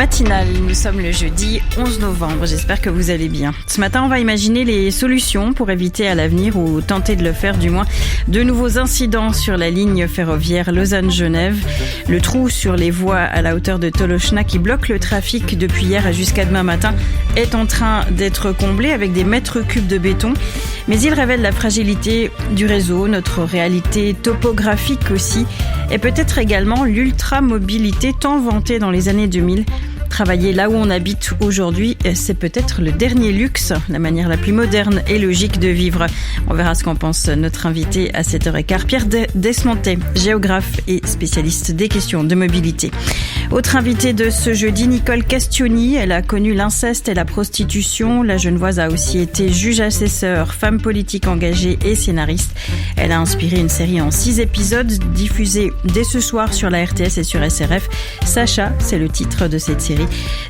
matinale. Nous sommes le jeudi 11 novembre. J'espère que vous allez bien. Ce matin, on va imaginer les solutions pour éviter à l'avenir, ou tenter de le faire du moins, de nouveaux incidents sur la ligne ferroviaire Lausanne-Genève. Le trou sur les voies à la hauteur de Tolochna qui bloque le trafic depuis hier jusqu'à demain matin est en train d'être comblé avec des mètres cubes de béton. Mais il révèle la fragilité du réseau, notre réalité topographique aussi, et peut-être également l'ultra-mobilité tant vantée dans les années 2000. Travailler là où on habite aujourd'hui, c'est peut-être le dernier luxe, la manière la plus moderne et logique de vivre. On verra ce qu'en pense notre invité à 7h15, Pierre Desmontet, géographe et spécialiste des questions de mobilité. Autre invité de ce jeudi, Nicole Castioni. Elle a connu l'inceste et la prostitution. La Genevoise a aussi été juge-assesseur, femme politique engagée et scénariste. Elle a inspiré une série en 6 épisodes diffusée dès ce soir sur la RTS et sur SRF. Sacha, c'est le titre de cette série.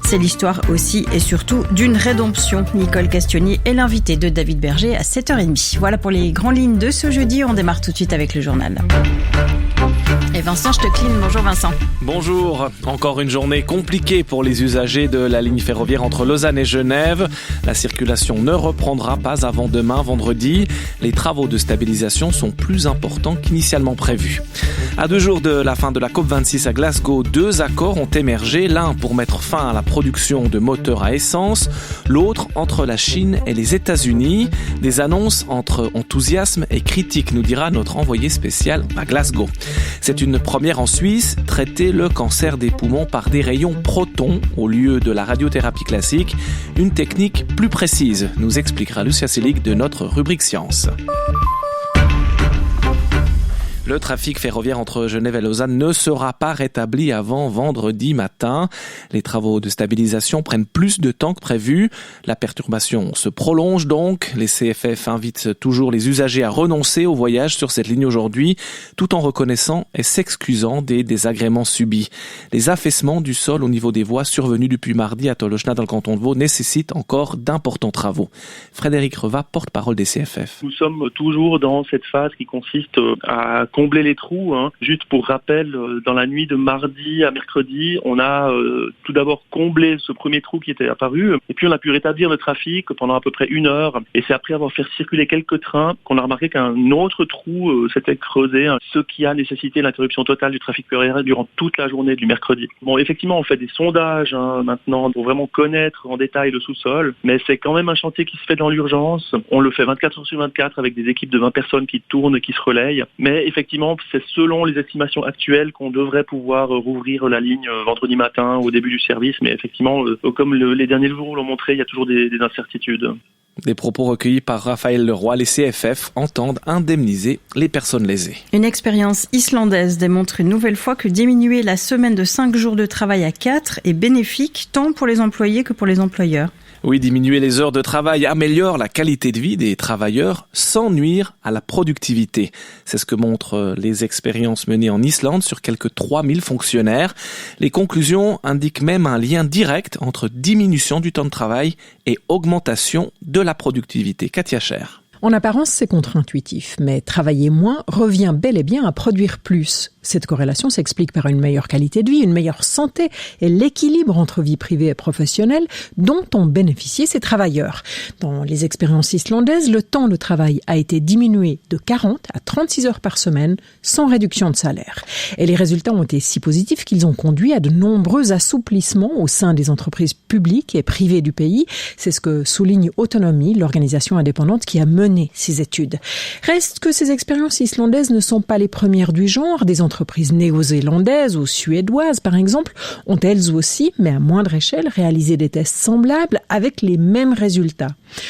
C'est l'histoire aussi et surtout d'une rédemption. Nicole Castioni est l'invitée de David Berger à 7h30. Voilà pour les grandes lignes de ce jeudi. On démarre tout de suite avec le journal. Et Vincent Stecklin, bonjour Vincent. Bonjour. Encore une journée compliquée pour les usagers de la ligne ferroviaire entre Lausanne et Genève. La circulation ne reprendra pas avant demain, vendredi. Les travaux de stabilisation sont plus importants qu'initialement prévus. À 2 jours de la fin de la COP26 à Glasgow, 2 accords ont émergé. L'un pour mettre fin à la production de moteurs à essence, l'autre entre la Chine et les États-Unis. Des annonces entre enthousiasme et critique, nous dira notre envoyé spécial à Glasgow. C'est une première en Suisse, traiter le cancer des poumons par des rayons protons au lieu de la radiothérapie classique. Une technique plus précise, nous expliquera Lucia Selig de notre rubrique Science. Le trafic ferroviaire entre Genève et Lausanne ne sera pas rétabli avant vendredi matin. Les travaux de stabilisation prennent plus de temps que prévu. La perturbation se prolonge donc. Les CFF invitent toujours les usagers à renoncer au voyage sur cette ligne aujourd'hui, tout en reconnaissant et s'excusant des désagréments subis. Les affaissements du sol au niveau des voies survenus depuis mardi à Tolochna dans le canton de Vaud nécessitent encore d'importants travaux. Frédéric Reva, porte-parole des CFF. Nous sommes toujours dans cette phase qui consiste à combler les trous. Juste pour rappel, dans la nuit de mardi à mercredi, on a tout d'abord comblé ce premier trou qui était apparu, et puis on a pu rétablir le trafic pendant à peu près 1 heure, et c'est après avoir fait circuler quelques trains qu'on a remarqué qu'un autre trou s'était creusé, ce qui a nécessité l'interruption totale du trafic ferroviaire durant toute la journée du mercredi. Bon, effectivement, on fait des sondages maintenant pour vraiment connaître en détail le sous-sol, mais c'est quand même un chantier qui se fait dans l'urgence. On le fait 24 heures sur 24 avec des équipes de 20 personnes qui tournent, qui se relayent, mais effectivement, c'est selon les estimations actuelles qu'on devrait pouvoir rouvrir la ligne vendredi matin au début du service. Mais effectivement, comme les derniers jours l'ont montré, il y a toujours des incertitudes. Des propos recueillis par Raphaël Leroy. Les CFF entendent indemniser les personnes lésées. Une expérience islandaise démontre une nouvelle fois que diminuer la semaine de 5 jours de travail à 4 est bénéfique tant pour les employés que pour les employeurs. Oui, diminuer les heures de travail améliore la qualité de vie des travailleurs sans nuire à la productivité. C'est ce que montrent les expériences menées en Islande sur quelques 3000 fonctionnaires. Les conclusions indiquent même un lien direct entre diminution du temps de travail et augmentation de la productivité. Katia Cher. En apparence, c'est contre-intuitif, mais travailler moins revient bel et bien à produire plus. Cette corrélation s'explique par une meilleure qualité de vie, une meilleure santé et l'équilibre entre vie privée et professionnelle dont ont bénéficié ces travailleurs. Dans les expériences islandaises, le temps de travail a été diminué de 40 à 36 heures par semaine sans réduction de salaire. Et les résultats ont été si positifs qu'ils ont conduit à de nombreux assouplissements au sein des entreprises publiques et privées du pays. C'est ce que souligne Autonomy, l'organisation indépendante qui a mené ces études. Reste que ces expériences islandaises ne sont pas les premières du genre. Des entreprises néo-zélandaises ou suédoises, par exemple, ont elles aussi, mais à moindre échelle, réalisé des tests semblables avec les mêmes résultats.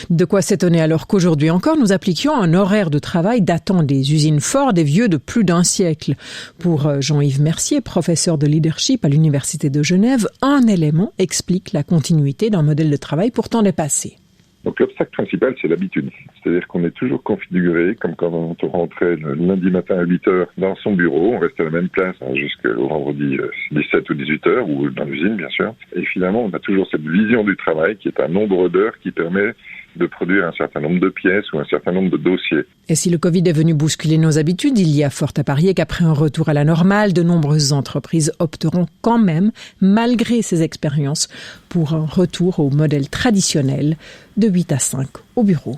De quoi s'étonner alors qu'aujourd'hui encore, nous appliquions un horaire de travail datant des usines Ford et vieux de plus d'1 siècle. Pour Jean-Yves Mercier, professeur de leadership à l'Université de Genève, un élément explique la continuité d'un modèle de travail pourtant dépassé. Donc l'obstacle principal, c'est l'habitude. C'est-à-dire qu'on est toujours configuré comme quand on rentrait le lundi matin à 8h dans son bureau, on restait à la même place jusqu'au vendredi 17 ou 18h, ou dans l'usine bien sûr. Et finalement, on a toujours cette vision du travail qui est un nombre d'heures qui permet de produire un certain nombre de pièces ou un certain nombre de dossiers. Et si le Covid est venu bousculer nos habitudes, il y a fort à parier qu'après un retour à la normale, de nombreuses entreprises opteront quand même, malgré ces expériences, pour un retour au modèle traditionnel de 8 à 5 au bureau.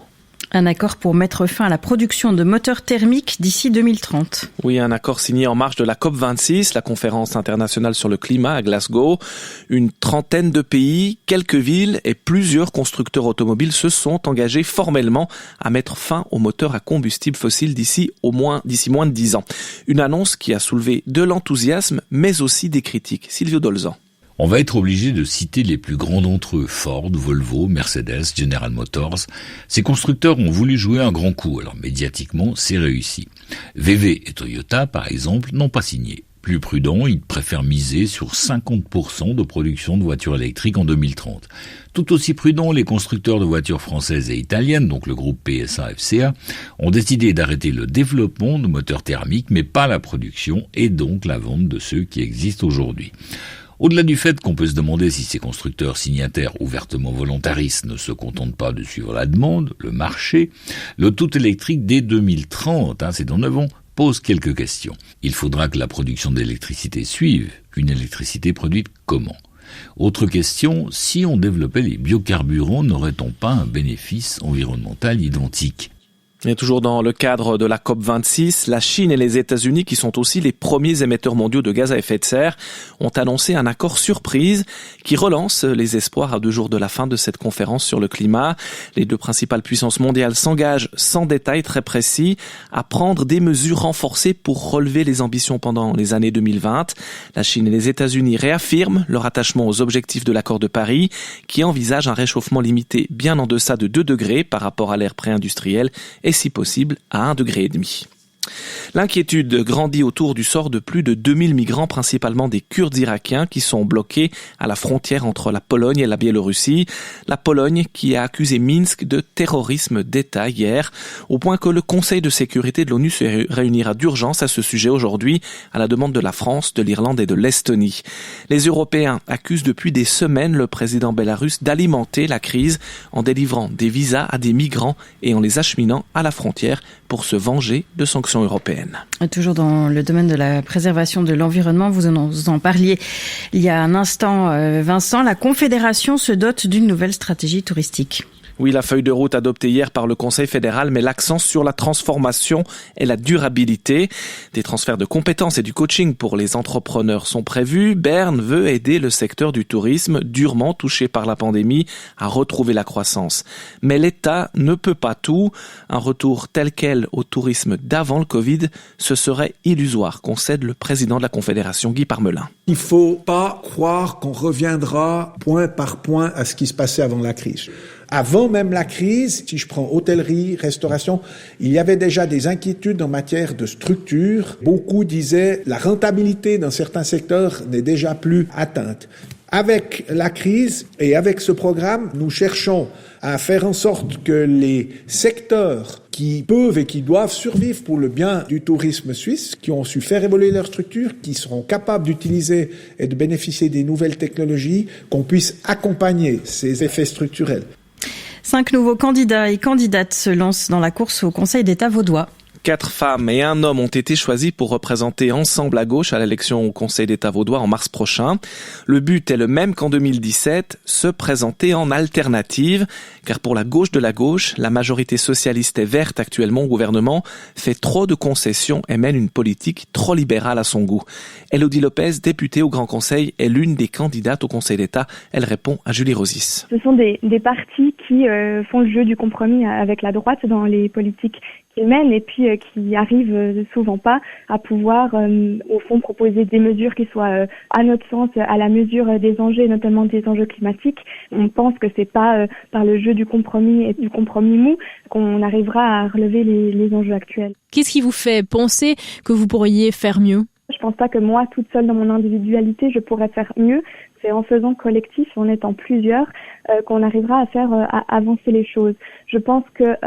Un accord pour mettre fin à la production de moteurs thermiques d'ici 2030. Oui, un accord signé en marge de la COP26, la conférence internationale sur le climat à Glasgow. Une trentaine de pays, quelques villes et plusieurs constructeurs automobiles se sont engagés formellement à mettre fin aux moteurs à combustible fossile d'ici moins de 10 ans. Une annonce qui a soulevé de l'enthousiasme, mais aussi des critiques. Silvio Dolzan. On va être obligé de citer les plus grands d'entre eux, Ford, Volvo, Mercedes, General Motors. Ces constructeurs ont voulu jouer un grand coup, alors médiatiquement, c'est réussi. VW et Toyota, par exemple, n'ont pas signé. Plus prudents, ils préfèrent miser sur 50% de production de voitures électriques en 2030. Tout aussi prudents, les constructeurs de voitures françaises et italiennes, donc le groupe PSA-FCA, ont décidé d'arrêter le développement de moteurs thermiques, mais pas la production et donc la vente de ceux qui existent aujourd'hui. Au-delà du fait qu'on peut se demander si ces constructeurs signataires ouvertement volontaristes ne se contentent pas de suivre la demande, le marché, le tout électrique dès 2030, c'est dans 9 ans, pose quelques questions. Il faudra que la production d'électricité suive, une électricité produite comment ? Autre question, si on développait les biocarburants, n'aurait-on pas un bénéfice environnemental identique ? Et toujours dans le cadre de la COP26, la Chine et les États-Unis, qui sont aussi les premiers émetteurs mondiaux de gaz à effet de serre, ont annoncé un accord surprise qui relance les espoirs à 2 jours de la fin de cette conférence sur le climat. Les 2 principales puissances mondiales s'engagent, sans détail très précis, à prendre des mesures renforcées pour relever les ambitions pendant les années 2020. La Chine et les États-Unis réaffirment leur attachement aux objectifs de l'accord de Paris, qui envisage un réchauffement limité bien en deçà de 2 degrés par rapport à l'ère pré-industrielle et si possible à 1,5 degré. L'inquiétude grandit autour du sort de plus de 2000 migrants, principalement des Kurdes irakiens, qui sont bloqués à la frontière entre la Pologne et la Biélorussie. La Pologne qui a accusé Minsk de terrorisme d'État hier, au point que le Conseil de sécurité de l'ONU se réunira d'urgence à ce sujet aujourd'hui, à la demande de la France, de l'Irlande et de l'Estonie. Les Européens accusent depuis des semaines le président bélarusse d'alimenter la crise en délivrant des visas à des migrants et en les acheminant à la frontière pour se venger de sanctions européennes. Toujours dans le domaine de la préservation de l'environnement, vous en parliez il y a un instant, Vincent, la Confédération se dote d'une nouvelle stratégie touristique. Oui, la feuille de route adoptée hier par le Conseil fédéral met l'accent sur la transformation et la durabilité. Des transferts de compétences et du coaching pour les entrepreneurs sont prévus. Berne veut aider le secteur du tourisme, durement touché par la pandémie, à retrouver la croissance. Mais l'État ne peut pas tout. Un retour tel quel au tourisme d'avant le Covid, ce serait illusoire, concède le président de la Confédération, Guy Parmelin. Il ne faut pas croire qu'on reviendra point par point à ce qui se passait avant la crise. Avant même la crise, si je prends hôtellerie, restauration, il y avait déjà des inquiétudes en matière de structure. Beaucoup disaient la rentabilité dans certains secteurs n'est déjà plus atteinte. Avec la crise et avec ce programme, nous cherchons à faire en sorte que les secteurs qui peuvent et qui doivent survivre pour le bien du tourisme suisse, qui ont su faire évoluer leur structure, qui seront capables d'utiliser et de bénéficier des nouvelles technologies, qu'on puisse accompagner ces effets structurels. 5 nouveaux candidats et candidates se lancent dans la course au Conseil d'État vaudois. 4 femmes et 1 homme ont été choisis pour représenter Ensemble à gauche à l'élection au Conseil d'État vaudois en mars prochain. Le but est le même qu'en 2017, se présenter en alternative, car pour la gauche de la gauche, la majorité socialiste et verte actuellement au gouvernement fait trop de concessions et mène une politique trop libérale à son goût. Élodie Lopez, députée au Grand Conseil, est l'une des candidates au Conseil d'État. Elle répond à Julie Rosis. Ce sont des partis qui font le jeu du compromis avec la droite dans les politiques qu'ils mènent et puis qui arrivent souvent pas à pouvoir au fond proposer des mesures qui soient à notre sens à la mesure des enjeux, notamment des enjeux climatiques. On pense que c'est pas par le jeu du compromis et du compromis mou qu'on arrivera à relever les enjeux actuels. Qu'est-ce qui vous fait penser que vous pourriez faire mieux ? Je pense pas que moi, toute seule dans mon individualité, je pourrais faire mieux. C'est en faisant collectif, en étant plusieurs, qu'on arrivera à faire avancer les choses. Je pense que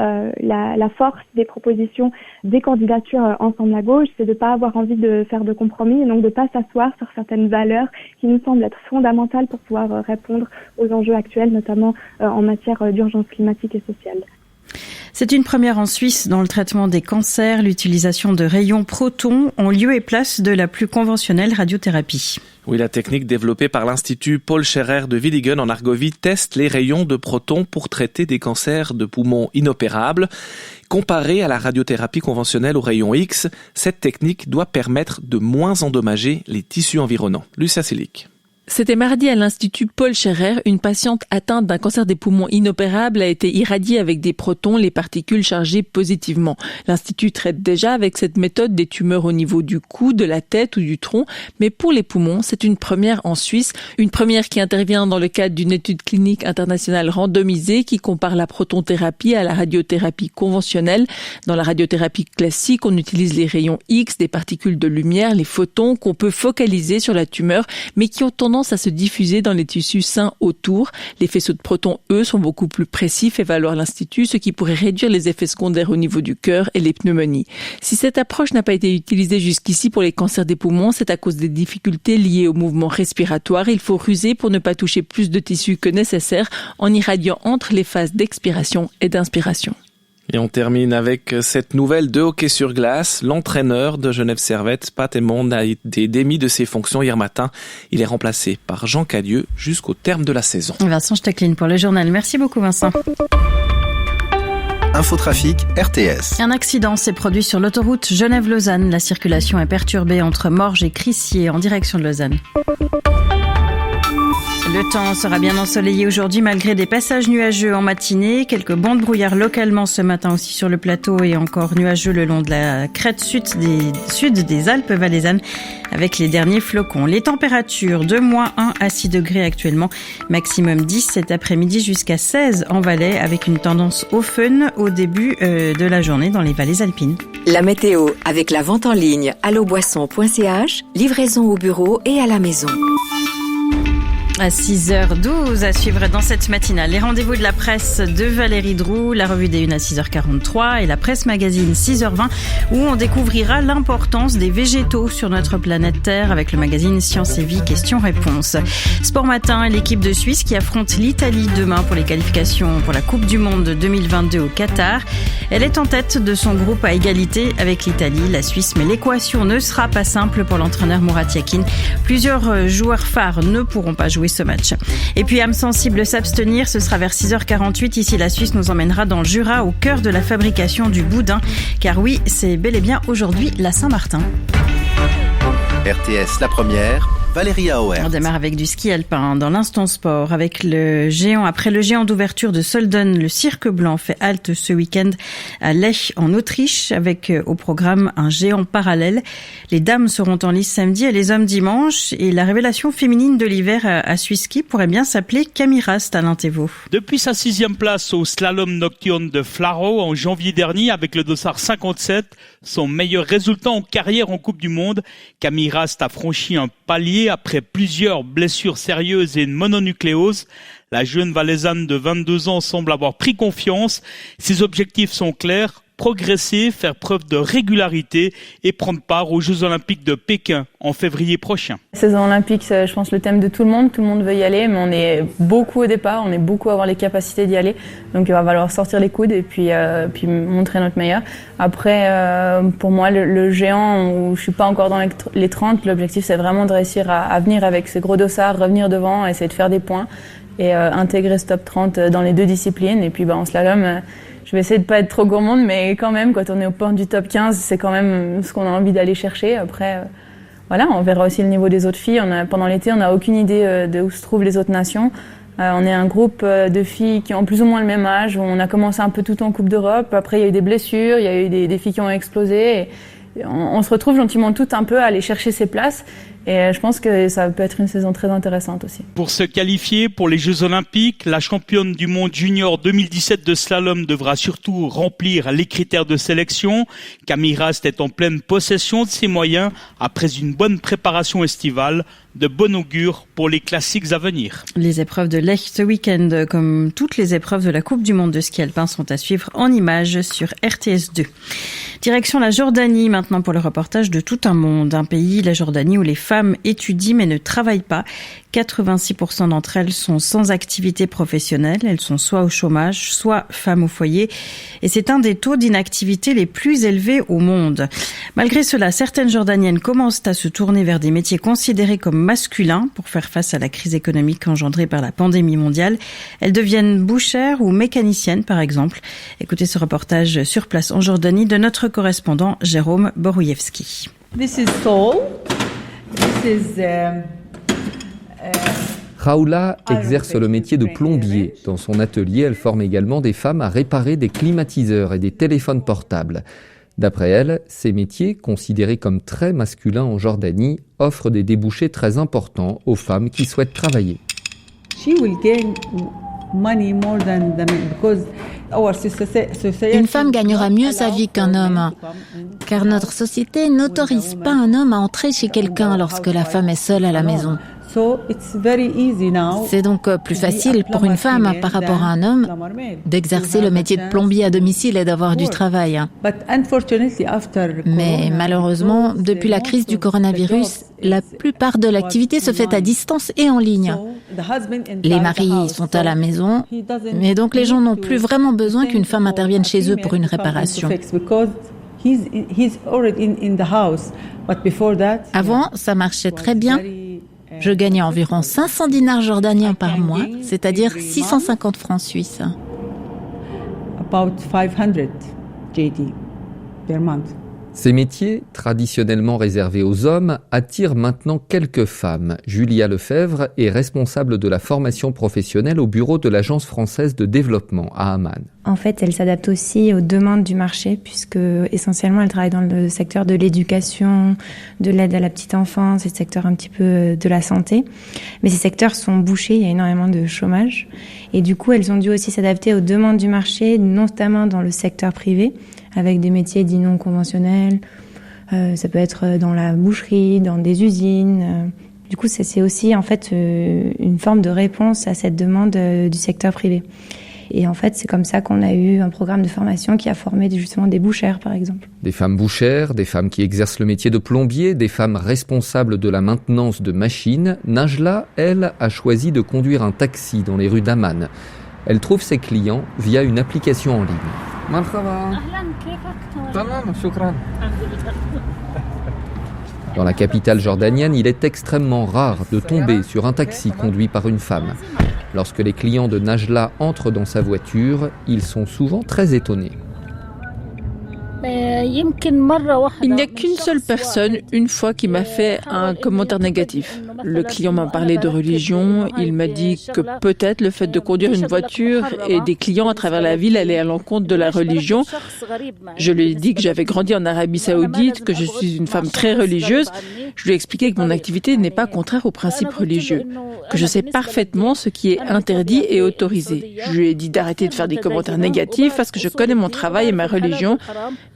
la force des propositions des candidatures Ensemble à gauche, c'est de ne pas avoir envie de faire de compromis et donc de ne pas s'asseoir sur certaines valeurs qui nous semblent être fondamentales pour pouvoir répondre aux enjeux actuels, notamment en matière d'urgence climatique et sociale. C'est une première en Suisse dans le traitement des cancers. L'utilisation de rayons protons en lieu et place de la plus conventionnelle radiothérapie. Oui, la technique développée par l'Institut Paul Scherrer de Willigen en Argovie teste les rayons de protons pour traiter des cancers de poumons inopérables. Comparée à la radiothérapie conventionnelle aux rayons X, cette technique doit permettre de moins endommager les tissus environnants. Lucia Silic. C'était mardi à l'Institut Paul Scherrer. Une patiente atteinte d'un cancer des poumons inopérable a été irradiée avec des protons, les particules chargées positivement. L'Institut traite déjà avec cette méthode des tumeurs au niveau du cou, de la tête ou du tronc. Mais pour les poumons, c'est une première en Suisse. Une première qui intervient dans le cadre d'une étude clinique internationale randomisée qui compare la protonthérapie à la radiothérapie conventionnelle. Dans la radiothérapie classique, on utilise les rayons X, des particules de lumière, les photons qu'on peut focaliser sur la tumeur, mais qui ont tendance à se diffuser dans les tissus sains autour. Les faisceaux de protons, eux, sont beaucoup plus précis, fait valoir l'Institut, ce qui pourrait réduire les effets secondaires au niveau du cœur et les pneumonies. Si cette approche n'a pas été utilisée jusqu'ici pour les cancers des poumons, c'est à cause des difficultés liées au mouvement respiratoire. Il faut ruser pour ne pas toucher plus de tissus que nécessaire en irradiant entre les phases d'expiration et d'inspiration. Et on termine avec cette nouvelle de hockey sur glace. L'entraîneur de Genève Servette, Pat Emond, a été démis de ses fonctions hier matin. Il est remplacé par Jean Cadieux jusqu'au terme de la saison. Vincent Stecklin pour le journal. Merci beaucoup Vincent. Infotrafic RTS. Un accident s'est produit sur l'autoroute Genève-Lausanne. La circulation est perturbée entre Morges et Crissier en direction de Lausanne. Le temps sera bien ensoleillé aujourd'hui malgré des passages nuageux en matinée. Quelques bancs de brouillard localement ce matin aussi sur le plateau et encore nuageux le long de la crête sud des Alpes valaisannes avec les derniers flocons. Les températures de -1 à 6 degrés actuellement, maximum 10 cet après-midi jusqu'à 16 en Valais avec une tendance au fun au début de la journée dans les vallées alpines. La météo avec la vente en ligne alloboisson.ch, livraison au bureau et à la maison. À 6h12 à suivre dans cette matinale. Les rendez-vous de la presse de Valérie Droux, la revue des 1 à 6h43 et la presse magazine 6h20 où on découvrira l'importance des végétaux sur notre planète Terre avec le magazine Science et Vie questions-réponses. Sport matin et l'équipe de Suisse qui affronte l'Italie demain pour les qualifications pour la Coupe du Monde 2022 au Qatar. Elle est en tête de son groupe à égalité avec l'Italie, la Suisse, mais l'équation ne sera pas simple pour l'entraîneur Murat Yakin. Plusieurs joueurs phares ne pourront pas jouer ce match. Et puis âme sensible s'abstenir, ce sera vers 6h48. Ici, la Suisse nous emmènera dans le Jura au cœur de la fabrication du boudin. Car oui, c'est bel et bien aujourd'hui la Saint-Martin. RTS La Première, Valérie Auer. On démarre avec du ski alpin dans l'instant sport avec le géant. Après le géant d'ouverture de Solden, le Cirque Blanc fait halte ce week-end à Lech en Autriche avec au programme un géant parallèle. Les dames seront en lice samedi et les hommes dimanche. Et la révélation féminine de l'hiver à Swiss Ski pourrait bien s'appeler Camille Rast à Alain-Thévaux. Depuis sa 6e place au slalom nocturne de Flaro en janvier dernier avec le dossard 57, son meilleur résultat en carrière en Coupe du Monde, Camille Rast a franchi un palier après plusieurs blessures sérieuses et une mononucléose. La jeune Valaisanne de 22 ans semble avoir pris confiance. Ses objectifs sont clairs, progresser, faire preuve de régularité et prendre part aux Jeux Olympiques de Pékin en février prochain. Saison olympique, c'est, je pense, le thème de tout le monde veut y aller, mais on est beaucoup au départ, on est beaucoup à avoir les capacités d'y aller, donc il va falloir sortir les coudes et puis montrer notre meilleur. Après, pour moi, le géant, où je suis pas encore dans les 30, l'objectif c'est vraiment de réussir à venir avec ces gros dossards, revenir devant, essayer de faire des points et intégrer ce top 30 dans les deux disciplines. Et puis en slalom, je vais essayer de pas être trop gourmande, mais quand même, quand on est au point du top 15, c'est quand même ce qu'on a envie d'aller chercher. Après, voilà, on verra aussi le niveau des autres filles. Pendant l'été, on n'a aucune idée de où se trouvent les autres nations. On est un groupe de filles qui ont plus ou moins le même âge. On a commencé un peu tout en Coupe d'Europe. Après, il y a eu des blessures, il y a eu des filles qui ont explosé. Et on se retrouve gentiment toutes un peu à aller chercher ces places. Et je pense que ça peut être une saison très intéressante aussi. Pour se qualifier pour les Jeux Olympiques, la championne du monde junior 2017 de slalom devra surtout remplir les critères de sélection. Camille Rast est en pleine possession de ses moyens après une bonne préparation estivale. De bon augure pour les classiques à venir. Les épreuves de Lech ce week-end, comme toutes les épreuves de la Coupe du monde de ski alpin, sont à suivre en images sur RTS2. Direction la Jordanie maintenant pour le reportage de Tout un monde. Un pays, la Jordanie, où les femmes étudient mais ne travaillent pas. 86% d'entre elles sont sans activité professionnelle. Elles sont soit au chômage, soit femmes au foyer. Et c'est un des taux d'inactivité les plus élevés au monde. Malgré cela, certaines Jordaniennes commencent à se tourner vers des métiers considérés comme masculins pour faire face à la crise économique engendrée par la pandémie mondiale. Elles deviennent bouchères ou mécaniciennes, par exemple. Écoutez ce reportage sur place en Jordanie de notre correspondant Jérôme Borouyevski. This is Sol. This is Raoula exerce le métier de plombier. Dans son atelier, elle forme également des femmes à réparer des climatiseurs et des téléphones portables. D'après elle, ces métiers, considérés comme très masculins en Jordanie, offrent des débouchés très importants aux femmes qui souhaitent travailler. Une femme gagnera mieux sa vie qu'un homme, car notre société n'autorise pas un homme à entrer chez quelqu'un lorsque la femme est seule à la maison. C'est donc plus facile pour une femme par rapport à un homme d'exercer le métier de plombier à domicile et d'avoir du travail. Mais malheureusement, depuis la crise du coronavirus, la plupart de l'activité se fait à distance et en ligne. Les maris sont à la maison, mais donc les gens n'ont plus vraiment besoin qu'une femme intervienne chez eux pour une réparation. Avant, ça marchait très bien. Je gagnais environ 500 dinars jordaniens par mois, c'est-à-dire 650 francs suisses. Ces métiers, traditionnellement réservés aux hommes, attirent maintenant quelques femmes. Julia Lefebvre est responsable de la formation professionnelle au bureau de l'Agence française de développement à Amman. En fait, elle s'adapte aussi aux demandes du marché puisque essentiellement elle travaille dans le secteur de l'éducation, de l'aide à la petite enfance et le secteur un petit peu de la santé. Mais ces secteurs sont bouchés, il y a énormément de chômage. Et du coup, elles ont dû aussi s'adapter aux demandes du marché, notamment dans le secteur privé, avec des métiers dits non conventionnels. Ça peut être dans la boucherie, dans des usines. Du coup, c'est aussi en fait une forme de réponse à cette demande du secteur privé. Et en fait, c'est comme ça qu'on a eu un programme de formation qui a formé justement des bouchères, par exemple. Des femmes bouchères, des femmes qui exercent le métier de plombier, des femmes responsables de la maintenance de machines. Najla, elle, a choisi de conduire un taxi dans les rues d'Amman. Elle trouve ses clients via une application en ligne. Dans la capitale jordanienne, il est extrêmement rare de tomber sur un taxi conduit par une femme. Lorsque les clients de Najla entrent dans sa voiture, ils sont souvent très étonnés. Il n'y a qu'une seule personne, une fois, qui m'a fait un commentaire négatif. Le client m'a parlé de religion, il m'a dit que peut-être le fait de conduire une voiture et des clients à travers la ville allait à l'encontre de la religion. Je lui ai dit que j'avais grandi en Arabie Saoudite, que je suis une femme très religieuse. Je lui ai expliqué que mon activité n'est pas contraire aux principes religieux, que je sais parfaitement ce qui est interdit et autorisé. Je lui ai dit d'arrêter de faire des commentaires négatifs parce que je connais mon travail et ma religion.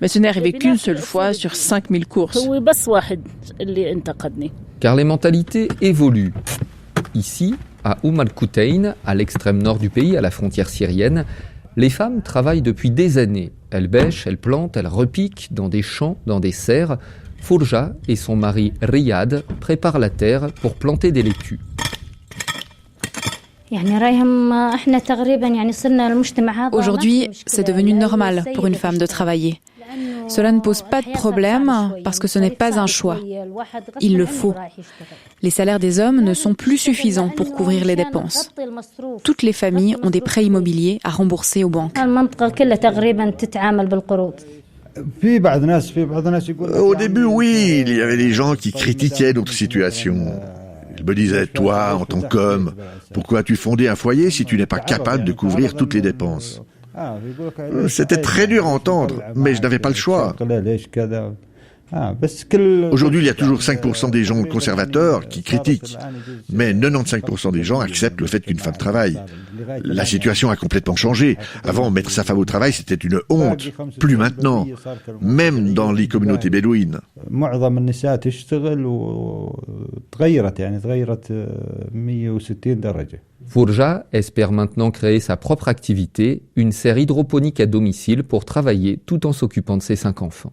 Mais ce n'est arrivé qu'une seule fois sur 5000 courses. Car les mentalités évoluent. Ici, à Al-Kutein, à l'extrême nord du pays, à la frontière syrienne, les femmes travaillent depuis des années. Elles bêchent, elles plantent, elles repiquent dans des champs, dans des serres. Fourja et son mari Riyad préparent la terre pour planter des laitues. Aujourd'hui, c'est devenu normal pour une femme de travailler. Cela ne pose pas de problème parce que ce n'est pas un choix. Il le faut. Les salaires des hommes ne sont plus suffisants pour couvrir les dépenses. Toutes les familles ont des prêts immobiliers à rembourser aux banques. Au début, oui, il y avait des gens qui critiquaient notre situation. Ils me disaient, toi, en tant qu'homme, pourquoi as-tu fondé un foyer si tu n'es pas capable de couvrir toutes les dépenses ? C'était très dur à entendre, mais je n'avais pas le choix. Aujourd'hui, il y a toujours 5% des gens conservateurs qui critiquent, mais 95% des gens acceptent le fait qu'une femme travaille. La situation a complètement changé. Avant, mettre sa femme au travail, c'était une honte. Plus maintenant, même dans les communautés bédouines. Fourja espère maintenant créer sa propre activité, une serre hydroponique à domicile pour travailler tout en s'occupant de ses 5 enfants.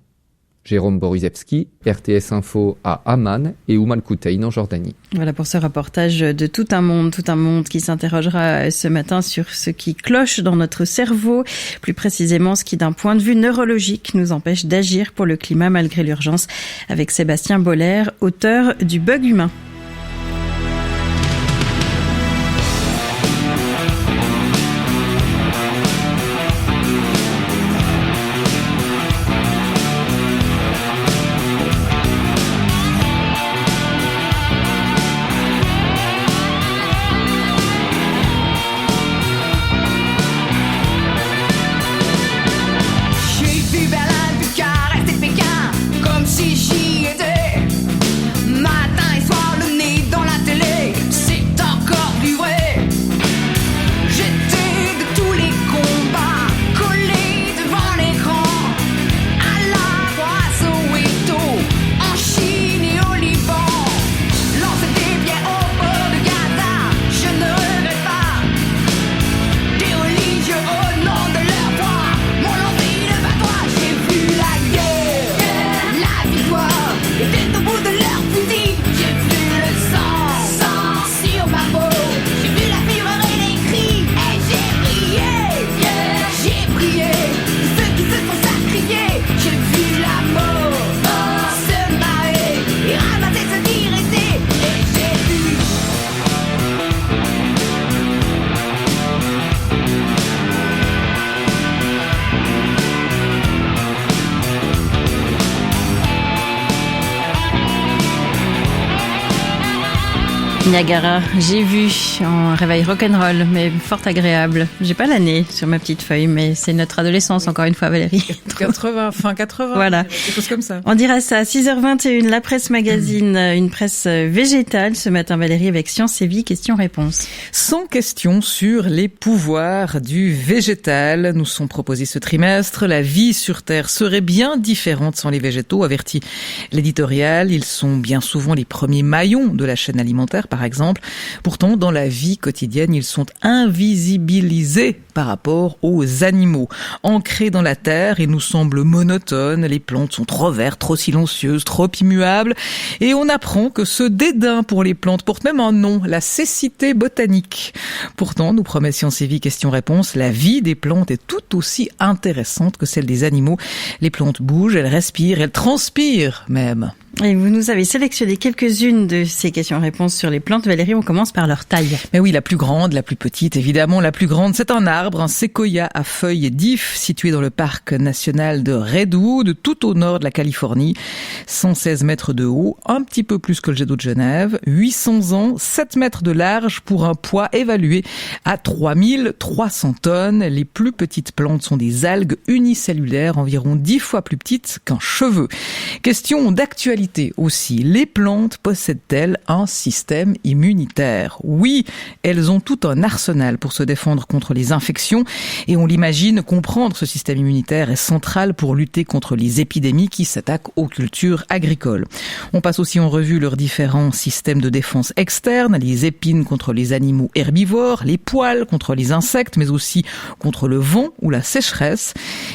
Jérôme Borisevski, RTS Info à Amman et Umm al-Qutain en Jordanie. Voilà pour ce reportage de tout un monde qui s'interrogera ce matin sur ce qui cloche dans notre cerveau, plus précisément ce qui d'un point de vue neurologique nous empêche d'agir pour le climat malgré l'urgence, avec Sébastien Boller, auteur du Bug humain. Niagara, j'ai vu en réveil rock'n'roll, mais fort agréable. J'ai pas l'année sur ma petite feuille, mais c'est notre adolescence, encore une fois, Valérie. 80, fin 80. Voilà. Des choses comme ça. On dirait ça. 6h21, la presse magazine, une presse végétale ce matin, Valérie, avec Science et Vie, questions-réponses. 100 questions sur les pouvoirs du végétal nous sont proposées ce trimestre. La vie sur Terre serait bien différente sans les végétaux, avertit l'éditorial. Ils sont bien souvent les premiers maillons de la chaîne alimentaire, par exemple. Pourtant, dans la vie quotidienne, ils sont invisibilisés par rapport aux animaux. Ancrés dans la terre, ils nous semblent monotones, les plantes sont trop vertes, trop silencieuses, trop immuables, et on apprend que ce dédain pour les plantes porte même un nom, la cécité botanique. Pourtant, nous promet Science et Vie questions-réponses, la vie des plantes est tout aussi intéressante que celle des animaux. Les plantes bougent, elles respirent, elles transpirent même. Et vous nous avez sélectionné quelques-unes de ces questions-réponses sur les plantes. Valérie, on commence par leur taille. Mais oui, la plus grande, la plus petite, évidemment. La plus grande, c'est un arbre, un séquoia à feuilles d'if, situé dans le parc national de Redwood, tout au nord de la Californie. 116 mètres de haut, un petit peu plus que le jet d'eau de Genève. 800 ans, 7 mètres de large pour un poids évalué à 3300 tonnes. Les plus petites plantes sont des algues unicellulaires, environ 10 fois plus petites qu'un cheveu. Question d'actualité aussi, les plantes possèdent-elles un système immunitaire? Oui, elles ont tout un arsenal pour se défendre contre les infections et on l'imagine, comprendre ce système immunitaire est central pour lutter contre les épidémies qui s'attaquent aux cultures agricoles. On passe aussi en revue leurs différents systèmes de défense externes, les épines contre les animaux herbivores, les poils contre les insectes, mais aussi contre le vent ou la sécheresse.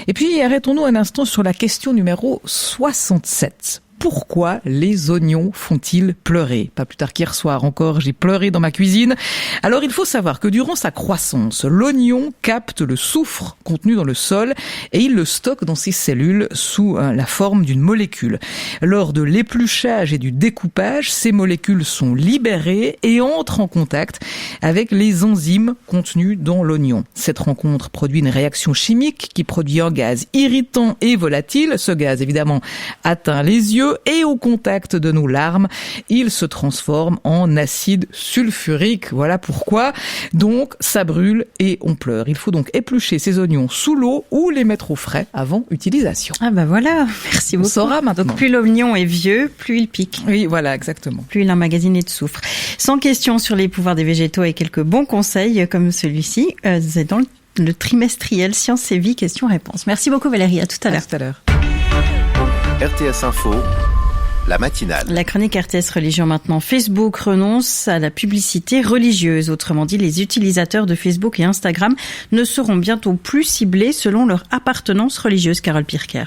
Et puis arrêtons-nous un instant sur la question numéro 67. Pourquoi les oignons font-ils pleurer? Pas plus tard qu'hier soir encore, j'ai pleuré dans ma cuisine. Alors il faut savoir que durant sa croissance, l'oignon capte le soufre contenu dans le sol et il le stocke dans ses cellules sous la forme d'une molécule. Lors de l'épluchage et du découpage, ces molécules sont libérées et entrent en contact avec les enzymes contenues dans l'oignon. Cette rencontre produit une réaction chimique qui produit un gaz irritant et volatile. Ce gaz, évidemment, atteint les yeux, feu et au contact de nos larmes, il se transforme en acide sulfurique. Voilà pourquoi. Donc, ça brûle et on pleure. Il faut donc éplucher ces oignons sous l'eau ou les mettre au frais avant utilisation. Ah bah voilà, merci beaucoup. On saura maintenant. Donc plus l'oignon est vieux, plus il pique. Oui, voilà, exactement. Plus il est emmagasiné de soufre. Sans question sur les pouvoirs des végétaux et quelques bons conseils comme celui-ci, c'est dans le trimestriel Sciences et Vie, questions-réponses. Merci beaucoup Valérie, à tout à l'heure. À tout à l'heure. RTS Info, la matinale. La chronique RTS Religion maintenant. Facebook renonce à la publicité religieuse. Autrement dit, les utilisateurs de Facebook et Instagram ne seront bientôt plus ciblés selon leur appartenance religieuse. Carole Pirker.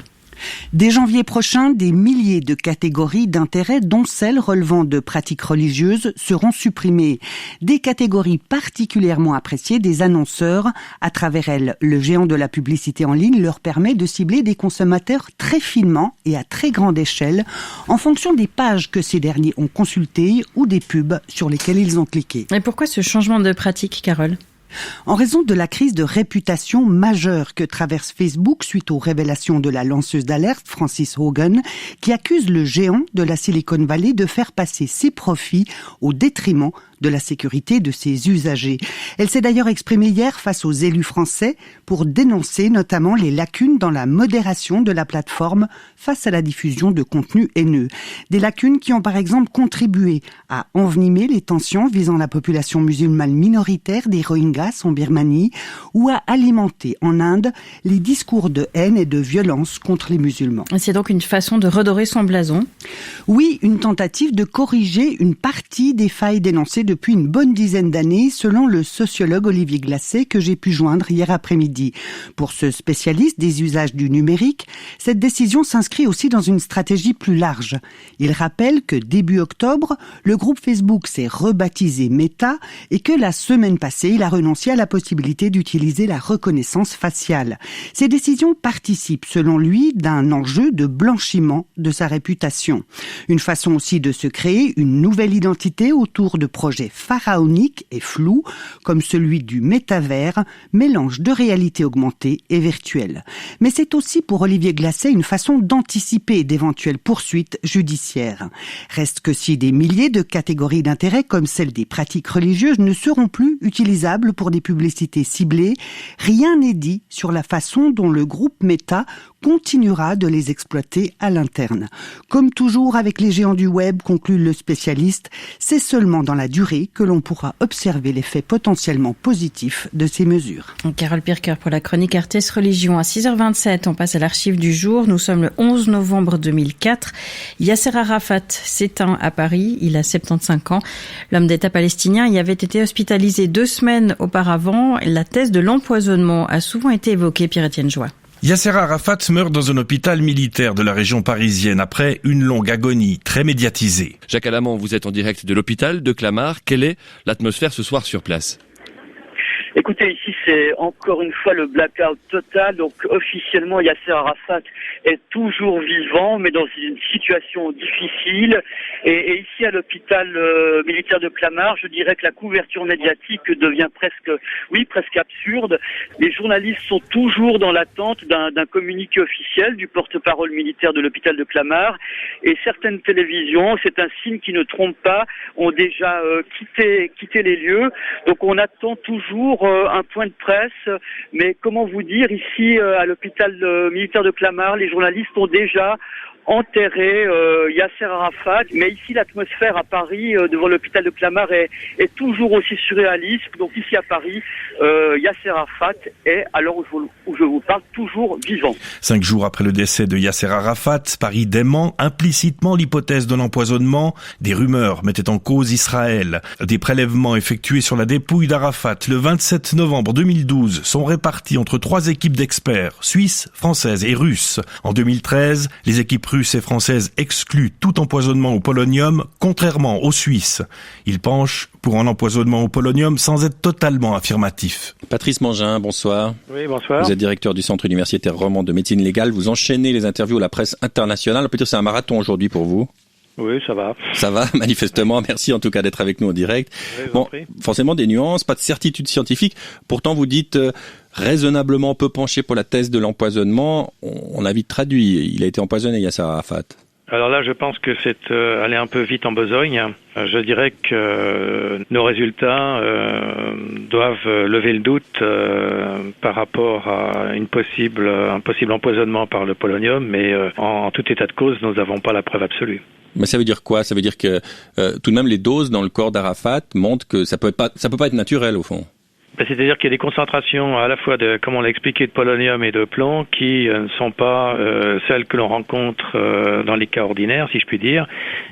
Dès janvier prochain, des milliers de catégories d'intérêt, dont celles relevant de pratiques religieuses, seront supprimées. Des catégories particulièrement appréciées des annonceurs. À travers elles, le géant de la publicité en ligne leur permet de cibler des consommateurs très finement et à très grande échelle, en fonction des pages que ces derniers ont consultées ou des pubs sur lesquelles ils ont cliqué. Et pourquoi ce changement de pratique, Carole ? En raison de la crise de réputation majeure que traverse Facebook suite aux révélations de la lanceuse d'alerte Frances Haugen, qui accuse le géant de la Silicon Valley de faire passer ses profits au détriment de la sécurité de ses usagers. Elle s'est d'ailleurs exprimée hier face aux élus français pour dénoncer notamment les lacunes dans la modération de la plateforme face à la diffusion de contenus haineux. Des lacunes qui ont par exemple contribué à envenimer les tensions visant la population musulmane minoritaire des Rohingyas en Birmanie ou à alimenter en Inde les discours de haine et de violence contre les musulmans. C'est donc une façon de redorer son blason ? Oui, une tentative de corriger une partie des failles dénoncées depuis une bonne dizaine d'années, selon le sociologue Olivier Glacé que j'ai pu joindre hier après-midi. Pour ce spécialiste des usages du numérique, cette décision s'inscrit aussi dans une stratégie plus large. Il rappelle que début octobre, le groupe Facebook s'est rebaptisé Meta et que la semaine passée, il a renoncé à la possibilité d'utiliser la reconnaissance faciale. Ces décisions participent, selon lui, d'un enjeu de blanchiment de sa réputation. Une façon aussi de se créer une nouvelle identité autour de projets pharaoniques et flous, comme celui du métavers, mélange de réalité augmentée et virtuelle. Mais c'est aussi pour Olivier Glacé une façon d'anticiper d'éventuelles poursuites judiciaires. Reste que si des milliers de catégories d'intérêt, comme celle des pratiques religieuses, ne seront plus utilisables pour des publicités ciblées, rien n'est dit sur la façon dont le groupe Meta continuera de les exploiter à l'interne. Comme toujours avec les géants du web, conclut le spécialiste, c'est seulement dans la durée que l'on pourra observer l'effet potentiellement positif de ces mesures. Carole Pirker pour la chronique RTS Religion. À 6h27, on passe à l'archive du jour. Nous sommes le 11 novembre 2004. Yasser Arafat s'éteint à Paris. Il a 75 ans. L'homme d'État palestinien y avait été hospitalisé 2 semaines auparavant. La thèse de l'empoisonnement a souvent été évoquée, Pierre-Étienne Joie. Yasser Arafat meurt dans un hôpital militaire de la région parisienne après une longue agonie très médiatisée. Jacques Alamand, vous êtes en direct de l'hôpital de Clamart. Quelle est l'atmosphère ce soir sur place ? Écoutez, ici c'est encore une fois le blackout total. Donc officiellement Yasser Arafat est toujours vivant, mais dans une situation difficile. Et ici à l'hôpital militaire de Clamart, je dirais que la couverture médiatique devient presque absurde. Les journalistes sont toujours dans l'attente d'un communiqué officiel du porte-parole militaire de l'hôpital de Clamart. Et certaines télévisions, c'est un signe qui ne trompe pas, ont déjà quitté les lieux. Donc on attend toujours un point de presse, mais comment vous dire, ici à l'hôpital militaire de Clamart, les journalistes ont déjà enterré Yasser Arafat, mais ici l'atmosphère à Paris devant l'hôpital de Clamart est toujours aussi surréaliste. Donc ici à Paris, Yasser Arafat est, à l'heure où je vous parle, toujours vivant. 5 jours après le décès de Yasser Arafat, Paris dément implicitement l'hypothèse de l'empoisonnement. Des rumeurs mettaient en cause Israël. Des prélèvements effectués sur la dépouille d'Arafat le 27 novembre 2012 sont répartis entre 3 équipes d'experts, suisses, françaises et russes. En 2013, les équipes russes et françaises excluent tout empoisonnement au polonium, contrairement aux Suisses. Ils penchent pour un empoisonnement au polonium sans être totalement affirmatif. Patrice Mangin, bonsoir. Oui, bonsoir. Vous êtes directeur du Centre universitaire roman de médecine légale. Vous enchaînez les interviews à la presse internationale. On peut dire que c'est un marathon aujourd'hui pour vous. Oui, ça va. Ça va, manifestement. Merci en tout cas d'être avec nous en direct. Oui, bon, forcément des nuances, pas de certitude scientifique. Pourtant, vous dites raisonnablement peu penché pour la thèse de l'empoisonnement. On a vite traduit. Il a été empoisonné, Yasser Arafat. Alors là, je pense que c'est aller un peu vite en besogne. Je dirais que nos résultats doivent lever le doute par rapport à un possible empoisonnement par le polonium, mais en tout état de cause, nous n'avons pas la preuve absolue. Mais ça veut dire quoi? Ça veut dire que tout de même les doses dans le corps d'Arafat montrent que ça peut pas être naturel au fond. C'est-à-dire qu'il y a des concentrations à la fois de, comme on l'a expliqué, de polonium et de plomb qui ne sont pas celles que l'on rencontre dans les cas ordinaires, si je puis dire,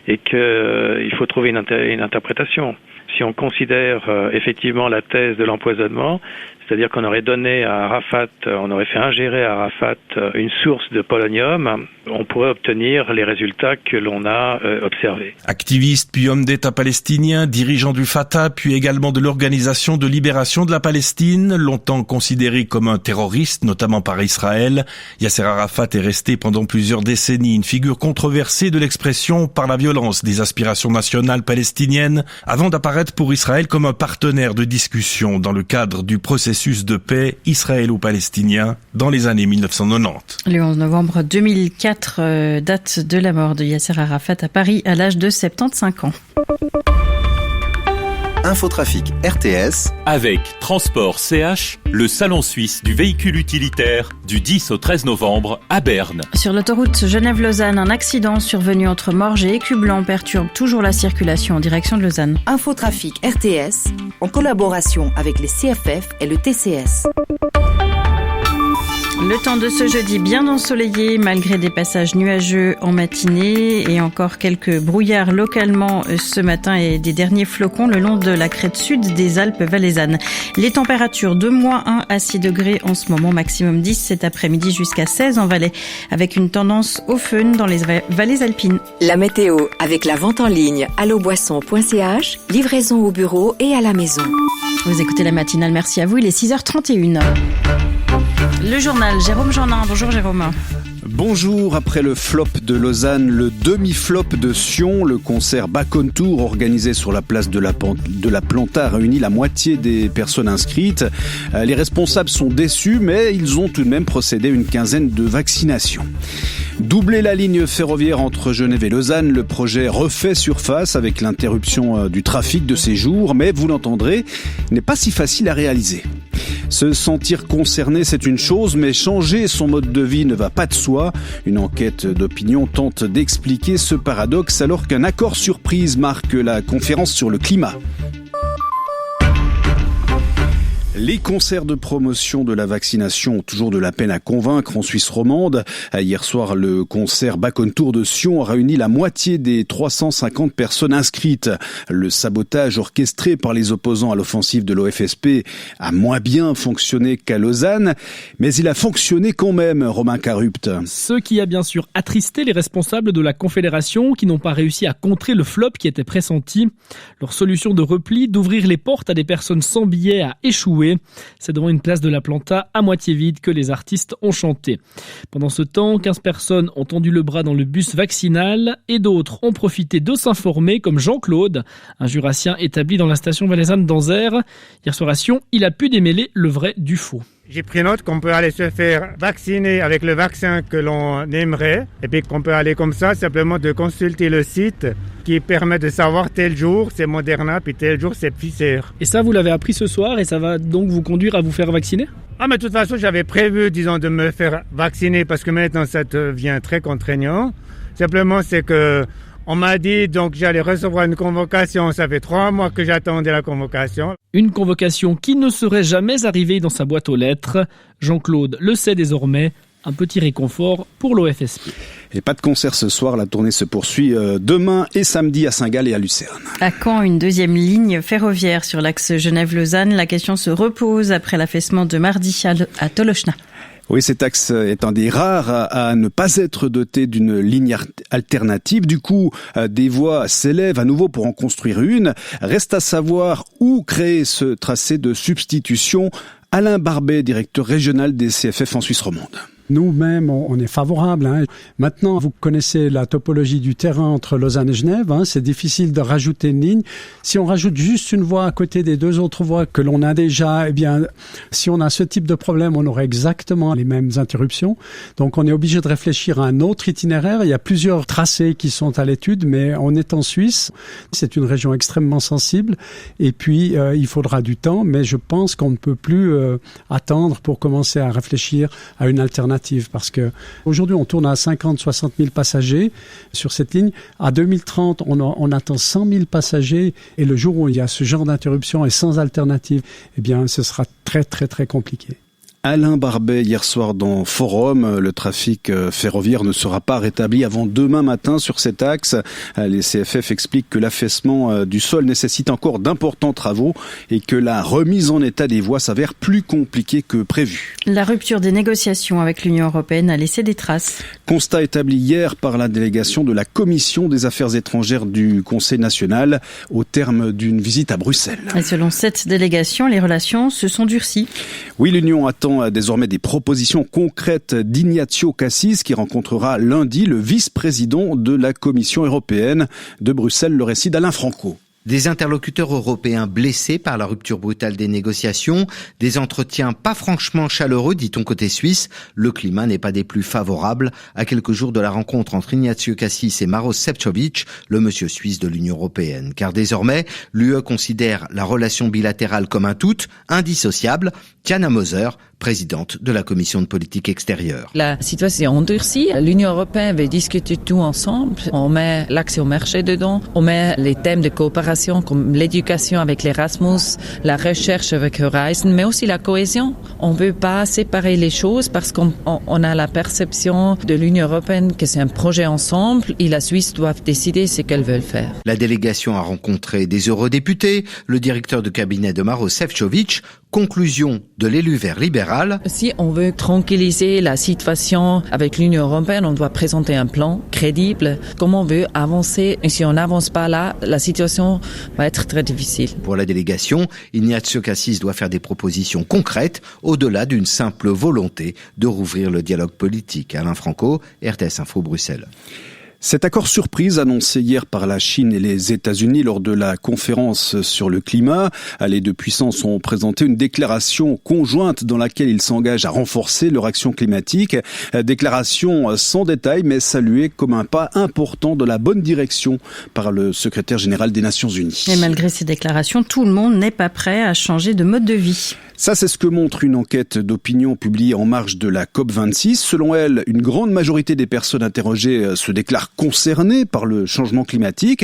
et qu'il faut trouver une interprétation. Si on considère effectivement la thèse de l'empoisonnement, c'est-à-dire qu'on aurait donné à Arafat, on aurait fait ingérer à Arafat une source de polonium, on pourrait obtenir les résultats que l'on a observés. Activiste puis homme d'État palestinien, dirigeant du Fatah puis également de l'Organisation de libération de la Palestine, longtemps considéré comme un terroriste, notamment par Israël, Yasser Arafat est resté pendant plusieurs décennies une figure controversée de l'expression par la violence des aspirations nationales palestiniennes, avant d'apparaître pour Israël comme un partenaire de discussion dans le cadre du processus de paix israélo-palestinien dans les années 1990. Le 11 novembre 2004, date de la mort de Yasser Arafat à Paris à l'âge de 75 ans. Infotrafic RTS avec Transport CH, le salon suisse du véhicule utilitaire du 10 au 13 novembre à Berne. Sur l'autoroute Genève-Lausanne, un accident survenu entre Morges et Écublanc perturbe toujours la circulation en direction de Lausanne. Infotrafic RTS en collaboration avec les CFF et le TCS. Le temps de ce jeudi bien ensoleillé malgré des passages nuageux en matinée et encore quelques brouillards localement ce matin et des derniers flocons le long de la crête sud des Alpes valaisannes. Les températures de -1 à 6 degrés en ce moment, maximum 10 cet après-midi jusqu'à 16 en Valais avec une tendance au fun dans les vallées alpines. La météo avec la vente en ligne alloboisson.ch, livraison au bureau et à la maison. Vous écoutez la matinale, merci à vous, il est 6h31. Le journal, Jérôme Jeannin. Bonjour Jérôme. Bonjour, après le flop de Lausanne, le demi-flop de Sion, le concert Back on Tour organisé sur la place de la Planta a réuni la moitié des personnes inscrites. Les responsables sont déçus, mais ils ont tout de même procédé à une quinzaine de vaccinations. Doubler la ligne ferroviaire entre Genève et Lausanne, le projet refait surface avec l'interruption du trafic de ces jours, mais vous l'entendrez, n'est pas si facile à réaliser. Se sentir concerné, c'est une chose, mais changer son mode de vie ne va pas de soi. Une enquête d'opinion tente d'expliquer ce paradoxe alors qu'un accord surprise marque la conférence sur le climat. Les concerts de promotion de la vaccination ont toujours de la peine à convaincre en Suisse romande. Hier soir, le concert Back on Tour de Sion a réuni la moitié des 350 personnes inscrites. Le sabotage orchestré par les opposants à l'offensive de l'OFSP a moins bien fonctionné qu'à Lausanne, mais il a fonctionné quand même, Romain Carupt. Ce qui a bien sûr attristé les responsables de la Confédération qui n'ont pas réussi à contrer le flop qui était pressenti. Leur solution de repli, d'ouvrir les portes à des personnes sans billets, a échoué. C'est devant une place de la Planta à moitié vide que les artistes ont chanté. Pendant ce temps, 15 personnes ont tendu le bras dans le bus vaccinal et d'autres ont profité de s'informer comme Jean-Claude, un jurassien établi dans la station valaisanne d'Anzère. Hier soir à Sion, il a pu démêler le vrai du faux. J'ai pris note qu'on peut aller se faire vacciner avec le vaccin que l'on aimerait et puis qu'on peut aller comme ça, simplement de consulter le site qui permet de savoir tel jour c'est Moderna puis tel jour c'est Pfizer. Et ça, vous l'avez appris ce soir et ça va donc vous conduire à vous faire vacciner ? Ah, mais de toute façon, j'avais prévu, de me faire vacciner parce que maintenant ça devient très contraignant. Simplement, c'est que on m'a dit donc j'allais recevoir une convocation, ça fait 3 mois que j'attendais la convocation. Une convocation qui ne serait jamais arrivée dans sa boîte aux lettres. Jean-Claude le sait désormais, un petit réconfort pour l'OFSP. Et pas de concert ce soir, la tournée se poursuit demain et samedi à Saint-Gall et à Lucerne. À quand une deuxième ligne ferroviaire sur l'axe Genève-Lausanne ? La question se repose après l'affaissement de mardi à Tolochna. Oui, cet axe est un des rares à ne pas être doté d'une ligne alternative. Du coup, des voies s'élèvent à nouveau pour en construire une. Reste à savoir où créer ce tracé de substitution. Alain Barbet, directeur régional des CFF en Suisse romande. Nous-mêmes, on est favorable. Maintenant, vous connaissez la topologie du terrain entre Lausanne et Genève. C'est difficile de rajouter une ligne. Si on rajoute juste une voie à côté des deux autres voies que l'on a déjà, si on a ce type de problème, on aurait exactement les mêmes interruptions. Donc, on est obligé de réfléchir à un autre itinéraire. Il y a plusieurs tracés qui sont à l'étude, mais on est en Suisse. C'est une région extrêmement sensible. Et puis, il faudra du temps, mais je pense qu'on ne peut plus attendre pour commencer à réfléchir à une alternative. Parce que aujourd'hui, on tourne à 50-60 000 passagers sur cette ligne. À 2030, on attend 100 000 passagers. Et le jour où il y a ce genre d'interruption et sans alternative, ce sera très, très, très compliqué. Alain Barbet, hier soir dans Forum, le trafic ferroviaire ne sera pas rétabli avant demain matin sur cet axe. Les CFF expliquent que l'affaissement du sol nécessite encore d'importants travaux et que la remise en état des voies s'avère plus compliquée que prévu. La rupture des négociations avec l'Union européenne a laissé des traces. Constat établi hier par la délégation de la Commission des Affaires étrangères du Conseil national au terme d'une visite à Bruxelles. Et selon cette délégation, les relations se sont durcies. Oui, l'Union attend désormais des propositions concrètes d'Ignazio Cassis qui rencontrera lundi le vice-président de la Commission européenne. De Bruxelles, le récit d'Alain Franco. Des interlocuteurs européens blessés par la rupture brutale des négociations, des entretiens pas franchement chaleureux, dit-on côté suisse. Le climat n'est pas des plus favorables. À quelques jours de la rencontre entre Ignazio Cassis et Maroš Šefčovič, le monsieur suisse de l'Union européenne. Car désormais, l'UE considère la relation bilatérale comme un tout, indissociable. Tiana Moser, présidente de la Commission de politique extérieure. La situation endurcie. L'Union européenne veut discuter tout ensemble. On met l'accès au marché dedans. On met les thèmes de coopération comme l'éducation avec l'Erasmus, la recherche avec Horizon, mais aussi la cohésion. On ne veut pas séparer les choses parce qu'on a la perception de l'Union européenne que c'est un projet ensemble et la Suisse doit décider ce qu'elle veut faire. La délégation a rencontré des eurodéputés, le directeur de cabinet de Maroš Šefčovič. Conclusion de l'élu vert libéral. Si on veut tranquilliser la situation avec l'Union européenne, on doit présenter un plan crédible. Comment on veut avancer? Et si on n'avance pas là, la situation va être très difficile. Pour la délégation, Ignazio Cassis doit faire des propositions concrètes au-delà d'une simple volonté de rouvrir le dialogue politique. Alain Franco, RTS Info Bruxelles. Cet accord surprise annoncé hier par la Chine et les États-Unis lors de la conférence sur le climat. Les deux puissances ont présenté une déclaration conjointe dans laquelle ils s'engagent à renforcer leur action climatique. Déclaration sans détail mais saluée comme un pas important de la bonne direction par le secrétaire général des Nations Unies. Et malgré ces déclarations, tout le monde n'est pas prêt à changer de mode de vie. Ça, c'est ce que montre une enquête d'opinion publiée en marge de la COP26. Selon elle, une grande majorité des personnes interrogées se déclarent concernées par le changement climatique.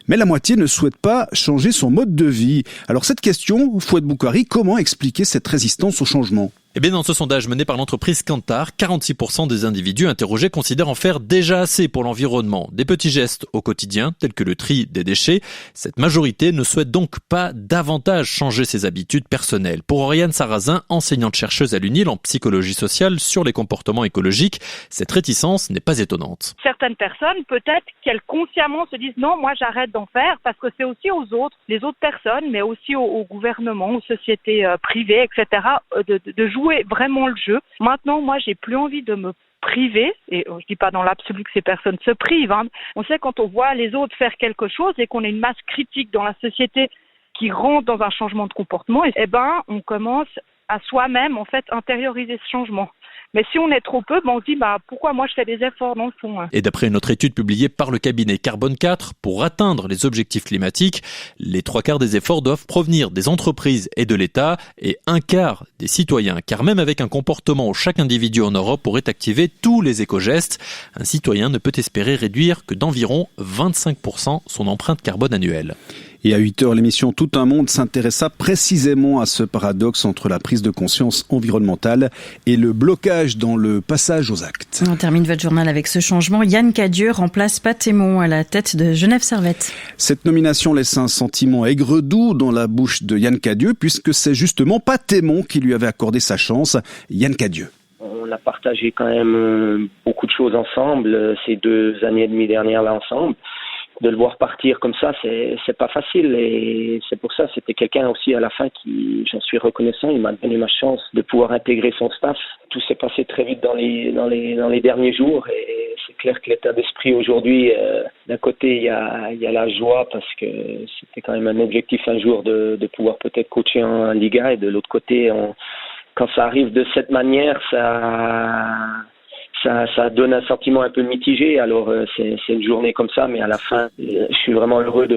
Mais la moitié ne souhaite pas changer son mode de vie. Alors cette question, Fouad Boukari, comment expliquer cette résistance au changement ? Eh bien, dans ce sondage mené par l'entreprise Kantar, 46% des individus interrogés considèrent en faire déjà assez pour l'environnement. Des petits gestes au quotidien, tels que le tri des déchets. Cette majorité ne souhaite donc pas davantage changer ses habitudes personnelles. Pour Oriane Sarrazin, enseignante-chercheuse à l'UNIL en psychologie sociale sur les comportements écologiques, cette réticence n'est pas étonnante. Certaines personnes, peut-être qu'elles consciemment se disent non, moi j'arrête d'en faire parce que c'est aussi aux autres, les autres personnes, mais aussi au gouvernement, aux sociétés privées, etc., de jouer vraiment le jeu. Maintenant, moi, j'ai plus envie de me priver, et je dis pas dans l'absolu que ces personnes se privent. On sait quand on voit les autres faire quelque chose et qu'on a une masse critique dans la société qui rentre dans un changement de comportement, on commence à soi-même, en fait, intérioriser ce changement. Mais si on est trop peu, on se dit pourquoi moi je fais des efforts dans le fond. Et d'après une autre étude publiée par le cabinet Carbone 4, pour atteindre les objectifs climatiques, les 3/4 des efforts doivent provenir des entreprises et de l'État et 1/4 des citoyens. Car même avec un comportement où chaque individu en Europe pourrait activer tous les éco-gestes, un citoyen ne peut espérer réduire que d'environ 25% son empreinte carbone annuelle. Et à 8h, l'émission Tout un monde s'intéressa précisément à ce paradoxe entre la prise de conscience environnementale et le blocage dans le passage aux actes. On termine votre journal avec ce changement. Yann Cadieux remplace Pat Émon à la tête de Genève Servette. Cette nomination laisse un sentiment aigre-doux dans la bouche de Yann Cadieux puisque c'est justement Pat Émon qui lui avait accordé sa chance. Yann Cadieux. On a partagé quand même beaucoup de choses ensemble ces 2 années et demie dernières là ensemble. de le voir partir comme ça, c'est pas facile. Et c'est pour ça, c'était quelqu'un aussi à la fin qui, j'en suis reconnaissant, il m'a donné ma chance de pouvoir intégrer son staff. Tout s'est passé très vite dans les derniers jours et c'est clair que l'état d'esprit aujourd'hui, d'un côté il y a la joie parce que c'était quand même un objectif un jour de pouvoir peut-être coacher en Liga, et de l'autre côté, quand ça arrive de cette manière, ça donne un sentiment un peu mitigé. Alors c'est une journée comme ça, mais à la fin, je suis vraiment heureux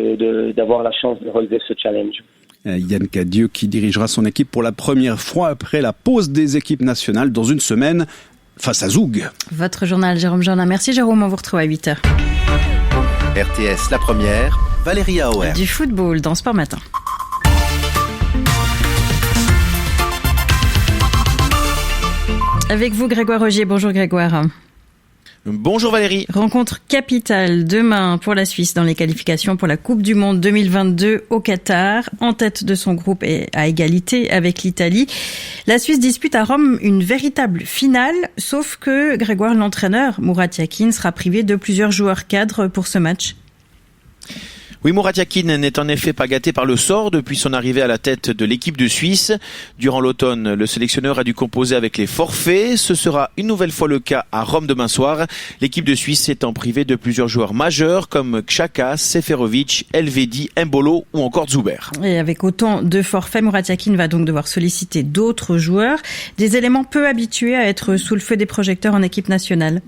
d'avoir la chance de relever ce challenge. Yann Cadieux qui dirigera son équipe pour la première fois après la pause des équipes nationales dans une semaine face à Zoug. Votre journal, Jérôme Jourdain. Merci Jérôme, on vous retrouve à 8h. RTS La Première, Valérie Auer. Du football dans Sport Matin. Avec vous Grégoire Rogier. Bonjour Grégoire. Bonjour Valérie. Rencontre capitale demain pour la Suisse dans les qualifications pour la Coupe du Monde 2022 au Qatar. En tête de son groupe et à égalité avec l'Italie. La Suisse dispute à Rome une véritable finale, sauf que Grégoire, l'entraîneur Murat Yakin, sera privé de plusieurs joueurs cadres pour ce match. Oui, Murat Yakin n'est en effet pas gâté par le sort depuis son arrivée à la tête de l'équipe de Suisse. Durant l'automne, le sélectionneur a dû composer avec les forfaits. Ce sera une nouvelle fois le cas à Rome demain soir. L'équipe de Suisse étant privée de plusieurs joueurs majeurs comme Xhaka, Seferovic, Elvedi, Mbolo ou encore Zuber. Et avec autant de forfaits, Murat Yakin va donc devoir solliciter d'autres joueurs, des éléments peu habitués à être sous le feu des projecteurs en équipe nationale.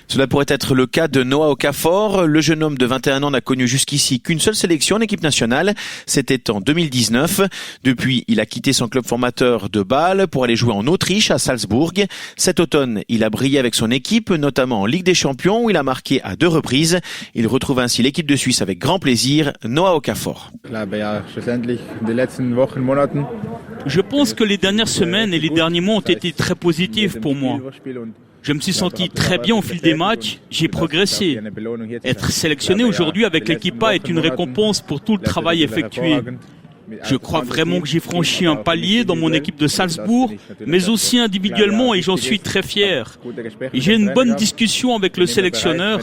Cela pourrait être le cas de Noah Okafor. Le jeune homme de 21 ans n'a connu jusqu'ici qu'une seule sélection en équipe nationale. C'était en 2019. Depuis, il a quitté son club formateur de Bâle pour aller jouer en Autriche, à Salzbourg. Cet automne, il a brillé avec son équipe, notamment en Ligue des Champions où il a marqué à 2 reprises. Il retrouve ainsi l'équipe de Suisse avec grand plaisir. Noah Okafor. Je pense que les dernières semaines et les derniers mois ont été très positifs pour moi. Je me suis senti très bien au fil des matchs, j'ai progressé. Être sélectionné aujourd'hui avec l'équipe A est une récompense pour tout le travail effectué. Je crois vraiment que j'ai franchi un palier dans mon équipe de Salzbourg, mais aussi individuellement, et j'en suis très fier. Et j'ai une bonne discussion avec le sélectionneur.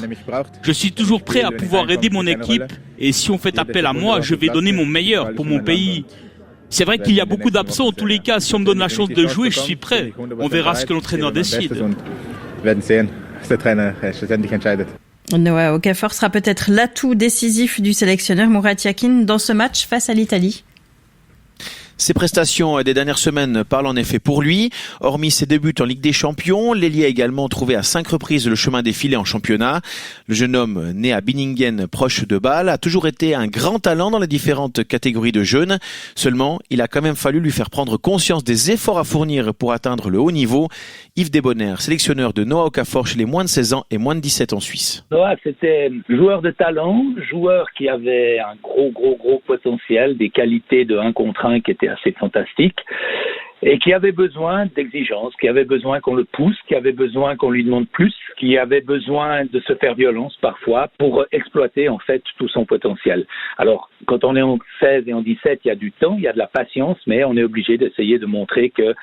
Je suis toujours prêt à pouvoir aider mon équipe, et si on fait appel à moi, je vais donner mon meilleur pour mon pays. C'est vrai qu'il y a beaucoup d'absents. En tous les cas, si on me donne la chance de jouer, je suis prêt. On verra ce que l'entraîneur décide. Noah Okafor sera peut-être l'atout décisif du sélectionneur Murat Yakin dans ce match face à l'Italie. Ses prestations des dernières semaines parlent en effet pour lui. Hormis ses débuts en Ligue des Champions, l'ailier a également trouvé à 5 reprises le chemin des filets en championnat. Le jeune homme, né à Binningen, proche de Bâle, a toujours été un grand talent dans les différentes catégories de jeunes. Seulement, il a quand même fallu lui faire prendre conscience des efforts à fournir pour atteindre le haut niveau. Yves Desbonner, sélectionneur de Noah Okafor chez les moins de 16 ans et moins de 17 en Suisse. Noah, c'était joueur de talent, joueur qui avait un gros potentiel, des qualités de 1 contre 1 qui étaient assez fantastiques, et qui avait besoin d'exigence, qui avait besoin qu'on le pousse, qui avait besoin qu'on lui demande plus, qui avait besoin de se faire violence parfois pour exploiter en fait tout son potentiel. Alors, quand on est en 16 et en 17, il y a du temps, il y a de la patience, mais on est obligé d'essayer de montrer que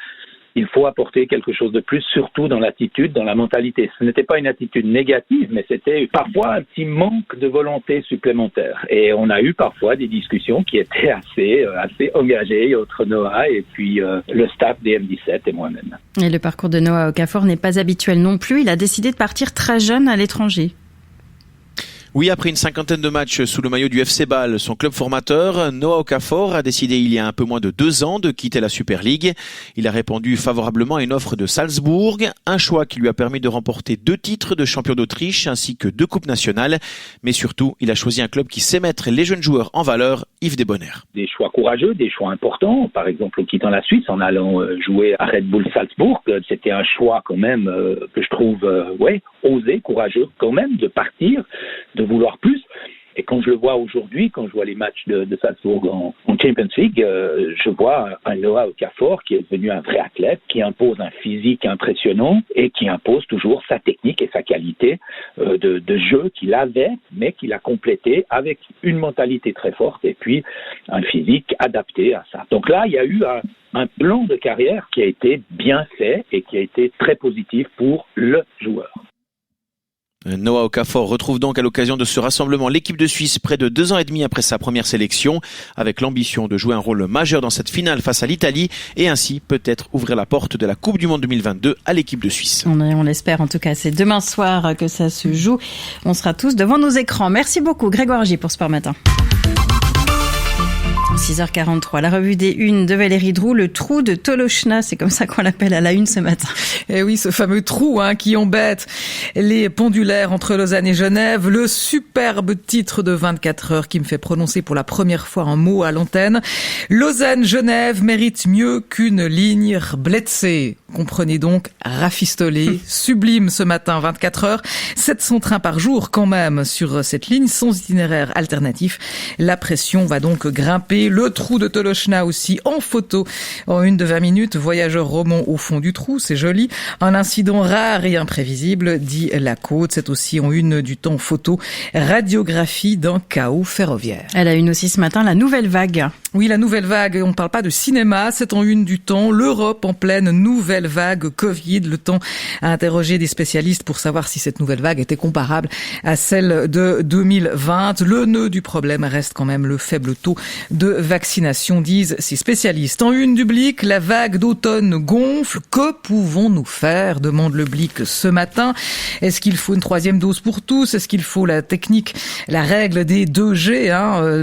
il faut apporter quelque chose de plus, surtout dans l'attitude, dans la mentalité. Ce n'était pas une attitude négative, mais c'était parfois un petit manque de volonté supplémentaire. Et on a eu parfois des discussions qui étaient assez engagées entre Noah et puis le staff des M17 et moi-même. Et le parcours de Noah Okafor n'est pas habituel non plus. Il a décidé de partir très jeune à l'étranger. Oui, après une 50aine de matchs sous le maillot du FC Bâle, son club formateur, Noah Okafor a décidé il y a un peu moins de 2 ans de quitter la Super League. Il a répondu favorablement à une offre de Salzbourg, un choix qui lui a permis de remporter 2 titres de champion d'Autriche ainsi que 2 coupes nationales. Mais surtout, il a choisi un club qui sait mettre les jeunes joueurs en valeur, Yves Desbonner. Des choix courageux, des choix importants. Par exemple, en quittant la Suisse, en allant jouer à Red Bull Salzbourg, c'était un choix quand même que je trouve osé, courageux quand même de partir, de vouloir plus. Et quand je le vois aujourd'hui, quand je vois les matchs de Salzbourg en Champions League, je vois un Noah Okafor qui est devenu un vrai athlète, qui impose un physique impressionnant et qui impose toujours sa technique et sa qualité de jeu qu'il avait, mais qu'il a complété avec une mentalité très forte et puis un physique adapté à ça. Donc là, il y a eu un plan de carrière qui a été bien fait et qui a été très positif pour le joueur. Noah Okafor retrouve donc à l'occasion de ce rassemblement l'équipe de Suisse près de 2 ans et demi après sa première sélection, avec l'ambition de jouer un rôle majeur dans cette finale face à l'Italie et ainsi peut-être ouvrir la porte de la Coupe du Monde 2022 à l'équipe de Suisse. On l'espère en tout cas, c'est demain soir que ça se joue. On sera tous devant nos écrans. Merci beaucoup Grégoire J pour Sport Matin. 6h43, la revue des unes de Valérie Droux, le trou de Tolochna, c'est comme ça qu'on l'appelle à la une ce matin. Et oui, ce fameux trou qui embête les pendulaires entre Lausanne et Genève, le superbe titre de 24 heures qui me fait prononcer pour la première fois un mot à l'antenne. Lausanne-Genève mérite mieux qu'une ligne blessée. Comprenez donc, rafistolé, sublime ce matin, 24 heures, 700 trains par jour quand même sur cette ligne, sans itinéraire alternatif. La pression va donc grimper. Le trou de Tolochna aussi en photo en une de 20 minutes. Voyageurs romans au fond du trou, c'est joli. Un incident rare et imprévisible, dit la Côte. C'est aussi en une du temps photo. Radiographie d'un chaos ferroviaire. Elle a une aussi ce matin, la nouvelle vague. Oui, la nouvelle vague, on ne parle pas de cinéma, c'est en une du temps. L'Europe en pleine nouvelle vague Covid. Le temps a interrogé des spécialistes pour savoir si cette nouvelle vague était comparable à celle de 2020. Le nœud du problème reste quand même le faible taux de vaccination, disent ces spécialistes. En une du Blick, la vague d'automne gonfle. Que pouvons-nous faire, demande le Blick ce matin. Est-ce qu'il faut une 3e dose pour tous? Est-ce qu'il faut la technique, la règle des 2G,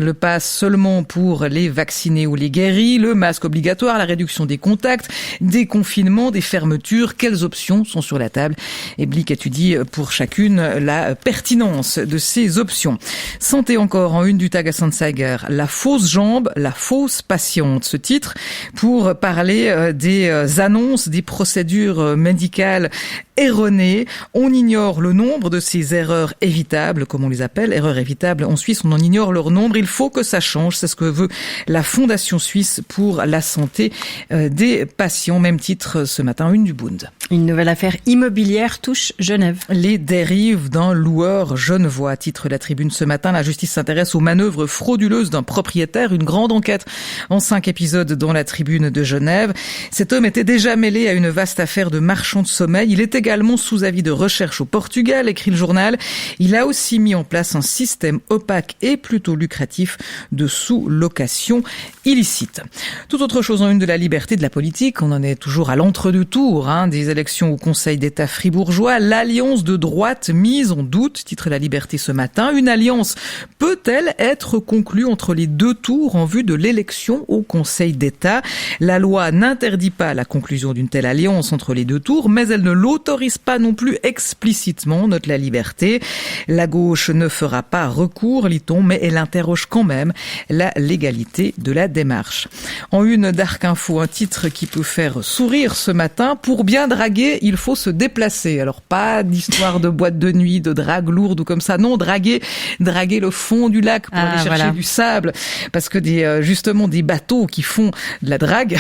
le pass seulement pour les vaccinés ou les guéris, le masque obligatoire, la réduction des contacts, des confinements, des fermetures? Quelles options sont sur la table? Et Blick étudie pour chacune la pertinence de ces options. Santé encore en une du Tag à Sanzeiger, la fausse jambe, la fausse patiente. Ce titre pour parler des annonces, des procédures médicales erronées. On ignore le nombre de ces erreurs évitables, comme on les appelle, erreurs évitables. En Suisse, on en ignore leur nombre. Il faut que ça change. C'est ce que veut la Fondation suisse pour la santé des patients. Même titre ce matin, une du Bund. Une nouvelle affaire immobilière touche Genève. Les dérives d'un loueur genevois, titre la Tribune ce matin. La justice s'intéresse aux manœuvres frauduleuses d'un propriétaire. Une grande enquête en 5 épisodes dans la Tribune de Genève. Cet homme était déjà mêlé à une vaste affaire de marchand de sommeil. Il est également sous avis de recherche au Portugal, écrit le journal. Il a aussi mis en place un système opaque et plutôt lucratif de sous-location illicite. Tout autre chose en une de la liberté de la politique. On en est toujours à l'entre-deux-tours des élections au Conseil d'État fribourgeois. L'alliance de droite mise en doute, titre la Liberté ce matin. Une alliance peut-elle être conclue entre les 2 tours en vue de l'élection au Conseil d'État? La loi n'interdit pas la conclusion d'une telle alliance entre les 2 tours, mais elle ne l'autorise pas non plus explicitement, note la Liberté. La gauche ne fera pas recours, lit-on, mais elle interroge quand même la légalité de la démarche. En une d'Arc Info, un titre qui peut faire sourire ce matin. Pour bien draguer, il faut se déplacer. Alors pas d'histoire de boîte de nuit, de drague lourde ou comme ça. Non, draguer le fond du lac pour aller chercher du sable. Parce que justement des bateaux qui font de la drague,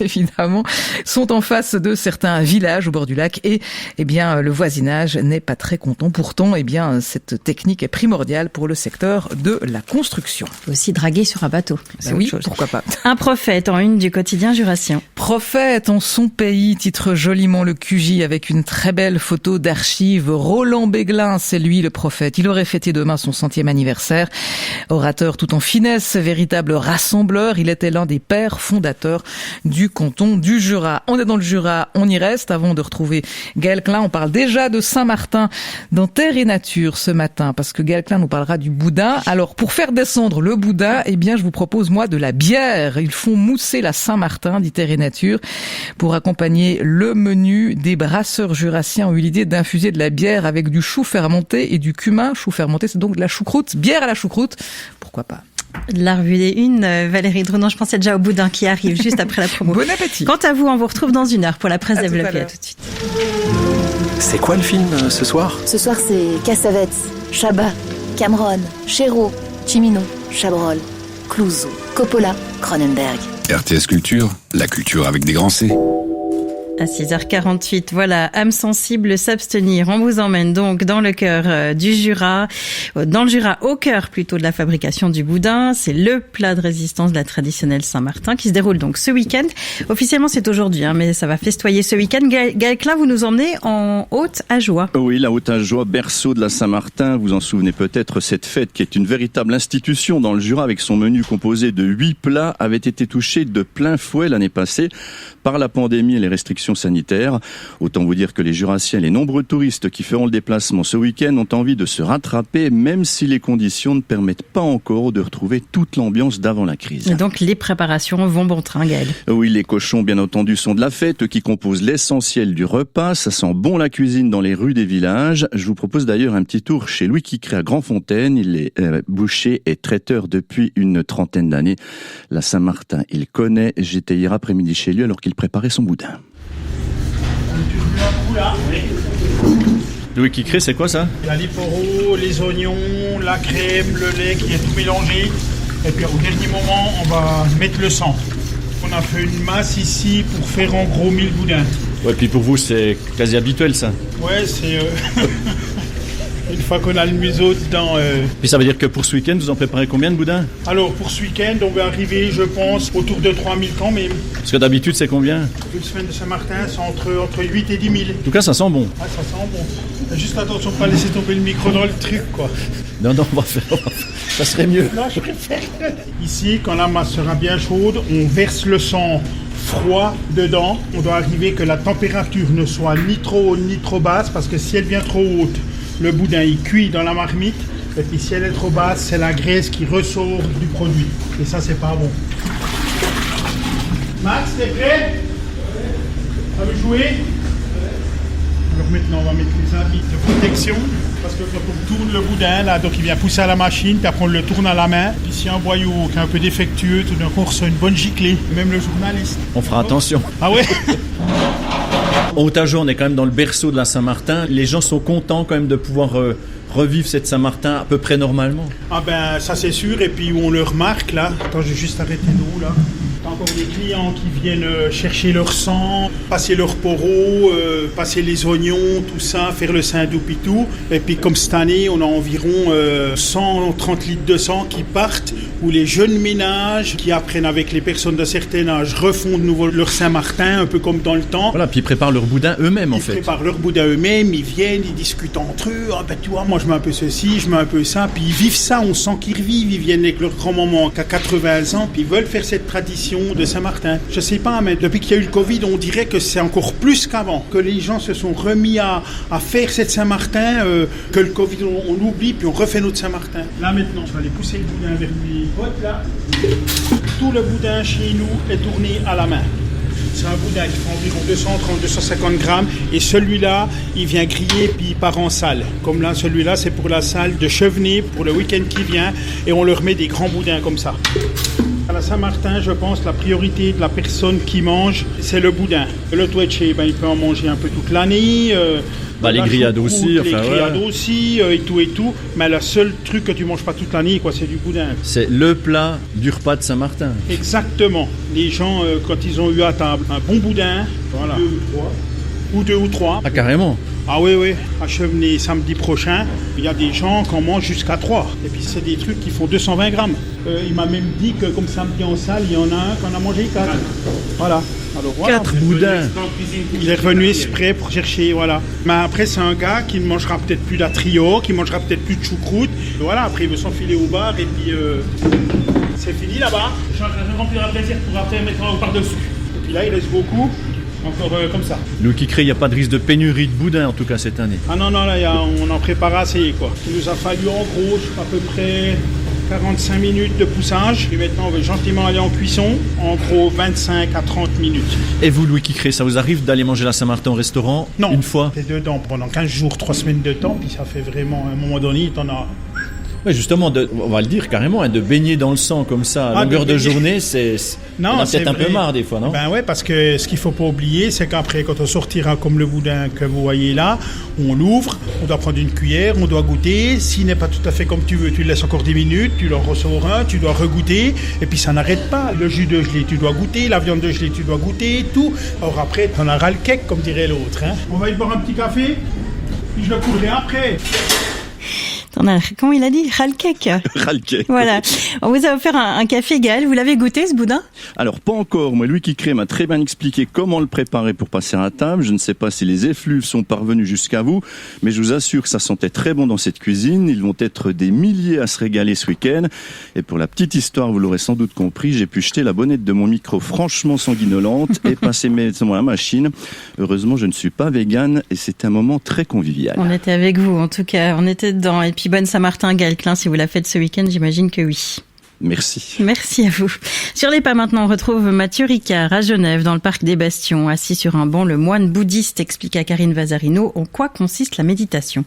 évidemment, sont en face de certains villages au bord du lac et le voisinage n'est pas très content. Pourtant, cette technique est primordiale pour le secteur de la construction. Aussi draguer sur un bateau. Oui, pourquoi pas. Un prophète en une du quotidien jurassien. Prophète en son pays, titre joliment le QJ avec une très belle photo d'archives. Roland Béglin, c'est lui le prophète. Il aurait fêté demain son 100e anniversaire. Orateur tout en finesse, véritable rassembleur, il était l'un des pères fondateurs du canton du Jura. On est dans le Jura, on y reste. Avant de retrouver Gaël Klein, on parle déjà de Saint-Martin dans Terre et Nature ce matin, parce que Gaël Klein nous parlera du boudin. Alors, pour faire descendre le boudin, je vous propose, moi, de la bière. Ils font mousser la Saint-Martin, dit Terre et Nature. Pour accompagner le menu, des brasseurs jurassiens ont eu l'idée d'infuser de la bière avec du chou fermenté et du cumin. Chou fermenté, c'est donc de la choucroute. Bière à la choucroute, pourquoi pas. La revue des unes, Valérie Droux. Je pensais déjà au boudin qui arrive juste après la promo. Bon appétit. Quant à vous, on vous retrouve dans 1 heure pour la presse développée. À tout de suite. C'est quoi le film ce soir? Ce soir, c'est Cassavetes, Chabat, Cameron, Chéreau, Cimino, Chabrol, Clouzot, Coppola, Cronenberg. RTS Culture, la culture avec des grands C. À 6h48, voilà, âme sensible, s'abstenir. On vous emmène donc dans le cœur du Jura, dans le Jura, au cœur plutôt de la fabrication du boudin. C'est le plat de résistance de la traditionnelle Saint-Martin qui se déroule donc ce week-end. Officiellement, c'est aujourd'hui, mais ça va festoyer ce week-end. Gaël Klein, vous nous emmenez en Haute-Ajoie. Oui, la Haute-Ajoie, berceau de la Saint-Martin. Vous en souvenez peut-être, cette fête qui est une véritable institution dans le Jura avec son menu composé de 8 plats avait été touchée de plein fouet l'année passée par la pandémie et les restrictions sanitaires. Autant vous dire que les Jurassiens et les nombreux touristes qui feront le déplacement ce week-end ont envie de se rattraper, même si les conditions ne permettent pas encore de retrouver toute l'ambiance d'avant la crise. Et donc les préparations vont bon train, Gaël. Oui, les cochons bien entendu sont de la fête, qui composent l'essentiel du repas. Ça sent bon la cuisine dans les rues des villages. Je vous propose d'ailleurs un petit tour chez Louis Quicré à Grandfontaine. Il est boucher et traiteur depuis une trentaine d'années. La Saint-Martin, il connaît. J'étais hier après-midi chez lui alors qu'il préparait son boudin. Louis Quicré, c'est quoi ça? La liporo, les oignons, la crème, le lait qui est tout mélangé. Et puis au dernier moment, on va mettre le sang. On a fait une masse ici pour faire en gros 1000 boudins. Ouais, puis pour vous, c'est quasi habituel ça? Ouais, c'est... Une fois qu'on a le museau dedans... Puis ça veut dire que pour ce week-end, vous en préparez combien de boudins? Alors, pour ce week-end, on va arriver, je pense, autour de 3000 quand même. Parce que d'habitude, c'est combien? Une semaine de Saint-Martin, c'est entre 8 et 10 000. En tout cas, ça sent bon. Ah, ça sent bon. Juste attention, pas laisser tomber le micro dans le truc, quoi. Non, on va faire... Ça serait mieux. Non, je préfère. Ici, quand la masse sera bien chaude, on verse le sang froid dedans. On doit arriver que la température ne soit ni trop haute ni trop basse, parce que si elle vient trop haute, le boudin il cuit dans la marmite, et puis si elle est trop basse, c'est la graisse qui ressort du produit. Et ça, c'est pas bon. Max, t'es prêt? Ça veut jouer? Alors maintenant, on va mettre les habits de protection, parce que quand on tourne le boudin, là, donc il vient pousser à la machine, puis après on le tourne à la main. Puis s'il y a un boyau qui est un peu défectueux, tout d'un coup on reçoit une bonne giclée, même le journaliste. On fera attention. Ah ouais? Haute-Ajoie, on est quand même dans le berceau de la Saint-Martin. Les gens sont contents quand même de pouvoir revivre cette Saint-Martin à peu près normalement. Ah ben ça c'est sûr, et puis on le remarque là. Attends, j'ai juste arrêté l'eau là. T'as encore des clients qui viennent chercher leur sang, passer leur poro, passer les oignons, tout ça, faire le Saint-Doupe et tout. Et puis comme cette année, on a environ 130 litres de sang qui partent, où les jeunes ménages qui apprennent avec les personnes d'un certain âge refont de nouveau leur Saint-Martin, un peu comme dans le temps. Voilà, puis ils préparent leur boudin eux-mêmes en fait. Ils préparent leur boudin eux-mêmes, ils viennent, ils discutent entre eux. Ah ben tu vois, moi je mets un peu ceci, je mets un peu ça. Puis ils vivent ça, on sent qu'ils revivent. Ils viennent avec leur grand-maman qui a 80 ans, puis ils veulent faire cette tradition de Saint-Martin. Je sais pas, mais depuis qu'il y a eu le Covid, on dirait que c'est encore plus qu'avant. Que les gens se sont remis à faire cette Saint-Martin, que le Covid, on oublie, puis on refait notre Saint-Martin. Là maintenant, je vais aller pousser le boudin vers les potes là. Tout le boudin chez nous est tourné à la main. C'est un boudin qui fait environ 230-250 grammes. Et celui-là, il vient griller puis il part en salle. Comme là, celui-là, c'est pour la salle de Chevenay, pour le week-end qui vient. Et on leur met des grands boudins comme ça. À la Saint-Martin, je pense, la priorité de la personne qui mange, c'est le boudin. Le touetché, il peut en manger un peu toute l'année. Les grillades aussi. Les grillades aussi, et tout. Mais le seul truc que tu manges pas toute l'année, c'est du boudin. C'est le plat du repas de Saint-Martin. Exactement. Les gens, quand ils ont eu à table un bon boudin, voilà. 2 ou 3. Ah, carrément. Ah oui, à Chevenay samedi prochain, il y a des gens qui en mangent jusqu'à 3. Et puis c'est des trucs qui font 220 grammes. Il m'a même dit que comme samedi en salle, il y en a un qu'on a mangé 4. Voilà. Alors, 4 boudins. Il est revenu exprès pour chercher, voilà. Mais après, c'est un gars qui ne mangera peut-être plus la trio, qui ne mangera peut-être plus de choucroute. Voilà, après, il veut s'enfiler au bar et puis c'est fini là-bas. Je suis en train de remplir un plaisir pour après mettre par-dessus. Et puis là, il reste beaucoup. Encore comme ça. Louis Quicré, il n'y a pas de risque de pénurie de boudin en tout cas cette année. Ah non, là, on en prépare assez quoi. Il nous a fallu en gros, à peu près 45 minutes de poussage. Et maintenant, on va gentiment aller en cuisson. En gros, 25 à 30 minutes. Et vous, Louis Quicré, ça vous arrive d'aller manger la Saint-Martin au restaurant? Non. Une fois? T'es dedans pendant 15 jours, 3 semaines de temps. Puis ça fait vraiment, à un moment donné, t'en as Oui, justement, on va le dire carrément, de baigner dans le sang comme ça à longueur de journée, on a peut-être un peu marre des fois, non? Ben ouais, parce que ce qu'il faut pas oublier, c'est qu'après, quand on sortira comme le boudin que vous voyez là, on l'ouvre, on doit prendre une cuillère, on doit goûter. S'il n'est pas tout à fait comme tu veux, tu le laisses encore 10 minutes, tu en ressors un, tu dois regoûter, et puis ça n'arrête pas. Le jus de gelée, tu dois goûter, la viande de gelée, tu dois goûter, tout. Alors après, on aura le cake, comme dirait l'autre. Hein. On va y boire un petit café, puis je le coulerai après. Comment il a dit? Ralkek. Ralkek. Voilà. On vous a offert un café, Gaël. Vous l'avez goûté, ce boudin? Alors, pas encore. Moi, Louis Kicré m'a très bien expliqué comment le préparer pour passer à table. Je ne sais pas si les effluves sont parvenus jusqu'à vous, mais je vous assure que ça sentait très bon dans cette cuisine. Ils vont être des milliers à se régaler ce week-end. Et pour la petite histoire, vous l'aurez sans doute compris, j'ai pu jeter la bonnette de mon micro franchement sanguinolente et passer à la machine. Heureusement, je ne suis pas végane et c'était un moment très convivial. On était avec vous, en tout cas. On était dedans. Et puis, bonne Saint-Martin, Gaël Klein, si vous la faites ce week-end, j'imagine que oui. Merci. Merci à vous. Sur les pas maintenant, on retrouve Mathieu Ricard à Genève, dans le parc des Bastions. Assis sur un banc, le moine bouddhiste explique à Karine Vazarino en quoi consiste la méditation.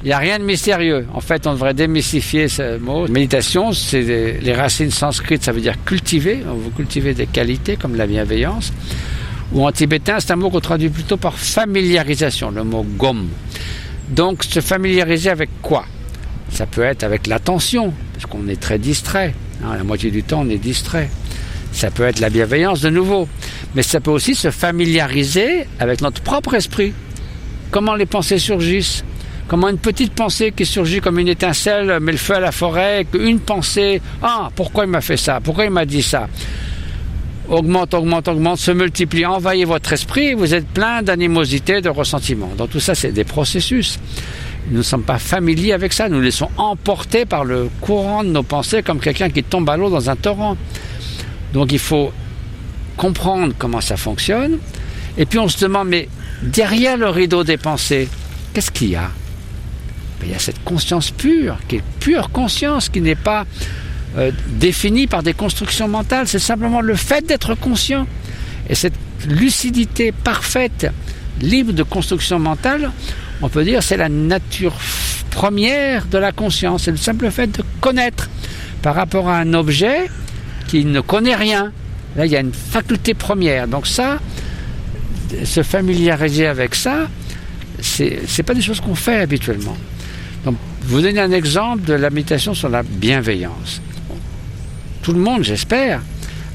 Il n'y a rien de mystérieux. En fait, on devrait démystifier ce mot. Méditation, c'est les racines sanskrites, ça veut dire cultiver. On veut cultiver des qualités comme la bienveillance. Ou en tibétain, c'est un mot qu'on traduit plutôt par familiarisation, le mot gom. Donc, se familiariser avec quoi? Ça peut être avec l'attention, parce qu'on est très distrait. La moitié du temps, on est distrait. Ça peut être la bienveillance, de nouveau. Mais ça peut aussi se familiariser avec notre propre esprit. Comment les pensées surgissent? Comment une petite pensée qui surgit comme une étincelle met le feu à la forêt, une pensée, pourquoi il m'a fait ça? Pourquoi il m'a dit ça? Augmente, se multiplie, envahit votre esprit, vous êtes plein d'animosité, de ressentiment. Donc tout ça, c'est des processus. Nous ne sommes pas familiers avec ça, nous nous laissons emporter par le courant de nos pensées comme quelqu'un qui tombe à l'eau dans un torrent. Donc il faut comprendre comment ça fonctionne, et puis on se demande, mais derrière le rideau des pensées, qu'est-ce qu'il y a? Il y a cette conscience pure, qui est pure conscience, qui n'est pas définie par des constructions mentales, c'est simplement le fait d'être conscient. Et cette lucidité parfaite, libre de construction mentale, on peut dire c'est la nature première de la conscience. C'est le simple fait de connaître par rapport à un objet qui ne connaît rien. Là, il y a une faculté première. Donc ça, se familiariser avec ça, c'est pas des choses qu'on fait habituellement. Donc, vous donnez un exemple de la méditation sur la bienveillance. Tout le monde, j'espère,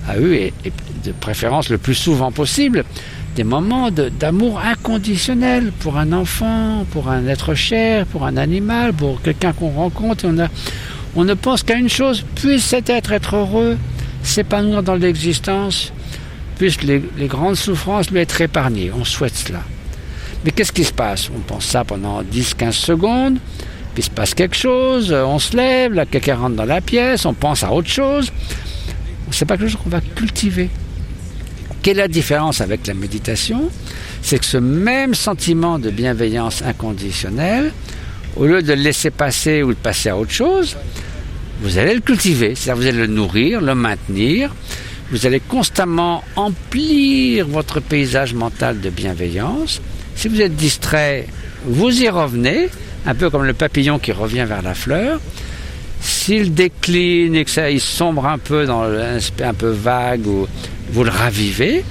a eu, et de préférence le plus souvent possible, des moments d'amour inconditionnel pour un enfant, pour un être cher, pour un animal, pour quelqu'un qu'on rencontre. On ne pense qu'à une chose, puisse cet être heureux, s'épanouir dans l'existence, puissent les grandes souffrances lui être épargnées. On souhaite cela. Mais qu'est-ce qui se passe? On pense ça pendant 10-15 secondes, puis il se passe quelque chose, on se lève, là, quelqu'un rentre dans la pièce, on pense à autre chose. C'est pas quelque chose qu'on va cultiver. Quelle est la différence avec la méditation? C'est que ce même sentiment de bienveillance inconditionnelle, au lieu de le laisser passer ou de passer à autre chose, vous allez le cultiver, c'est-à-dire vous allez le nourrir, le maintenir, vous allez constamment emplir votre paysage mental de bienveillance. Si vous êtes distrait, vous y revenez, un peu comme le papillon qui revient vers la fleur. S'il décline et que il sombre un peu dans un peu vague, vous le ravivez.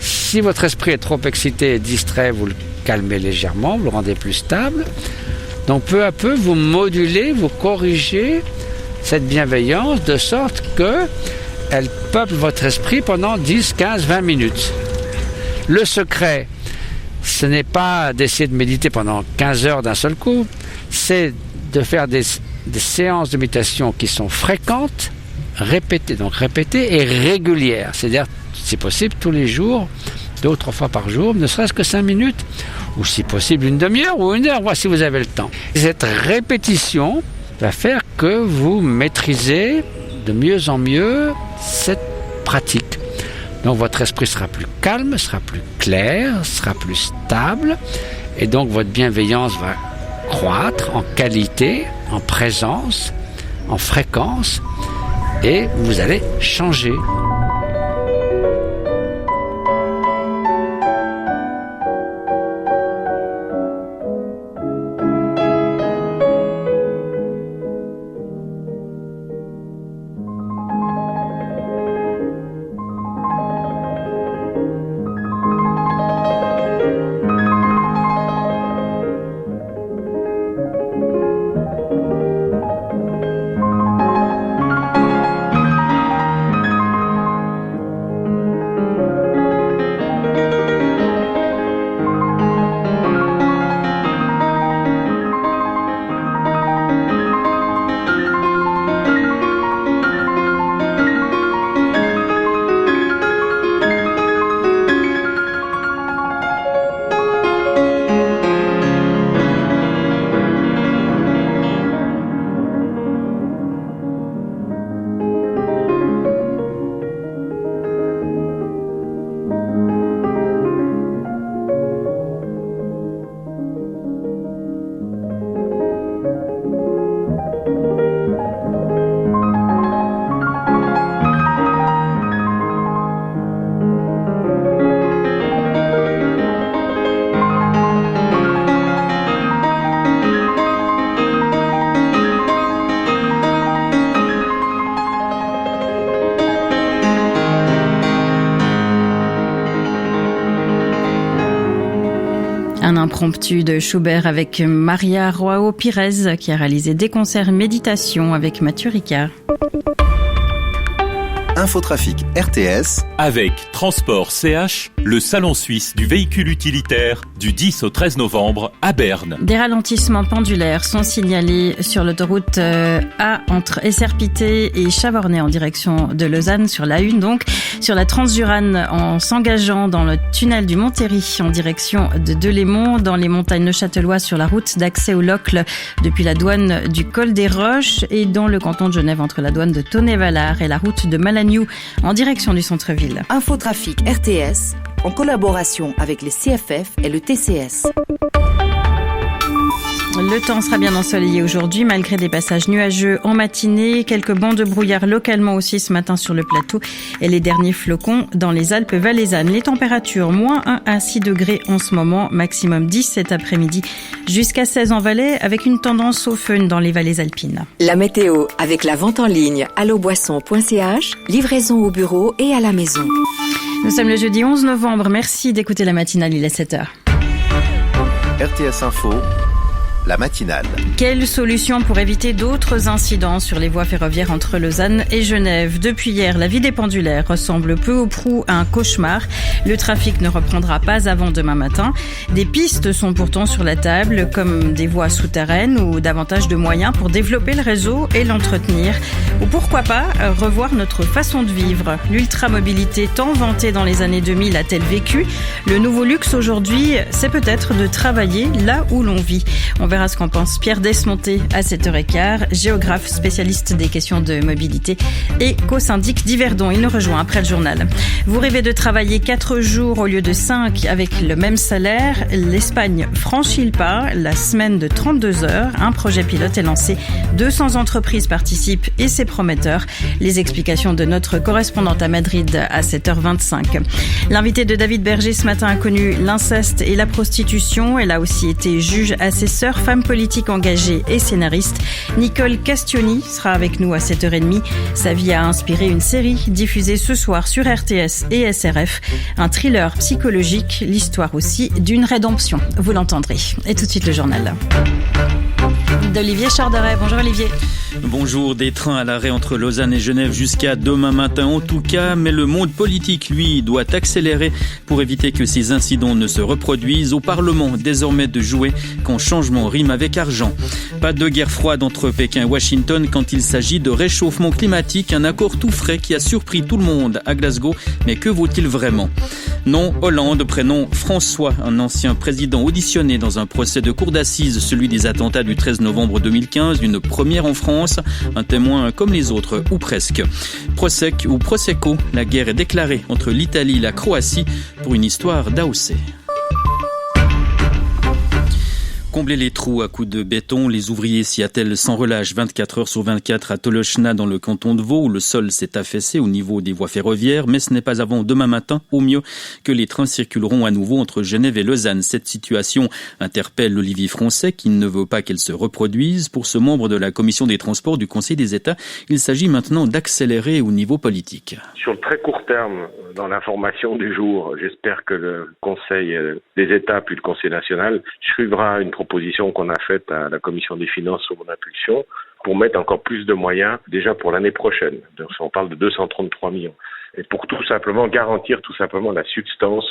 Si votre esprit est trop excité et distrait, vous le calmez légèrement, vous le rendez plus stable. Donc peu à peu, vous modulez, vous corrigez cette bienveillance de sorte que elle peuple votre esprit pendant 10, 15, 20 minutes. Le secret, ce n'est pas d'essayer de méditer pendant 15 heures d'un seul coup, c'est de faire des séances de méditation qui sont fréquentes, répétées et régulières. C'est-à-dire, si possible, tous les jours, 2 ou 3 fois par jour, ne serait-ce que 5 minutes, ou si possible une demi-heure ou 1 heure, voici si vous avez le temps. Cette répétition va faire que vous maîtrisez de mieux en mieux cette pratique. Donc votre esprit sera plus calme, sera plus clair, sera plus stable, et donc votre bienveillance va croître en qualité, en présence, en fréquence, et vous allez changer. Un impromptu de Schubert avec Maria Joao Pires qui a réalisé des concerts méditation avec Mathieu Ricard. Infotrafic RTS avec Transport CH, le salon suisse du véhicule utilitaire du 10 au 13 novembre à Berne. Des ralentissements pendulaires sont signalés sur l'autoroute A entre Esserpité et Chavornay en direction de Lausanne sur l'A1 donc, sur la Transjurane en s'engageant dans le tunnel du Montéry en direction de Delémont, dans les montagnes neuchâteloises sur la route d'accès au Locle depuis la douane du Col des Roches et dans le canton de Genève entre la douane de Tonnet-Vallard et la route de Malagnou en direction du centre-ville. Infotrafic RTS en collaboration avec les CFF et le TCS. Le temps sera bien ensoleillé aujourd'hui, malgré des passages nuageux en matinée. Quelques bancs de brouillard localement aussi ce matin sur le plateau et les derniers flocons dans les Alpes valaisannes. Les températures, moins 1 à 6 degrés en ce moment, maximum 10 cet après-midi, jusqu'à 16 en Valais, avec une tendance au fun dans les vallées alpines. La météo avec la vente en ligne alloboisson.ch, livraison au bureau et à la maison. Nous sommes le jeudi 11 novembre. Merci d'écouter la matinale, il est 7h. RTS Info, la matinale. Quelle solution pour éviter d'autres incidents sur les voies ferroviaires entre Lausanne et Genève? Depuis hier, la vie des pendulaires ressemble peu ou prou à un cauchemar. Le trafic ne reprendra pas avant demain matin. Des pistes sont pourtant sur la table, comme des voies souterraines ou davantage de moyens pour développer le réseau et l'entretenir. Ou pourquoi pas revoir notre façon de vivre. L'ultramobilité tant vantée dans les années 2000 a-t-elle vécu? Le nouveau luxe aujourd'hui, c'est peut-être de travailler là où l'on vit. On verra ce qu'en pense Pierre Desmonté à 7h15, géographe spécialiste des questions de mobilité et co-syndic d'Yverdon. Il nous rejoint après le journal. Vous rêvez de travailler 4 jours au lieu de 5 avec le même salaire? L'Espagne franchit le pas, la semaine de 32 heures. Un projet pilote est lancé. 200 entreprises participent et c'est prometteur. Les explications de notre correspondante à Madrid à 7h25. L'invité de David Berger ce matin a connu l'inceste et la prostitution. Elle a aussi été juge assesseur, femme politique engagée et scénariste. Nicole Castioni sera avec nous à 7h30. Sa vie a inspiré une série diffusée ce soir sur RTS et SRF. Un thriller psychologique, l'histoire aussi d'une rédemption. Vous l'entendrez. Et tout de suite le journal d'Olivier Charderet. Bonjour Olivier. Bonjour, des trains à l'arrêt entre Lausanne et Genève jusqu'à demain matin en tout cas, mais le monde politique, lui, doit accélérer pour éviter que ces incidents ne se reproduisent. Au Parlement, désormais de jouer quand changement rime avec argent. Pas de guerre froide entre Pékin et Washington quand il s'agit de réchauffement climatique, un accord tout frais qui a surpris tout le monde à Glasgow, mais que vaut-il vraiment? Nom Hollande, prénom François, un ancien président auditionné dans un procès de cour d'assises, celui des attentats du 13 novembre 2015, une première en France, un témoin comme les autres, ou presque. Prosec ou Prosecco, la guerre est déclarée entre l'Italie et la Croatie pour une histoire d'AOC. Combler les trous à coups de béton, les ouvriers s'y attellent sans relâche 24 heures sur 24 à Tolochna dans le canton de Vaud où le sol s'est affaissé au niveau des voies ferroviaires, mais ce n'est pas avant demain matin, au mieux, que les trains circuleront à nouveau entre Genève et Lausanne. Cette situation interpelle Olivier Froncet qui ne veut pas qu'elle se reproduise. Pour ce membre de la commission des transports du Conseil des États, il s'agit maintenant d'accélérer au niveau politique. Sur le très court terme, dans l'information du jour, j'espère que le Conseil des États puis le Conseil national suivra une proposition qu'on a faite à la Commission des finances sous mon impulsion pour mettre encore plus de moyens déjà pour l'année prochaine. Donc, on parle de 233 millions. Et pour tout simplement garantir tout simplement la substance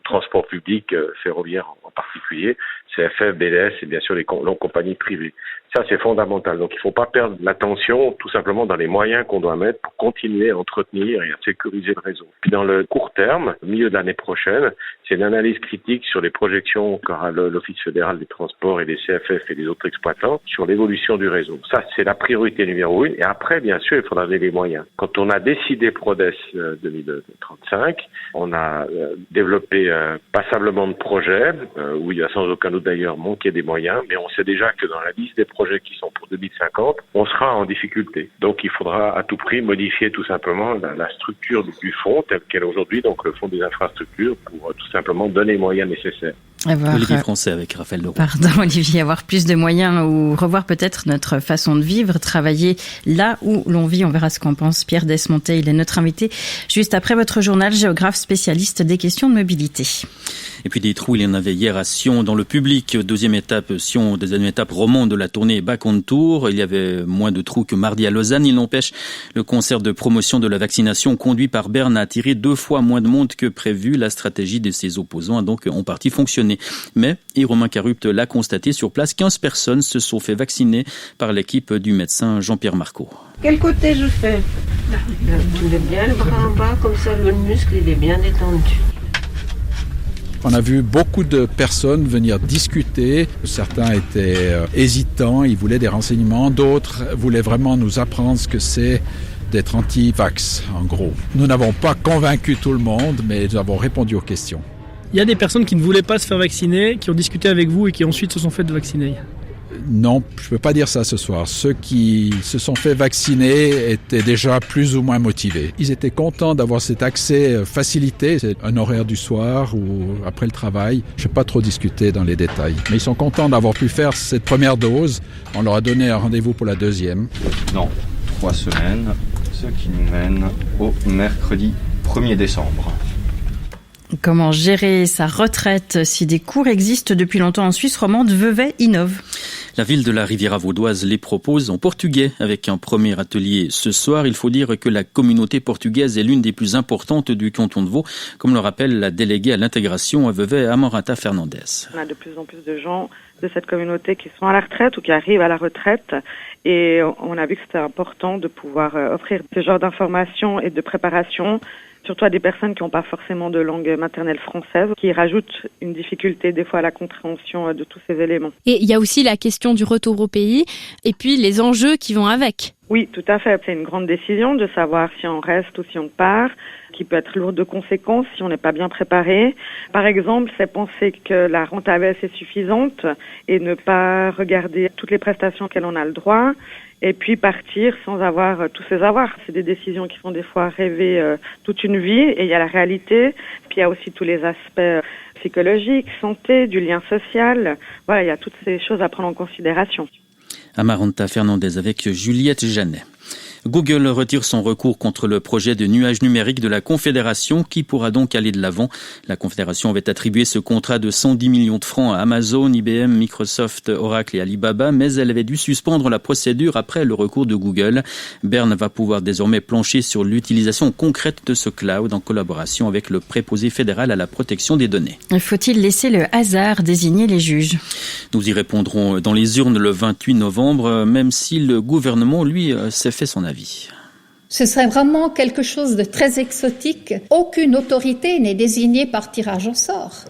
transport public ferroviaire en particulier, CFF, BDS et bien sûr les compagnies privées. Ça, c'est fondamental. Donc, il ne faut pas perdre l'attention tout simplement dans les moyens qu'on doit mettre pour continuer à entretenir et à sécuriser le réseau. Puis dans le court terme, au milieu de l'année prochaine, c'est une analyse critique sur les projections qu'aura l'Office fédéral des transports et les CFF et les autres exploitants sur l'évolution du réseau. Ça, c'est la priorité numéro 1. Et après, bien sûr, il faudra donner les moyens. Quand on a décidé PRODES 2035, on a développé passablement de projets où il y a sans aucun doute d'ailleurs manqué des moyens, mais on sait déjà que dans la liste des projets qui sont pour 2050, on sera en difficulté. Donc il faudra à tout prix modifier tout simplement la structure du fonds tel qu'elle est aujourd'hui, donc le fonds des infrastructures, pour tout simplement donner les moyens nécessaires. Olivier Français avec Raphaël Leroux. Pardon Olivier, avoir plus de moyens ou revoir peut-être notre façon de vivre, travailler là où l'on vit. On verra ce qu'en pense Pierre Desmontet. Il est notre invité juste après votre journal, géographe spécialiste des questions de mobilité. Et puis des trous, il y en avait hier à Sion dans le public. Deuxième étape romande de la tournée Back on Tour. Il y avait moins de trous que mardi à Lausanne. Il n'empêche, le concert de promotion de la vaccination conduit par Berne a attiré 2 fois moins de monde que prévu. La stratégie de ses opposants a donc en partie fonctionné. Mais, et Romain Carupt l'a constaté sur place, 15 personnes se sont fait vacciner par l'équipe du médecin Jean-Pierre Marcot. Quel côté je fais? Tu lèves bien le bras en bas, comme ça le muscle il est bien détendu. On a vu beaucoup de personnes venir discuter. Certains étaient hésitants, ils voulaient des renseignements. D'autres voulaient vraiment nous apprendre ce que c'est d'être anti-vax, en gros. Nous n'avons pas convaincu tout le monde, mais nous avons répondu aux questions. Il y a des personnes qui ne voulaient pas se faire vacciner, qui ont discuté avec vous et qui ensuite se sont fait vacciner. Non, je ne peux pas dire ça ce soir. Ceux qui se sont fait vacciner étaient déjà plus ou moins motivés. Ils étaient contents d'avoir cet accès facilité. C'est un horaire du soir ou après le travail. Je ne vais pas trop discuter dans les détails. Mais ils sont contents d'avoir pu faire cette première dose. On leur a donné un rendez-vous pour la deuxième. Dans 3 semaines, ce qui nous mène au mercredi 1er décembre. Comment gérer sa retraite si des cours existent depuis longtemps en Suisse romande? Vevey innove. La ville de la Riviera vaudoise les propose en portugais avec un premier atelier ce soir. Il faut dire que la communauté portugaise est l'une des plus importantes du canton de Vaud, comme le rappelle la déléguée à l'intégration à Vevey, Amaranta Fernandez. On a de plus en plus de gens de cette communauté qui sont à la retraite ou qui arrivent à la retraite. Et on a vu que c'était important de pouvoir offrir ce genre d'informations et de préparation, surtout à des personnes qui n'ont pas forcément de langue maternelle française, qui rajoutent une difficulté des fois à la compréhension de tous ces éléments. Et il y a aussi la question du retour au pays et puis les enjeux qui vont avec. Oui, tout à fait. C'est une grande décision de savoir si on reste ou si on part, qui peut être lourde de conséquences si on n'est pas bien préparé. Par exemple, c'est penser que la rente AVS est suffisante et ne pas regarder toutes les prestations auxquelles on a le droit et puis partir sans avoir tous ces avoirs. C'est des décisions qui font des fois rêver toute une vie et il y a la réalité. Puis il y a aussi tous les aspects psychologiques, santé, du lien social. Voilà, il y a toutes ces choses à prendre en considération. Amaranta Fernandez avec Juliette Janet. Google retire son recours contre le projet de nuage numérique de la Confédération qui pourra donc aller de l'avant. La Confédération avait attribué ce contrat de 110 millions de francs à Amazon, IBM, Microsoft, Oracle et Alibaba, mais elle avait dû suspendre la procédure après le recours de Google. Berne va pouvoir désormais plancher sur l'utilisation concrète de ce cloud en collaboration avec le préposé fédéral à la protection des données. Faut-il laisser le hasard désigner les juges? Nous y répondrons dans les urnes le 28 novembre, même si le gouvernement, lui, s'est fait son avis. Ce serait vraiment quelque chose de très exotique. Aucune autorité n'est désignée par tirage au sort.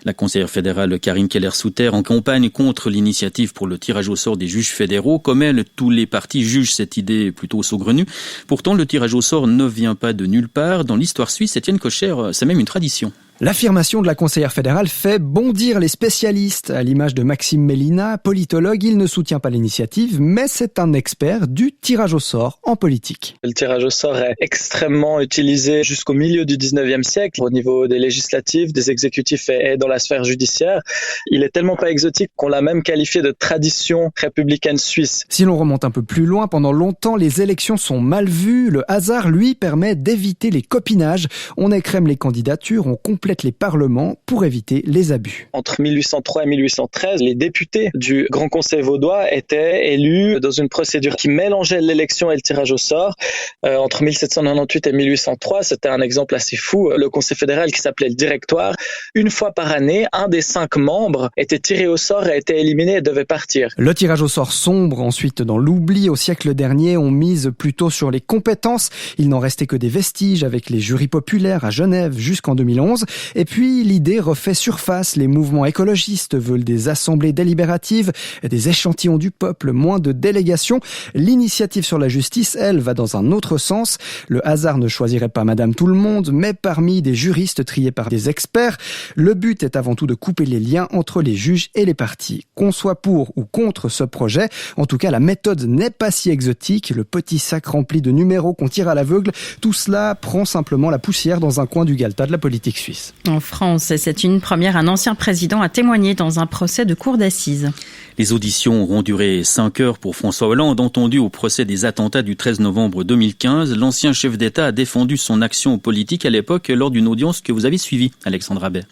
La conseillère fédérale Karine Keller-Souter en campagne contre l'initiative pour le tirage au sort des juges fédéraux. Comme elle, tous les partis jugent cette idée plutôt saugrenue. Pourtant, le tirage au sort ne vient pas de nulle part. Dans l'histoire suisse, Étienne Kocher, c'est même une tradition. L'affirmation de la conseillère fédérale fait bondir les spécialistes. À l'image de Maxime Mélina, politologue, il ne soutient pas l'initiative, mais c'est un expert du tirage au sort en politique. Le tirage au sort est extrêmement utilisé jusqu'au milieu du 19e siècle au niveau des législatives, des exécutifs et dans la sphère judiciaire. Il est tellement pas exotique qu'on l'a même qualifié de tradition républicaine suisse. Si l'on remonte un peu plus loin, pendant longtemps, les élections sont mal vues. Le hasard, lui, permet d'éviter les copinages. On écrème les candidatures, on complète les parlements pour éviter les abus. Entre 1803 et 1813, les députés du Grand Conseil vaudois étaient élus dans une procédure qui mélangeait l'élection et le tirage au sort. Entre 1798 et 1803, c'était un exemple assez fou. Le Conseil fédéral qui s'appelait le Directoire, une fois par année, un des 5 membres était tiré au sort et était éliminé et devait partir. Le tirage au sort sombre ensuite dans l'oubli. Au siècle dernier, on mise plutôt sur les compétences. Il n'en restait que des vestiges avec les jurys populaires à Genève jusqu'en 2011. Et puis, l'idée refait surface. Les mouvements écologistes veulent des assemblées délibératives, des échantillons du peuple, moins de délégations. L'initiative sur la justice, elle, va dans un autre sens. Le hasard ne choisirait pas Madame Tout-le-Monde, mais parmi des juristes triés par des experts. Le but est avant tout de couper les liens entre les juges et les partis. Qu'on soit pour ou contre ce projet, en tout cas, la méthode n'est pas si exotique. Le petit sac rempli de numéros qu'on tire à l'aveugle, tout cela prend simplement la poussière dans un coin du galetas de la politique suisse. Suisse. En France, c'est une première. Un ancien président a témoigné dans un procès de cour d'assises. Les auditions auront duré 5 heures pour François Hollande, entendu au procès des attentats du 13 novembre 2015. L'ancien chef d'État a défendu son action politique à l'époque lors d'une audience que vous avez suivie, Alexandre Abbé.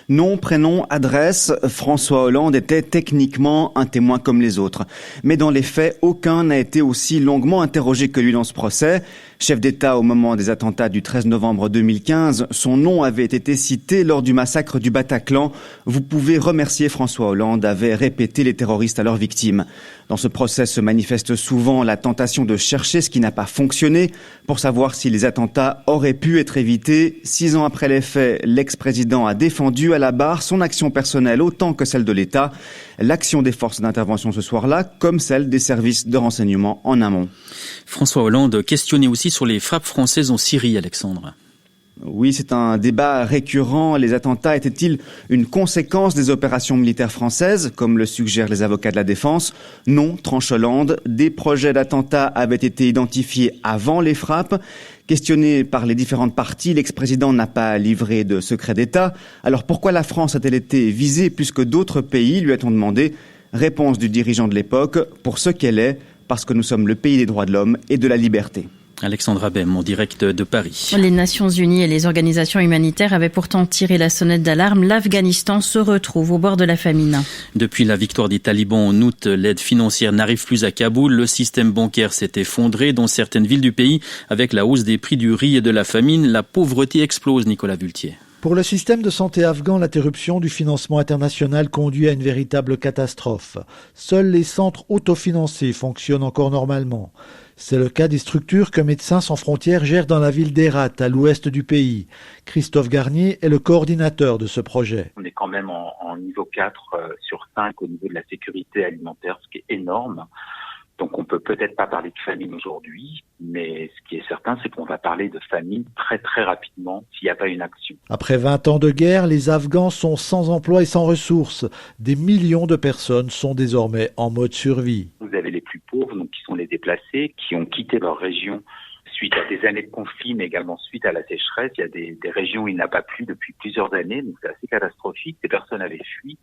Nom, prénom, adresse, François Hollande était techniquement un témoin comme les autres. Mais dans les faits, aucun n'a été aussi longuement interrogé que lui dans ce procès. Chef d'État au moment des attentats du 13 novembre 2015, son nom avait été cité lors du massacre du Bataclan. Vous pouvez remercier François Hollande, avait répété les terroristes à leurs victimes. Dans ce procès se manifeste souvent la tentation de chercher ce qui n'a pas fonctionné pour savoir si les attentats auraient pu être évités. 6 ans après les faits, l'ex-président a défendu à la barre son action personnelle autant que celle de l'État. L'action des forces d'intervention ce soir-là, comme celle des services de renseignement en amont. François Hollande questionné aussi sur les frappes françaises en Syrie, Alexandre. Oui, c'est un débat récurrent. Les attentats étaient-ils une conséquence des opérations militaires françaises, comme le suggèrent les avocats de la défense? Non, tranche Hollande. Des projets d'attentats avaient été identifiés avant les frappes. Questionné par les différentes parties, l'ex-président n'a pas livré de secret d'État. Alors pourquoi la France a-t-elle été visée plus que d'autres pays, lui a-t-on demandé? Réponse du dirigeant de l'époque, pour ce qu'elle est, parce que nous sommes le pays des droits de l'homme et de la liberté. Alexandre Abem, en direct de Paris. Les Nations Unies et les organisations humanitaires avaient pourtant tiré la sonnette d'alarme. L'Afghanistan se retrouve au bord de la famine. Depuis la victoire des talibans en août, l'aide financière n'arrive plus à Kaboul. Le système bancaire s'est effondré dans certaines villes du pays. Avec la hausse des prix du riz et de la famine, la pauvreté explose, Nicolas Vultier. Pour le système de santé afghan, l'interruption du financement international conduit à une véritable catastrophe. Seuls les centres autofinancés fonctionnent encore normalement. C'est le cas des structures que Médecins sans frontières gère dans la ville d'Herat, à l'ouest du pays. Christophe Garnier est le coordinateur de ce projet. On est quand même en niveau 4 sur 5 au niveau de la sécurité alimentaire, ce qui est énorme. Donc on peut peut-être pas parler de famine aujourd'hui, mais ce qui est certain, c'est qu'on va parler de famine très très rapidement s'il n'y a pas une action. Après 20 ans de guerre, les Afghans sont sans emploi et sans ressources. Des millions de personnes sont désormais en mode survie. Vous avez les plus pauvres, donc qui sont les déplacés, qui ont quitté leur région suite à des années de conflit, mais également suite à la sécheresse. Il y a des régions où il n'a pas plu depuis plusieurs années, donc c'est assez catastrophique. Ces personnes avaient fui.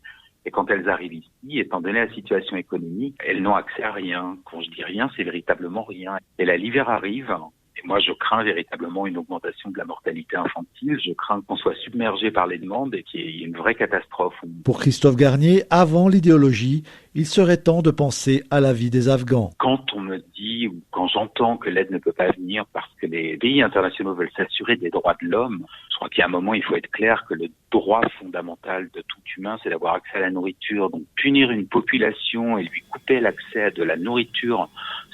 Et quand elles arrivent ici, étant donné la situation économique, elles n'ont accès à rien. Quand je dis rien, c'est véritablement rien. Et là, l'hiver arrive, et moi je crains véritablement une augmentation de la mortalité infantile. Je crains qu'on soit submergé par les demandes et qu'il y ait une vraie catastrophe. Pour Christophe Garnier, avant l'idéologie, il serait temps de penser à la vie des Afghans. Quand on me dit ou quand j'entends que l'aide ne peut pas venir parce que les pays internationaux veulent s'assurer des droits de l'homme, je crois qu'il y a un moment, il faut être clair que le droit fondamental de tout humain, c'est d'avoir accès à la nourriture. Donc punir une population et lui couper l'accès à de la nourriture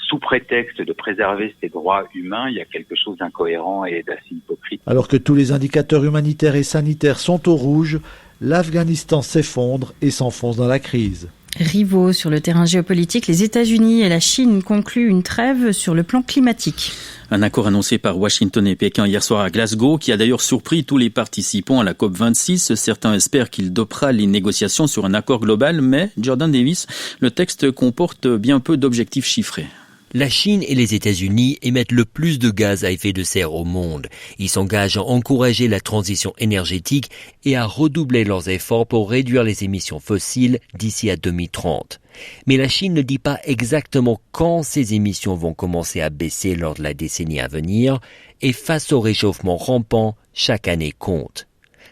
sous prétexte de préserver ses droits humains, il y a quelque chose d'incohérent et d'assez hypocrite. Alors que tous les indicateurs humanitaires et sanitaires sont au rouge, l'Afghanistan s'effondre et s'enfonce dans la crise. Rivaux sur le terrain géopolitique, les États-Unis et la Chine concluent une trêve sur le plan climatique. Un accord annoncé par Washington et Pékin hier soir à Glasgow, qui a d'ailleurs surpris tous les participants à la COP26. Certains espèrent qu'il dopera les négociations sur un accord global, mais, Jordan Davis, le texte comporte bien peu d'objectifs chiffrés. La Chine et les États-Unis émettent le plus de gaz à effet de serre au monde. Ils s'engagent à encourager la transition énergétique et à redoubler leurs efforts pour réduire les émissions fossiles d'ici à 2030. Mais la Chine ne dit pas exactement quand ces émissions vont commencer à baisser lors de la décennie à venir, et face au réchauffement rampant, chaque année compte.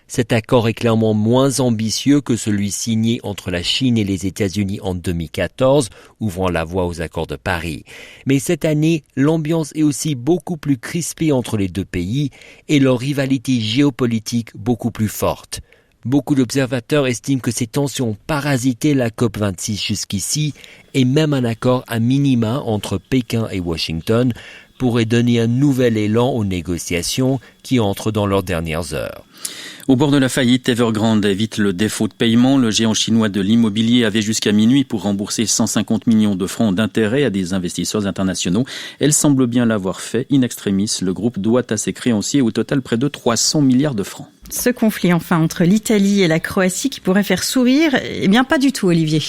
Cet accord est clairement moins ambitieux que celui signé entre la Chine et les États-Unis en 2014, ouvrant la voie aux accords de Paris. Mais cette année, l'ambiance est aussi beaucoup plus crispée entre les deux pays et leur rivalité géopolitique beaucoup plus forte. Beaucoup d'observateurs estiment que ces tensions ont parasité la COP26 jusqu'ici et même un accord à minima entre Pékin et Washington pourrait donner un nouvel élan aux négociations qui entrent dans leurs dernières heures. Au bord de la faillite, Evergrande évite le défaut de paiement. Le géant chinois de l'immobilier avait jusqu'à minuit pour rembourser 150 millions de francs d'intérêt à des investisseurs internationaux. Elle semble bien l'avoir fait. In extremis, le groupe doit à ses créanciers au total près de 300 milliards de francs. Ce conflit enfin entre l'Italie et la Croatie qui pourrait faire sourire, eh bien pas du tout, Olivier.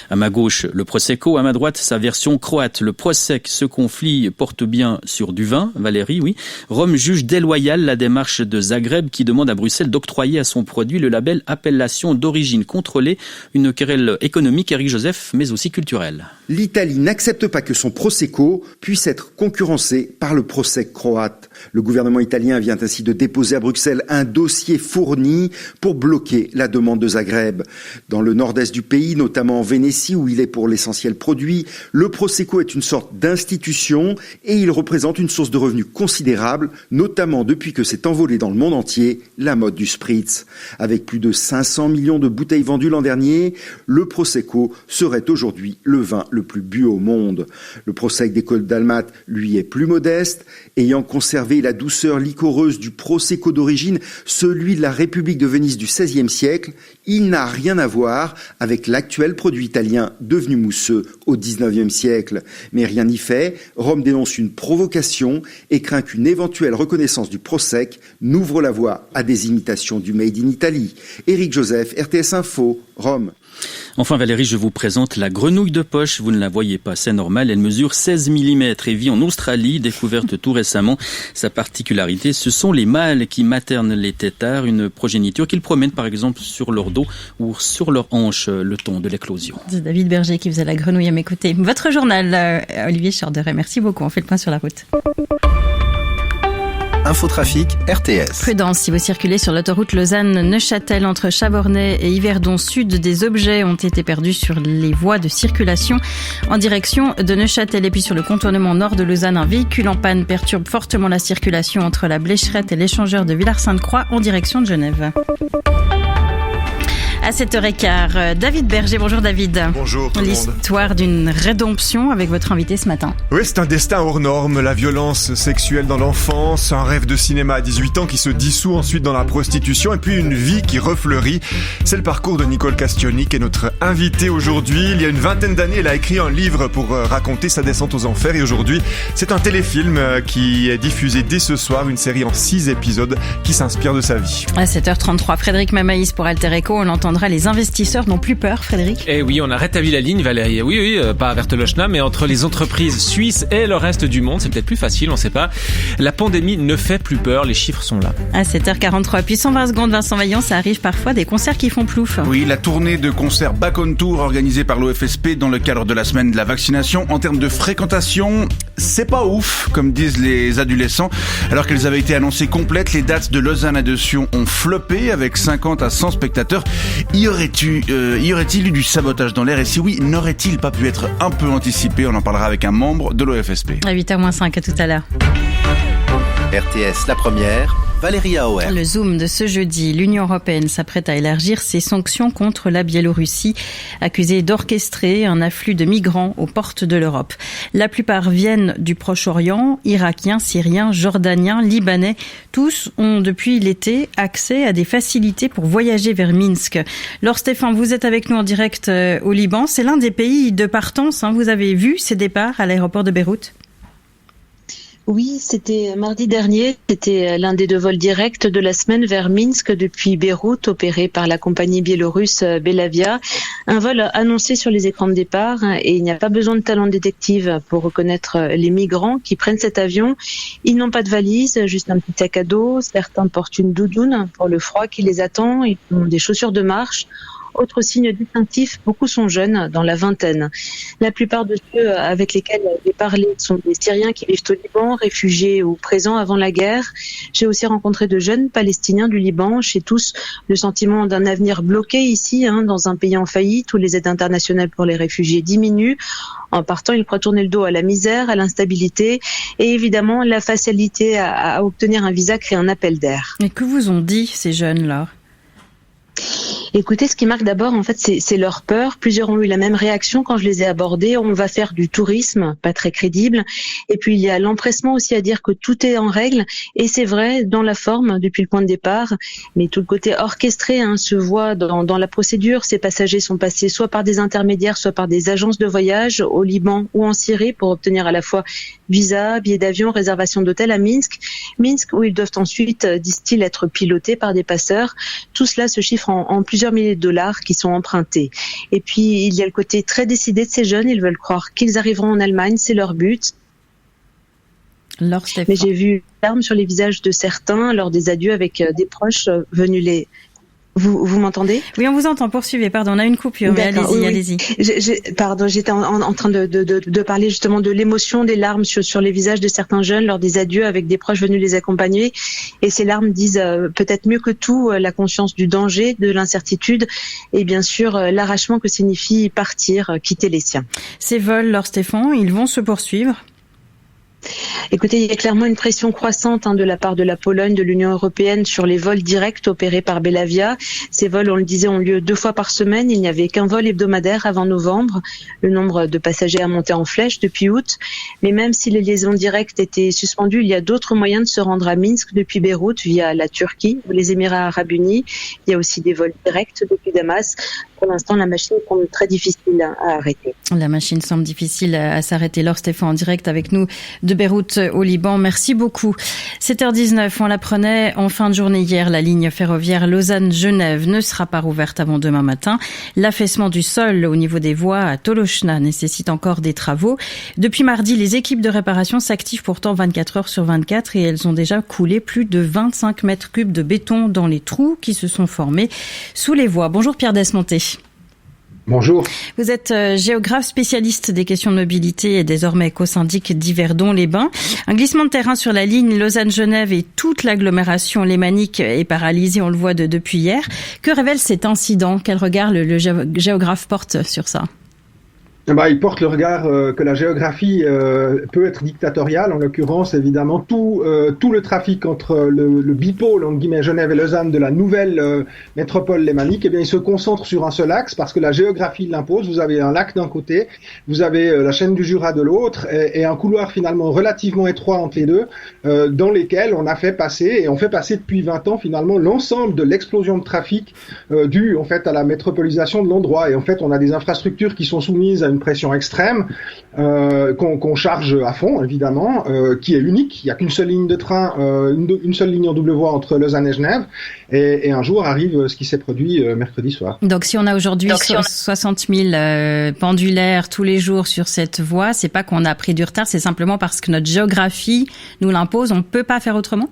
À ma gauche, le Prosecco, à ma droite, sa version croate, le Prosec. Ce conflit porte bien sur du vin, Valérie, oui. Rome juge déloyale la démarche de Zagreb qui demande à Bruxelles d'octroyer à son produit le label appellation d'origine contrôlée, une querelle économique, Éric Joseph, mais aussi culturelle. L'Italie n'accepte pas que son Prosecco puisse être concurrencé par le Prosec croate. Le gouvernement italien vient ainsi de déposer à Bruxelles un dossier fourni pour bloquer la demande de Zagreb. Dans le nord-est du pays, notamment en Vénétie, où il est pour l'essentiel produit, le Prosecco est une sorte d'institution et il représente une source de revenus considérable, notamment depuis que s'est envolée dans le monde entier la mode du spritz. Avec plus de 500 millions de bouteilles vendues l'an dernier, le Prosecco serait aujourd'hui le vin le plus bu au monde. Le Prosec des Côtes d'Almates, lui, est plus modeste, ayant conservé la douceur liquoreuse du Prosecco d'origine, celui de la République de Venise du XVIe siècle, il n'a rien à voir avec l'actuel produit italien devenu mousseux au XIXe siècle. Mais rien n'y fait, Rome dénonce une provocation et craint qu'une éventuelle reconnaissance du Prosec n'ouvre la voie à des imitations du Made in Italy. Éric Joseph, RTS Info, Rome. Enfin Valérie, je vous présente la grenouille de poche. Vous ne la voyez pas, c'est normal. Elle mesure 16 mm et vit en Australie, découverte tout récemment. Sa particularité, ce sont les mâles qui maternent les têtards, une progéniture qu'ils promènent par exemple sur leur dos ou sur leur hanche le temps de l'éclosion. C'est David Berger qui faisait la grenouille à mes côtés. Votre journal, Olivier Charderet, merci beaucoup. On fait le point sur la route. Infotrafic RTS. Prudence si vous circulez sur l'autoroute Lausanne-Neuchâtel entre Chavornay et Yverdon Sud. Des objets ont été perdus sur les voies de circulation en direction de Neuchâtel. Et puis sur le contournement nord de Lausanne, un véhicule en panne perturbe fortement la circulation entre la Blécherette et l'échangeur de Villars-Sainte-Croix en direction de Genève. À 7h15, David Berger. Bonjour David. Bonjour tout le monde. L'histoire d'une rédemption avec votre invité ce matin. Oui, c'est un destin hors norme, la violence sexuelle dans l'enfance, un rêve de cinéma à 18 ans qui se dissout ensuite dans la prostitution et puis une vie qui refleurit. C'est le parcours de Nicole Castioni qui est notre invitée aujourd'hui. Il y a une vingtaine d'années, elle a écrit un livre pour raconter sa descente aux enfers et aujourd'hui, c'est un téléfilm qui est diffusé dès ce soir, une série en 6 épisodes qui s'inspire de sa vie. À 7h33, Frédéric Mamaïs pour Alter Echo, on l'entendra. Les investisseurs n'ont plus peur, Frédéric. Eh oui, on a rétabli la ligne, Valérie. Oui, pas à Vertelochna, mais entre les entreprises suisses et le reste du monde. C'est peut-être plus facile, on sait pas. La pandémie ne fait plus peur, les chiffres sont là. À 7h43, puis 120 secondes, Vincent Vaillant, ça arrive parfois des concerts qui font plouf. Oui, la tournée de concerts Back on Tour organisée par l'OFSP dans le cadre de la semaine de la vaccination. En termes de fréquentation, c'est pas ouf, comme disent les adolescents. Alors qu'elles avaient été annoncées complètes, les dates de Lausanne et de Sion ont floppé avec 50 à 100 spectateurs. Y aurait-il eu du sabotage dans l'air et si oui, n'aurait-il pas pu être un peu anticipé? On en parlera avec un membre de l'OFSP. À 8h-5, à tout à l'heure. RTS La Première, Valérie Auer. Le Zoom de ce jeudi, l'Union européenne s'apprête à élargir ses sanctions contre la Biélorussie, accusée d'orchestrer un afflux de migrants aux portes de l'Europe. La plupart viennent du Proche-Orient, irakiens, syriens, jordaniens, libanais. Tous ont depuis l'été accès à des facilités pour voyager vers Minsk. Laure Stéphane, vous êtes avec nous en direct au Liban. C'est l'un des pays de partance. Vous avez vu ces départs à l'aéroport de Beyrouth? Oui, c'était mardi dernier. C'était l'un des 2 vols directs de la semaine vers Minsk depuis Beyrouth, opéré par la compagnie biélorusse Belavia. Un vol annoncé sur les écrans de départ et il n'y a pas besoin de talent détective pour reconnaître les migrants qui prennent cet avion. Ils n'ont pas de valise, juste un petit sac à dos. Certains portent une doudoune pour le froid qui les attend. Ils ont des chaussures de marche. Autre signe distinctif, beaucoup sont jeunes, dans la vingtaine. La plupart de ceux avec lesquels j'ai parlé sont des Syriens qui vivent au Liban, réfugiés ou présents avant la guerre. J'ai aussi rencontré de jeunes Palestiniens du Liban. Chez tous, le sentiment d'un avenir bloqué ici, dans un pays en faillite où les aides internationales pour les réfugiés diminuent. En partant, ils croient tourner le dos à la misère, à l'instabilité et évidemment la facilité à obtenir un visa crée un appel d'air. Et que vous ont dit ces jeunes-là ? Écoutez, ce qui marque d'abord, en fait, c'est leur peur. Plusieurs ont eu la même réaction quand je les ai abordés. On va faire du tourisme, pas très crédible. Et puis, il y a l'empressement aussi à dire que tout est en règle. Et c'est vrai, dans la forme, depuis le point de départ. Mais tout le côté orchestré se voit dans la procédure. Ces passagers sont passés soit par des intermédiaires, soit par des agences de voyage au Liban ou en Syrie pour obtenir à la fois visa, billets d'avion, réservation d'hôtel à Minsk. Minsk, où ils doivent ensuite, disent-ils, être pilotés par des passeurs. Tout cela se chiffre en plusieurs milliers de dollars qui sont empruntés. Et puis, il y a le côté très décidé de ces jeunes. Ils veulent croire qu'ils arriveront en Allemagne, c'est leur but. Mais j'ai vu des larmes sur les visages de certains lors des adieux avec des proches venus les... Vous m'entendez ? Oui, on vous entend. Poursuivez. Pardon, on a une coupure. Mais allez-y. Pardon, j'étais en train de parler justement de l'émotion, des larmes sur les visages de certains jeunes lors des adieux avec des proches venus les accompagner. Et ces larmes disent peut-être mieux que tout la conscience du danger, de l'incertitude et bien sûr l'arrachement que signifie partir, quitter les siens. Ces vols, Laure Stéphan, ils vont se poursuivre ? Écoutez, il y a clairement une pression croissante de la part de la Pologne, de l'Union européenne sur les vols directs opérés par Belavia. Ces vols, on le disait, ont lieu 2 fois par semaine. Il n'y avait qu'un vol hebdomadaire avant novembre. Le nombre de passagers a monté en flèche depuis août. Mais même si les liaisons directes étaient suspendues, il y a d'autres moyens de se rendre à Minsk depuis Beyrouth via la Turquie ou les Émirats arabes unis. Il y a aussi des vols directs depuis Damas. Pour l'instant, la machine semble très difficile à arrêter. La machine semble difficile à s'arrêter. Laure Stéphan en direct avec nous de Beyrouth au Liban. Merci beaucoup. 7h19, on l'apprenait en fin de journée hier, la ligne ferroviaire Lausanne-Genève ne sera pas rouverte avant demain matin. L'affaissement du sol au niveau des voies à Tolochna nécessite encore des travaux. Depuis mardi, les équipes de réparation s'activent pourtant 24 heures sur 24 et elles ont déjà coulé plus de 25 mètres cubes de béton dans les trous qui se sont formés sous les voies. Bonjour Pierre Desmonté. Bonjour. Vous êtes géographe spécialiste des questions de mobilité et désormais éco-syndic d'Yverdon-les-Bains. Un glissement de terrain sur la ligne Lausanne-Genève et toute l'agglomération lémanique est paralysée, on le voit depuis hier. Que révèle cet incident ? Quel regard le géographe porte sur ça ? Il porte le regard que la géographie peut être dictatoriale. En l'occurrence, évidemment, tout le trafic entre le bipôle, entre guillemets, Genève et Lausanne de la nouvelle métropole lémanique, il se concentre sur un seul axe parce que la géographie l'impose. Vous avez un lac d'un côté, vous avez la chaîne du Jura de l'autre et un couloir finalement relativement étroit entre les deux dans lesquels on fait passer depuis 20 ans finalement l'ensemble de l'explosion de trafic due en fait à la métropolisation de l'endroit. Et en fait, on a des infrastructures qui sont soumises à une pression extrême qu'on charge à fond évidemment, qui est unique. Il n'y a qu'une seule ligne de train, une seule ligne en double voie entre Lausanne et Genève et un jour arrive ce qui s'est produit mercredi soir. Donc si on a aujourd'hui 60 000 pendulaires tous les jours sur cette voie, c'est pas qu'on a pris du retard, c'est simplement parce que notre géographie nous l'impose, on peut pas faire autrement ?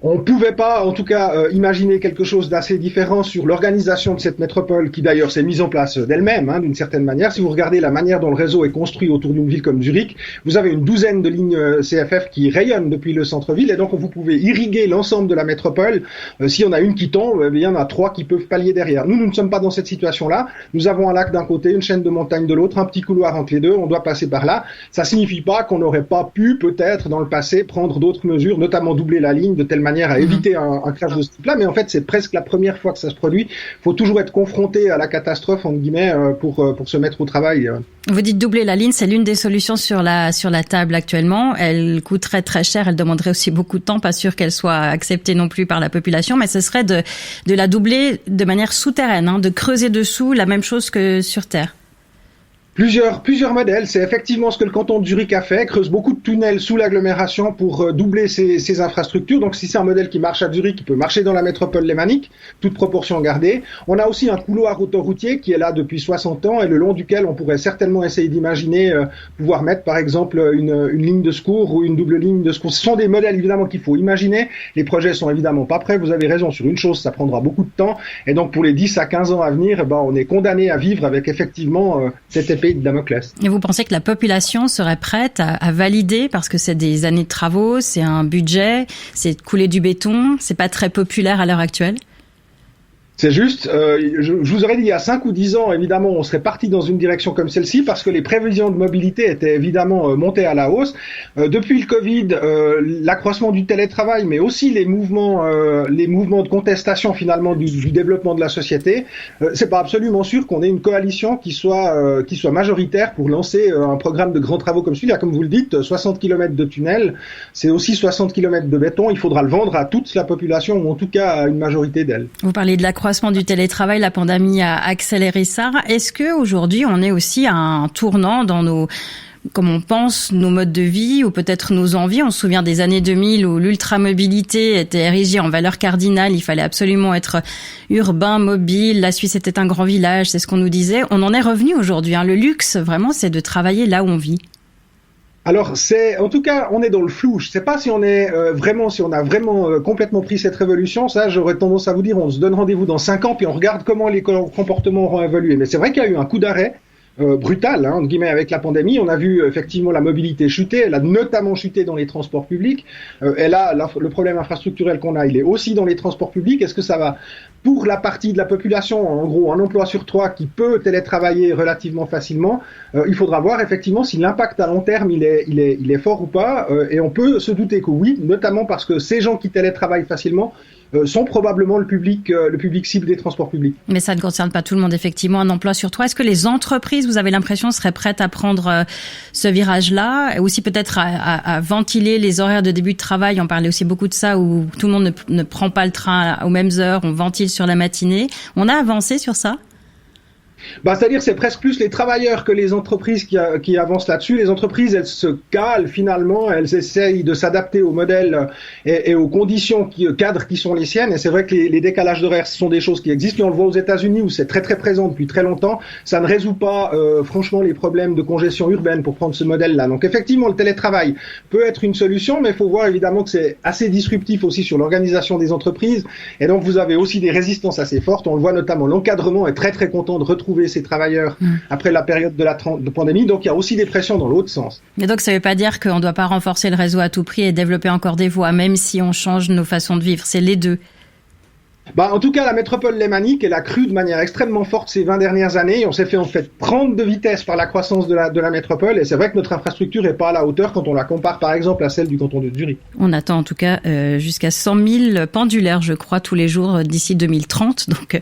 On pouvait pas, en tout cas, imaginer quelque chose d'assez différent sur l'organisation de cette métropole qui d'ailleurs s'est mise en place d'elle-même, d'une certaine manière. Si vous regardez la manière dont le réseau est construit autour d'une ville comme Zurich, vous avez une douzaine de lignes CFF qui rayonnent depuis le centre-ville et donc vous pouvez irriguer l'ensemble de la métropole. S'il y en a une qui tombe, il y en a 3 qui peuvent pallier derrière. Nous ne sommes pas dans cette situation-là. Nous avons un lac d'un côté, une chaîne de montagnes de l'autre, un petit couloir entre les deux. On doit passer par là. Ça signifie pas qu'on n'aurait pas pu, peut-être, dans le passé, prendre d'autres mesures, notamment doubler la ligne de telle manière à éviter un crash de ce type-là, mais en fait c'est presque la première fois que ça se produit. Il faut toujours être confronté à la catastrophe entre guillemets pour se mettre au travail. Vous dites doubler la ligne, c'est l'une des solutions sur la table actuellement. Elle coûterait très cher, elle demanderait aussi beaucoup de temps, pas sûr qu'elle soit acceptée non plus par la population, mais ce serait de la doubler de manière souterraine, de creuser dessous, la même chose que sur terre. Plusieurs modèles. C'est effectivement ce que le canton de Zurich a fait, creuse beaucoup de tunnels sous l'agglomération pour doubler ces infrastructures. Donc si c'est un modèle qui marche à Zurich, il peut marcher dans la métropole lémanique, toute proportion gardée. On a aussi un couloir autoroutier qui est là depuis 60 ans et le long duquel on pourrait certainement essayer d'imaginer pouvoir mettre par exemple une ligne de secours ou une double ligne de secours. Ce sont des modèles évidemment qu'il faut imaginer. Les projets sont évidemment pas prêts. Vous avez raison sur une chose, ça prendra beaucoup de temps. Et donc pour les 10 à 15 ans à venir, on est condamné à vivre avec effectivement cette épée de Damoclès. Et vous pensez que la population serait prête à valider, parce que c'est des années de travaux, c'est un budget, c'est couler du béton, c'est pas très populaire à l'heure actuelle? C'est juste, je vous aurais dit il y a 5 ou 10 ans, évidemment, on serait parti dans une direction comme celle-ci parce que les prévisions de mobilité étaient évidemment montées à la hausse. Depuis le Covid, l'accroissement du télétravail, mais aussi les mouvements de contestation finalement du développement de la société, c'est pas absolument sûr qu'on ait une coalition qui soit majoritaire pour lancer un programme de grands travaux comme celui-là. Comme vous le dites, 60 km de tunnels, c'est aussi 60 km de béton. Il faudra le vendre à toute la population ou en tout cas à une majorité d'elle. Vous parlez de l'accroissement du télétravail, la pandémie a accéléré ça. Est-ce que aujourd'hui on est aussi à un tournant dans comme on pense, nos modes de vie ou peut-être nos envies? On se souvient des années 2000 où l'ultramobilité était érigée en valeur cardinale. Il fallait absolument être urbain, mobile. La Suisse était un grand village, c'est ce qu'on nous disait. On en est revenu aujourd'hui. Le luxe, vraiment, c'est de travailler là où on vit. Alors en tout cas, on est dans le flou. Je sais pas si on est si on a vraiment complètement pris cette révolution. Ça, j'aurais tendance à vous dire, on se donne rendez-vous dans 5 ans, puis on regarde comment les comportements auront évolué. Mais c'est vrai qu'il y a eu un coup d'arrêt brutal, entre guillemets, avec la pandémie. On a vu effectivement la mobilité chuter. Elle a notamment chuté dans les transports publics. Et là, le problème infrastructurel qu'on a, il est aussi dans les transports publics. Est-ce que ça va, pour la partie de la population, en gros, un emploi sur 3 qui peut télétravailler relativement facilement, il faudra voir effectivement si l'impact à long terme il est fort ou pas. Et on peut se douter que oui, notamment parce que ces gens qui télétravaillent facilement sont probablement le public cible des transports publics. Mais ça ne concerne pas tout le monde, effectivement, un emploi sur 3. Est-ce que les entreprises, vous avez l'impression, seraient prêtes à prendre ce virage-là, et aussi peut-être à ventiler les horaires de début de travail? On parlait aussi beaucoup de ça, où tout le monde ne prend pas le train aux mêmes heures, on ventile sur la matinée. On a avancé sur ça? C'est-à-dire c'est presque plus les travailleurs que les entreprises qui avancent là-dessus. Les entreprises, elles se calent finalement, elles essayent de s'adapter aux modèles et aux conditions cadres qui sont les siennes. Et c'est vrai que les décalages d'horaires, ce sont des choses qui existent. Et on le voit aux États-Unis où c'est très très présent depuis très longtemps. Ça ne résout pas franchement les problèmes de congestion urbaine pour prendre ce modèle-là. Donc effectivement, le télétravail peut être une solution, mais il faut voir évidemment que c'est assez disruptif aussi sur l'organisation des entreprises. Et donc vous avez aussi des résistances assez fortes. On le voit notamment, l'encadrement est très très content de retrouver ces travailleurs après la période de pandémie. Donc il y a aussi des pressions dans l'autre sens. Et donc ça ne veut pas dire qu'on ne doit pas renforcer le réseau à tout prix et développer encore des voies, même si on change nos façons de vivre. C'est les deux. En tout cas, la métropole lémanique, elle a cru de manière extrêmement forte ces 20 dernières années. On s'est fait prendre de vitesse par la croissance de la métropole. Et c'est vrai que notre infrastructure n'est pas à la hauteur quand on la compare, par exemple, à celle du canton de Zurich. On attend en tout cas jusqu'à 100 000 pendulaires, je crois, tous les jours d'ici 2030. Donc,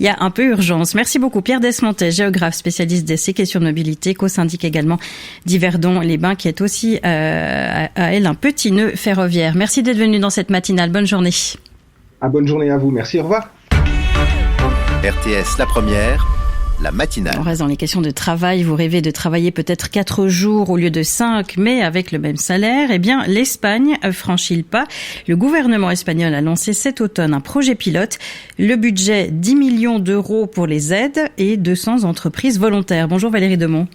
il y a un peu urgence. Merci beaucoup, Pierre Desmontet, géographe, spécialiste de ces questions de mobilité, co-syndic également d'Yverdon-les-Bains, qui est aussi à elle un petit nœud ferroviaire. Merci d'être venu dans cette matinale. Bonne journée. Bonne journée à vous. Merci. Au revoir. RTS La Première, la matinale. On reste dans les questions de travail. Vous rêvez de travailler peut-être 4 jours au lieu de 5, mais avec le même salaire. Eh bien, l'Espagne franchit le pas. Le gouvernement espagnol a lancé cet automne un projet pilote. Le budget, 10 millions d'euros pour les aides et 200 entreprises volontaires. Bonjour Valérie Demont.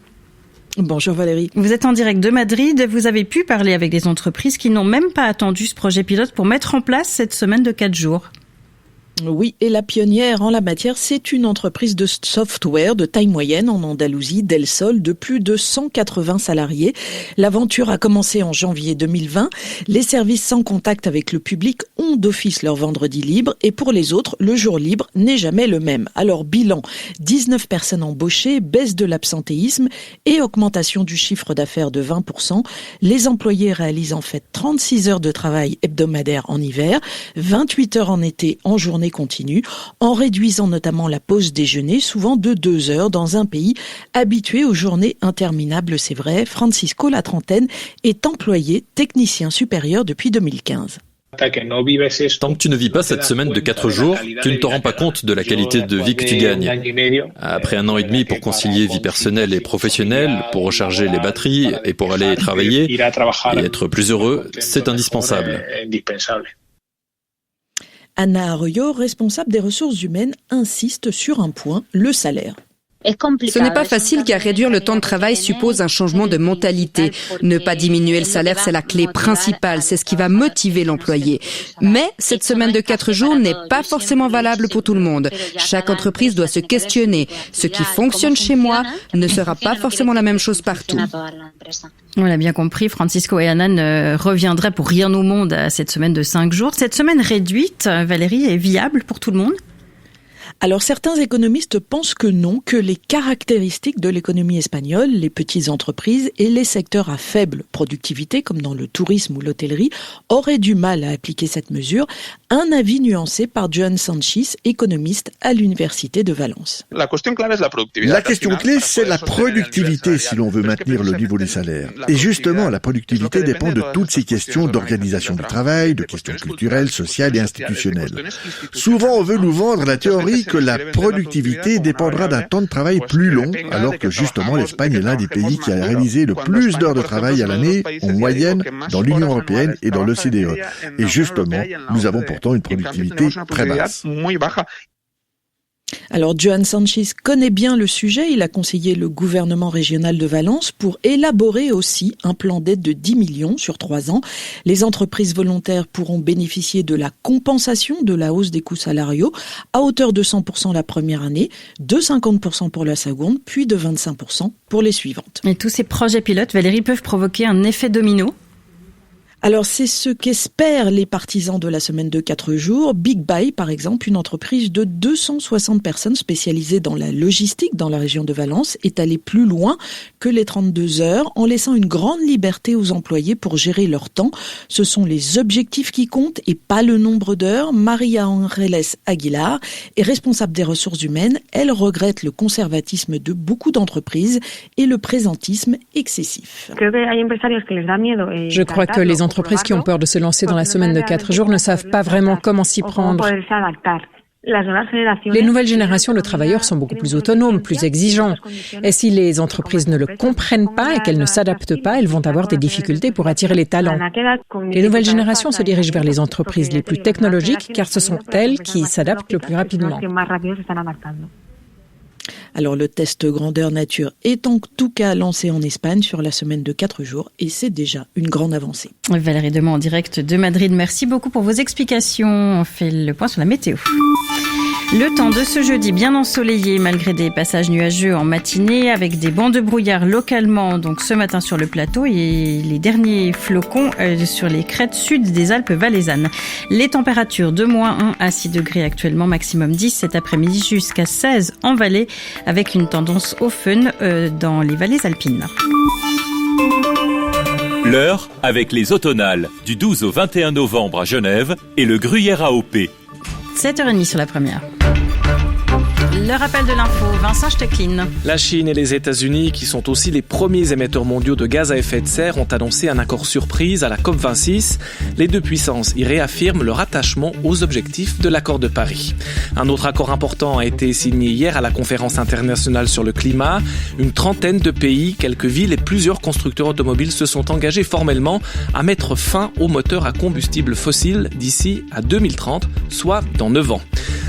Bonjour Valérie. Vous êtes en direct de Madrid. Vous avez pu parler avec des entreprises qui n'ont même pas attendu ce projet pilote pour mettre en place cette semaine de 4 jours. Oui, et la pionnière en la matière, c'est une entreprise de software de taille moyenne en Andalousie, Del Sol, de plus de 180 salariés. L'aventure a commencé en janvier 2020. Les services sans contact avec le public ont d'office leur vendredi libre et pour les autres, le jour libre n'est jamais le même. Alors, bilan, 19 personnes embauchées, baisse de l'absentéisme et augmentation du chiffre d'affaires de 20%. Les employés réalisent en fait 36 heures de travail hebdomadaire en hiver, 28 heures en été en journée continue, en réduisant notamment la pause déjeuner, souvent de 2 heures dans un pays habitué aux journées interminables, c'est vrai. Francisco, la trentaine, est employé technicien supérieur depuis 2015. Tant que tu ne vis pas cette semaine de 4 jours, tu ne te rends pas compte de la qualité de vie que tu gagnes. Après 1 an et demi pour concilier vie personnelle et professionnelle, pour recharger les batteries et pour aller travailler et être plus heureux, c'est indispensable. Anna Arroyo, responsable des ressources humaines, insiste sur un point, le salaire. Ce n'est pas facile car réduire le temps de travail suppose un changement de mentalité. Ne pas diminuer le salaire, c'est la clé principale, c'est ce qui va motiver l'employé. Mais cette semaine de 4 jours n'est pas forcément valable pour tout le monde. Chaque entreprise doit se questionner. Ce qui fonctionne chez moi ne sera pas forcément la même chose partout. On l'a bien compris, Francisco et Anna ne reviendraient pour rien au monde à cette semaine de 5 jours. Cette semaine réduite, Valérie, est viable pour tout le monde ? Alors certains économistes pensent que non, que les caractéristiques de l'économie espagnole, les petites entreprises et les secteurs à faible productivité, comme dans le tourisme ou l'hôtellerie, auraient du mal à appliquer cette mesure. Un avis nuancé par Joan Sanchis, économiste à l'Université de Valence. La question clé, c'est la productivité si l'on veut maintenir le niveau des salaires. Et justement, la productivité dépend de toutes ces questions d'organisation du travail, de questions culturelles, sociales et institutionnelles. Souvent, on veut nous vendre la théorie que la productivité dépendra d'un temps de travail plus long, alors que justement l'Espagne est l'un des pays qui a réalisé le plus d'heures de travail à l'année en moyenne dans l'Union européenne et dans l'OCDE. Et justement, nous avons pourtant une productivité très basse. Alors, Joan Sanchis connaît bien le sujet. Il a conseillé le gouvernement régional de Valence pour élaborer aussi un plan d'aide de 10 millions sur 3 ans. Les entreprises volontaires pourront bénéficier de la compensation de la hausse des coûts salariaux à hauteur de 100% la première année, de 50% pour la seconde, puis de 25% pour les suivantes. Et tous ces projets pilotes, Valérie, peuvent provoquer un effet domino ? Alors, c'est ce qu'espèrent les partisans de la semaine de 4 jours. Big Buy, par exemple, une entreprise de 260 personnes spécialisée dans la logistique dans la région de Valence, est allée plus loin que les 32 heures en laissant une grande liberté aux employés pour gérer leur temps. Ce sont les objectifs qui comptent et pas le nombre d'heures. Maria Ángeles Aguilar est responsable des ressources humaines. Elle regrette le conservatisme de beaucoup d'entreprises et le présentisme excessif. Je crois que les entreprises qui ont peur de se lancer dans la semaine de 4 jours ne savent pas vraiment comment s'y prendre. Les nouvelles générations de travailleurs sont beaucoup plus autonomes, plus exigeants. Et si les entreprises ne le comprennent pas et qu'elles ne s'adaptent pas, elles vont avoir des difficultés pour attirer les talents. Les nouvelles générations se dirigent vers les entreprises les plus technologiques car ce sont elles qui s'adaptent le plus rapidement. Alors le test grandeur nature est en tout cas lancé en Espagne sur la semaine de 4 jours et c'est déjà une grande avancée. Valérie Demont en direct de Madrid. Merci beaucoup pour vos explications. On fait le point sur la météo. Le temps de ce jeudi bien ensoleillé malgré des passages nuageux en matinée avec des bancs de brouillard localement donc ce matin sur le plateau et les derniers flocons sur les crêtes sud des Alpes valaisannes. Les températures de -1 à 6 degrés actuellement, maximum 10 cet après-midi jusqu'à 16 en vallée avec une tendance au fun dans les vallées alpines. L'heure avec les automnales du 12 au 21 novembre à Genève et le Gruyère AOP. 7h30 sur la première. Le rappel de l'info, Vincent Stecklin. La Chine et les États-Unis, qui sont aussi les premiers émetteurs mondiaux de gaz à effet de serre, ont annoncé un accord surprise à la COP26. Les deux puissances y réaffirment leur attachement aux objectifs de l'accord de Paris. Un autre accord important a été signé hier à la conférence internationale sur le climat. Une trentaine de pays, quelques villes et plusieurs constructeurs automobiles se sont engagés formellement à mettre fin aux moteurs à combustible fossile d'ici à 2030, soit dans 9 ans.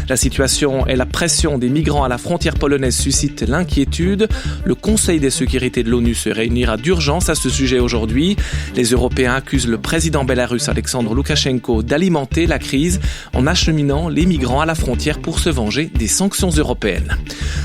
La situation et la pression des migrants à la frontière polonaise suscitent l'inquiétude. Le Conseil de sécurité de l'ONU se réunira d'urgence à ce sujet aujourd'hui. Les Européens accusent le président bélarusse Alexandre Loukachenko d'alimenter la crise en acheminant les migrants à la frontière pour se venger des sanctions européennes.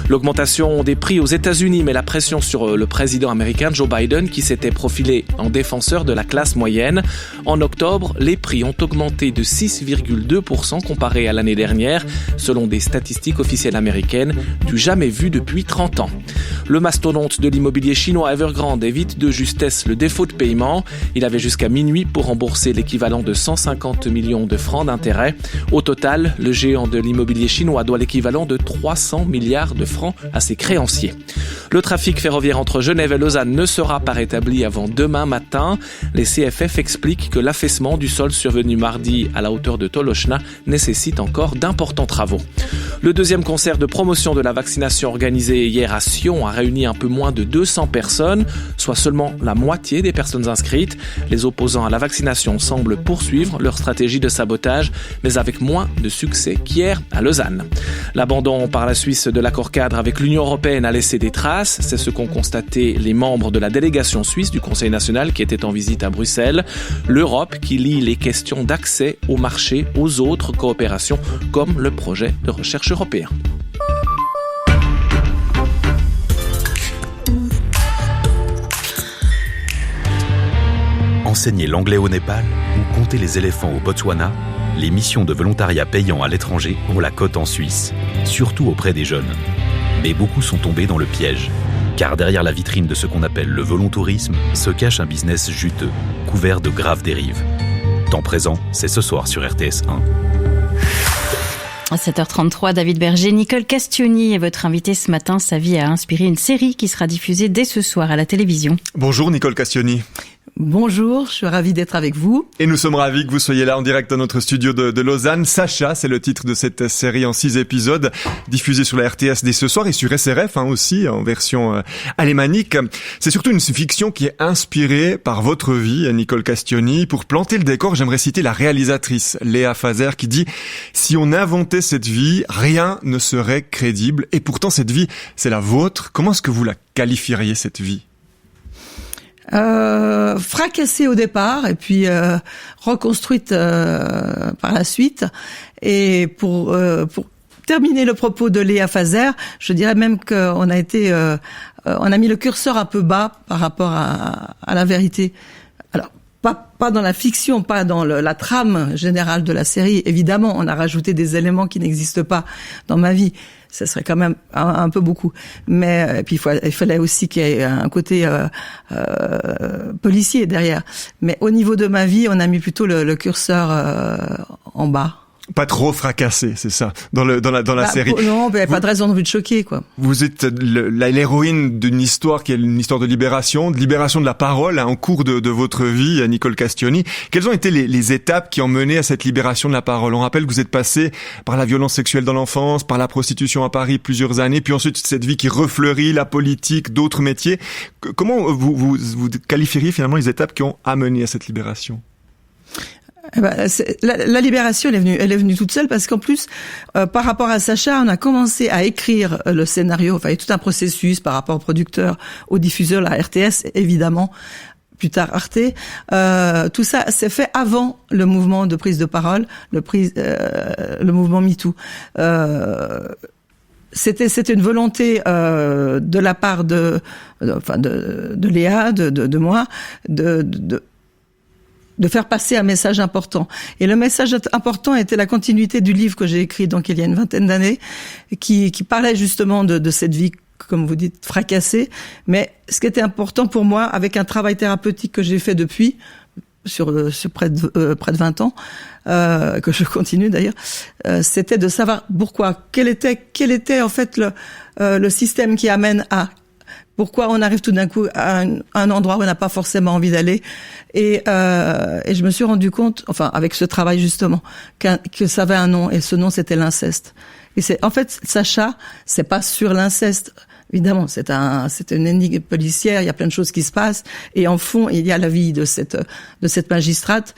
L'augmentation des prix aux États-Unis met la pression sur le président américain Joe Biden qui s'était profilé en défenseur de la classe moyenne. En octobre, les prix ont augmenté de 6,2% comparé à l'année dernière, selon des statistiques officielles américaines, du jamais vu depuis 30 ans. Le mastodonte de l'immobilier chinois Evergrande évite de justesse le défaut de paiement. Il avait jusqu'à minuit pour rembourser l'équivalent de 150 millions de francs d'intérêt. Au total, le géant de l'immobilier chinois doit l'équivalent de 300 milliards de francs à ses créanciers. Le trafic ferroviaire entre Genève et Lausanne ne sera pas rétabli avant demain matin. Les CFF expliquent que l'affaissement du sol survenu mardi à la hauteur de Tolochna nécessite encore d'importants travaux. Le deuxième concert de promotion de la vaccination organisé hier à Sion a réuni un peu moins de 200 personnes, soit seulement la moitié des personnes inscrites. Les opposants à la vaccination semblent poursuivre leur stratégie de sabotage, mais avec moins de succès qu'hier à Lausanne. L'abandon par la Suisse de l'accord cadre avec l'Union européenne a laissé des traces. C'est ce qu'ont constaté les membres de la délégation suisse du Conseil national qui était en visite à Bruxelles. L'Europe qui lie les questions d'accès au marché aux autres coopérations comme le projet de recherche européen. Enseigner l'anglais au Népal ou compter les éléphants au Botswana, les missions de volontariat payant à l'étranger ont la cote en Suisse, surtout auprès des jeunes. Mais beaucoup sont tombés dans le piège, car derrière la vitrine de ce qu'on appelle le volontourisme se cache un business juteux, couvert de graves dérives. Temps présent, c'est ce soir sur RTS 1. À 7h33, David Berger, Nicole Castioni est votre invitée ce matin. Sa vie a inspiré une série qui sera diffusée dès ce soir à la télévision. Bonjour Nicole Castioni. Bonjour, je suis ravie d'être avec vous. Et nous sommes ravis que vous soyez là en direct dans notre studio de Lausanne. Sacha, c'est le titre de cette série en 6 épisodes, diffusée sur la RTS dès ce soir et sur SRF aussi, en version alémanique. C'est surtout une fiction qui est inspirée par votre vie, Nicole Castioni. Pour planter le décor, j'aimerais citer la réalisatrice Léa Fazer qui dit « Si on inventait cette vie, rien ne serait crédible. Et pourtant, cette vie, c'est la vôtre. Comment est-ce que vous la qualifieriez, cette vie ?» Fracassée au départ et puis reconstruite par la suite. Et pour terminer le propos de Léa Fazer, je dirais même qu'on a été on a mis le curseur un peu bas par rapport à la vérité. Alors pas dans la fiction, pas dans la trame générale de la série. Évidemment, on a rajouté des éléments qui n'existent pas dans ma vie. Ça serait quand même un peu beaucoup. Mais puis il fallait aussi qu'il y ait un côté policier derrière. Mais au niveau de ma vie, on a mis plutôt le curseur en bas. Pas trop fracassé, c'est ça, dans la série. Non, il n'y a pas de raison de choquer, quoi. Vous êtes l'héroïne d'une histoire qui est une histoire de libération de la parole en cours de votre vie, Nicole Castioni. Quelles ont été les étapes qui ont mené à cette libération de la parole? On rappelle que vous êtes passé par la violence sexuelle dans l'enfance, par la prostitution à Paris plusieurs années, puis ensuite cette vie qui refleurit, la politique, d'autres métiers. Comment vous qualifieriez finalement les étapes qui ont amené à cette libération? La libération, elle est venue toute seule parce qu'en plus, par rapport à Sacha, on a commencé à écrire le scénario. Enfin, il y a tout un processus par rapport au producteur, au diffuseur, la RTS, évidemment, plus tard Arte. Tout ça s'est fait avant le mouvement de prise de parole, le mouvement MeToo. C'était une volonté de la part de Léa, de moi, de faire passer un message important. Et le message important était la continuité du livre que j'ai écrit donc il y a une vingtaine d'années, qui parlait justement de cette vie, comme vous dites, fracassée. Mais ce qui était important pour moi, avec un travail thérapeutique que j'ai fait depuis, sur près de 20 ans, que je continue d'ailleurs, c'était de savoir pourquoi, quel était en fait le système qui amène à pourquoi on arrive tout d'un coup à un endroit où on n'a pas forcément envie d'aller. Et je me suis rendu compte, enfin avec ce travail justement, que ça avait un nom, et ce nom c'était l'inceste. Et en fait, Sacha, c'est pas sur l'inceste. Évidemment, c'est une énigme policière, il y a plein de choses qui se passent, et en fond, il y a la vie de cette magistrate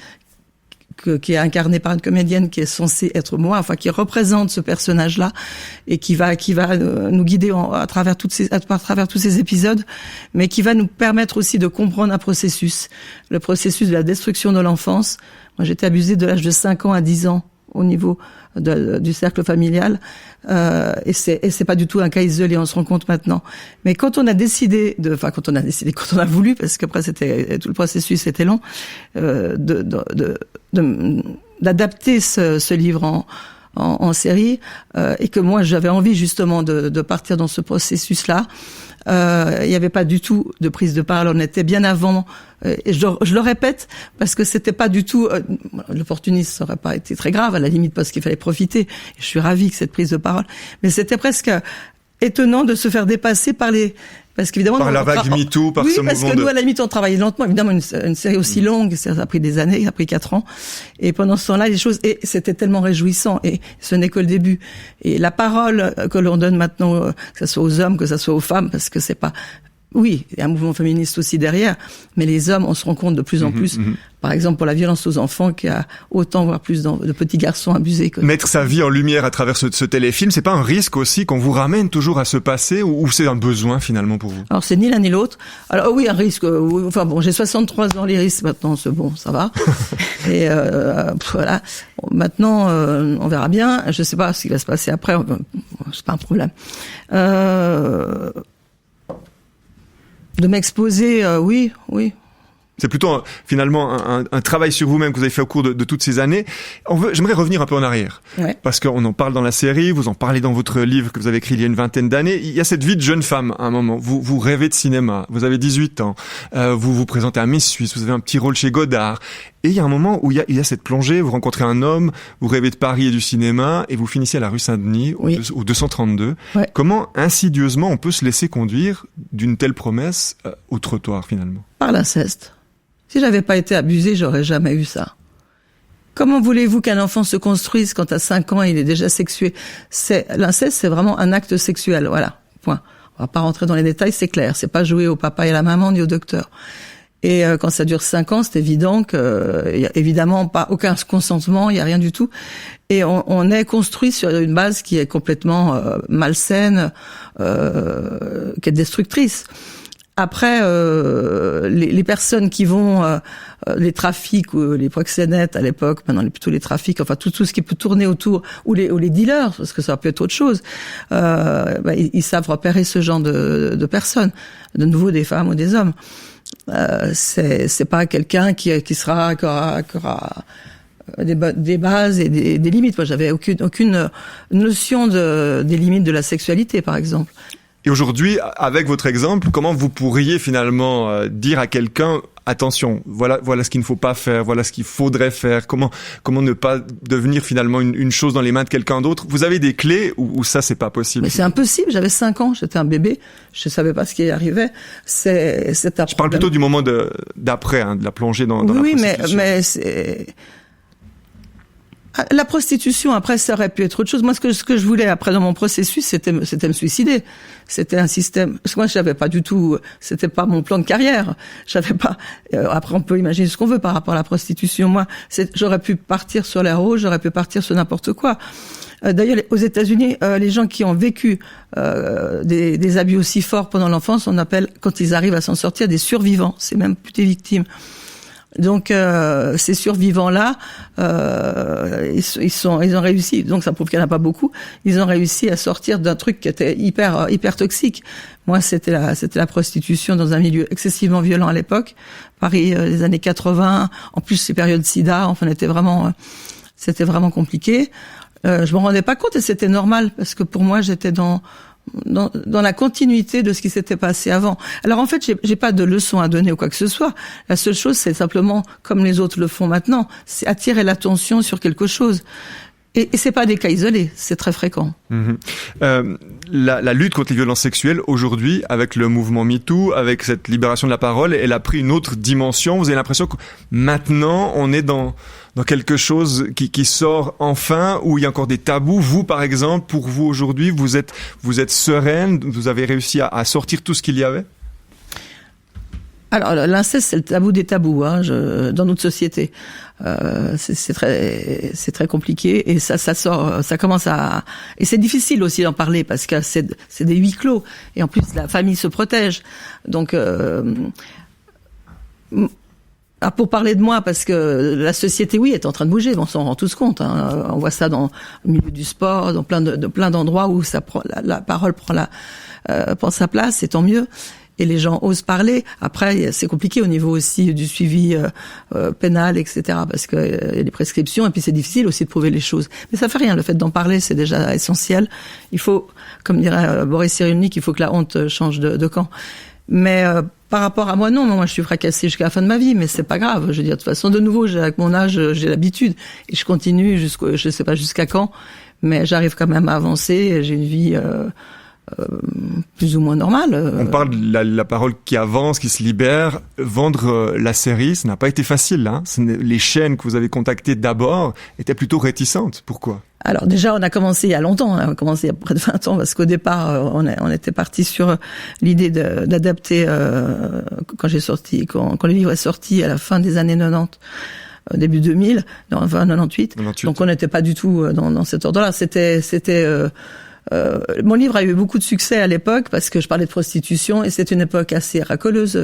qui est incarnée par une comédienne qui est censée être moi, enfin qui représente ce personnage-là et qui va nous guider à travers tous ces épisodes, mais qui va nous permettre aussi de comprendre un processus, le processus de la destruction de l'enfance. Moi, j'ai été abusée de l'âge de 5 ans à 10 ans au niveau du cercle familial, et c'est pas du tout un cas isolé, on se rend compte maintenant. Mais quand on a voulu, parce qu'après tout le processus était long, d'adapter ce livre en série, et que moi j'avais envie justement de partir dans ce processus-là. Il n'y avait pas du tout de prise de parole, on était bien avant, et je le répète parce que c'était pas du tout l'opportunisme, ça aurait pas été très grave à la limite parce qu'il fallait profiter, et je suis ravie que cette prise de parole, mais c'était presque étonnant de se faire dépasser parce qu'évidemment par la vague MeToo, par ce mouvement. Oui, parce que nous à la limite on travaillait lentement, évidemment une série aussi longue, ça a pris des années, ça a pris 4 ans, et pendant ce temps-là les choses, et c'était tellement réjouissant, et ce n'est que le début. Et la parole que l'on donne maintenant, que ce soit aux hommes, que ce soit aux femmes, parce que c'est pas, oui, il y a un mouvement féministe aussi derrière, mais les hommes, on se rend compte de plus en plus, par exemple pour la violence aux enfants, qu'il y a autant, voire plus de petits garçons abusés. Mettre sa vie en lumière à travers ce téléfilm, c'est pas un risque aussi qu'on vous ramène toujours à ce passé, ou c'est un besoin finalement pour vous? Alors c'est ni l'un ni l'autre. Alors oui, un risque, enfin bon, j'ai 63 ans, les risques maintenant, c'est bon, ça va. Et voilà, maintenant on verra bien, je sais pas ce qui va se passer après, c'est pas un problème. De m'exposer, oui. C'est plutôt finalement un travail sur vous-même que vous avez fait au cours de toutes ces années. J'aimerais revenir un peu en arrière. Ouais. Parce qu'on en parle dans la série, vous en parlez dans votre livre que vous avez écrit il y a une vingtaine d'années. Il y a cette vie de jeune femme à un moment. Vous rêvez de cinéma, vous avez 18 ans, vous vous présentez à Miss Suisse, vous avez un petit rôle chez Godard. Et il y a un moment où il y a cette plongée, vous rencontrez un homme, vous rêvez de Paris et du cinéma, et vous finissez à la rue Saint-Denis, au 232. Ouais. Comment insidieusement on peut se laisser conduire d'une telle promesse au trottoir finalement? Par l'inceste. Si j'avais pas été abusée, j'aurais jamais eu ça. Comment voulez-vous qu'un enfant se construise quand à 5 ans il est déjà sexué? L'inceste, c'est vraiment un acte sexuel. Voilà. Point. On va pas rentrer dans les détails, c'est clair. C'est pas jouer au papa et à la maman ni au docteur. Et quand ça dure 5 ans, c'est évident que y a évidemment pas aucun consentement, il y a rien du tout. Et on est construit sur une base qui est complètement malsaine, qui est destructrice. Après, les personnes qui vont, les trafics ou les proxénètes à l'époque, maintenant plutôt les trafics, enfin tout ce qui peut tourner autour, ou les dealers, parce que ça peut être autre chose, ils savent repérer ce genre de personnes, de nouveau des femmes ou des hommes. C'est pas quelqu'un qui aura des bases et des limites. Moi, j'avais aucune notion des limites de la sexualité, par exemple. Et aujourd'hui, avec votre exemple, comment vous pourriez finalement dire à quelqu'un attention, voilà ce qu'il ne faut pas faire, voilà ce qu'il faudrait faire, comment ne pas devenir finalement une chose dans les mains de quelqu'un d'autre? Vous avez des clés ou ça c'est pas possible? Mais c'est impossible, j'avais 5 ans, j'étais un bébé, je savais pas ce qui arrivait. Je parle plutôt du moment d'après, de la plongée dans la prostitution. Oui, mais c'est... La prostitution, après, ça aurait pu être autre chose. Moi, ce que je voulais après dans mon processus, c'était me suicider. C'était un système. Parce que moi, je savais pas du tout. C'était pas mon plan de carrière. J'avais pas. Après, on peut imaginer ce qu'on veut par rapport à la prostitution. Moi, j'aurais pu partir sur la rose, j'aurais pu partir sur n'importe quoi. D'ailleurs, aux États-Unis, les gens qui ont vécu des abus aussi forts pendant l'enfance, on appelle, quand ils arrivent à s'en sortir, des survivants. C'est même plus des victimes. Donc ces survivants-là, ils ont réussi. Donc ça prouve qu'il n'y en a pas beaucoup. Ils ont réussi à sortir d'un truc qui était hyper toxique. Moi, c'était la prostitution dans un milieu excessivement violent à l'époque. Paris, les années 80. En plus, ces périodes SIDA. Enfin, c'était vraiment compliqué. Je me rendais pas compte et c'était normal parce que pour moi, j'étais dans la continuité de ce qui s'était passé avant. Alors en fait, j'ai pas de leçon à donner ou quoi que ce soit. La seule chose, c'est simplement, comme les autres le font maintenant, c'est attirer l'attention sur quelque chose. Et c'est pas des cas isolés, c'est très fréquent. La lutte contre les violences sexuelles, aujourd'hui, avec le mouvement MeToo, avec cette libération de la parole, elle a pris une autre dimension. Vous avez l'impression que maintenant, on est dans quelque chose qui sort enfin, où il y a encore des tabous. Vous, par exemple, pour vous aujourd'hui, vous êtes sereine, vous avez réussi à sortir tout ce qu'il y avait? Alors, l'inceste, c'est le tabou des tabous, dans notre société. C'est très compliqué et ça sort, ça commence et c'est difficile aussi d'en parler parce que c'est des huis clos et en plus la famille se protège. Donc, pour parler de moi, parce que la société, oui, est en train de bouger, on s'en rend tous compte. On voit ça dans le milieu du sport, dans plein d'endroits où ça prend la parole prend sa place, et tant mieux. Et les gens osent parler. Après, c'est compliqué au niveau aussi du suivi pénal, etc. Parce que y a des prescriptions et puis c'est difficile aussi de prouver les choses. Mais ça fait rien. Le fait d'en parler, c'est déjà essentiel. Il faut, comme dirait Boris Cyrulnik, il faut que la honte change de camp. Mais par rapport à moi, non. Moi, je suis fracassée jusqu'à la fin de ma vie, mais c'est pas grave. Je veux dire, de toute façon, de nouveau, avec mon âge, j'ai l'habitude et je continue je sais pas jusqu'à quand, mais j'arrive quand même à avancer. J'ai une vie plus ou moins normale. On parle de la parole qui avance, qui se libère. Vendre la série, ça n'a pas été facile, là. Les chaînes que vous avez contactées d'abord étaient plutôt réticentes. Pourquoi? Alors déjà, on a commencé il y a longtemps. On a commencé il y a près de 20 ans parce qu'au départ, on était parti sur l'idée d'adapter quand le livre est sorti à la fin des années 90. Début 2000, enfin 98. Donc on n'était pas du tout dans cet ordre-là. Mon livre a eu beaucoup de succès à l'époque parce que je parlais de prostitution et c'est une époque assez racoleuse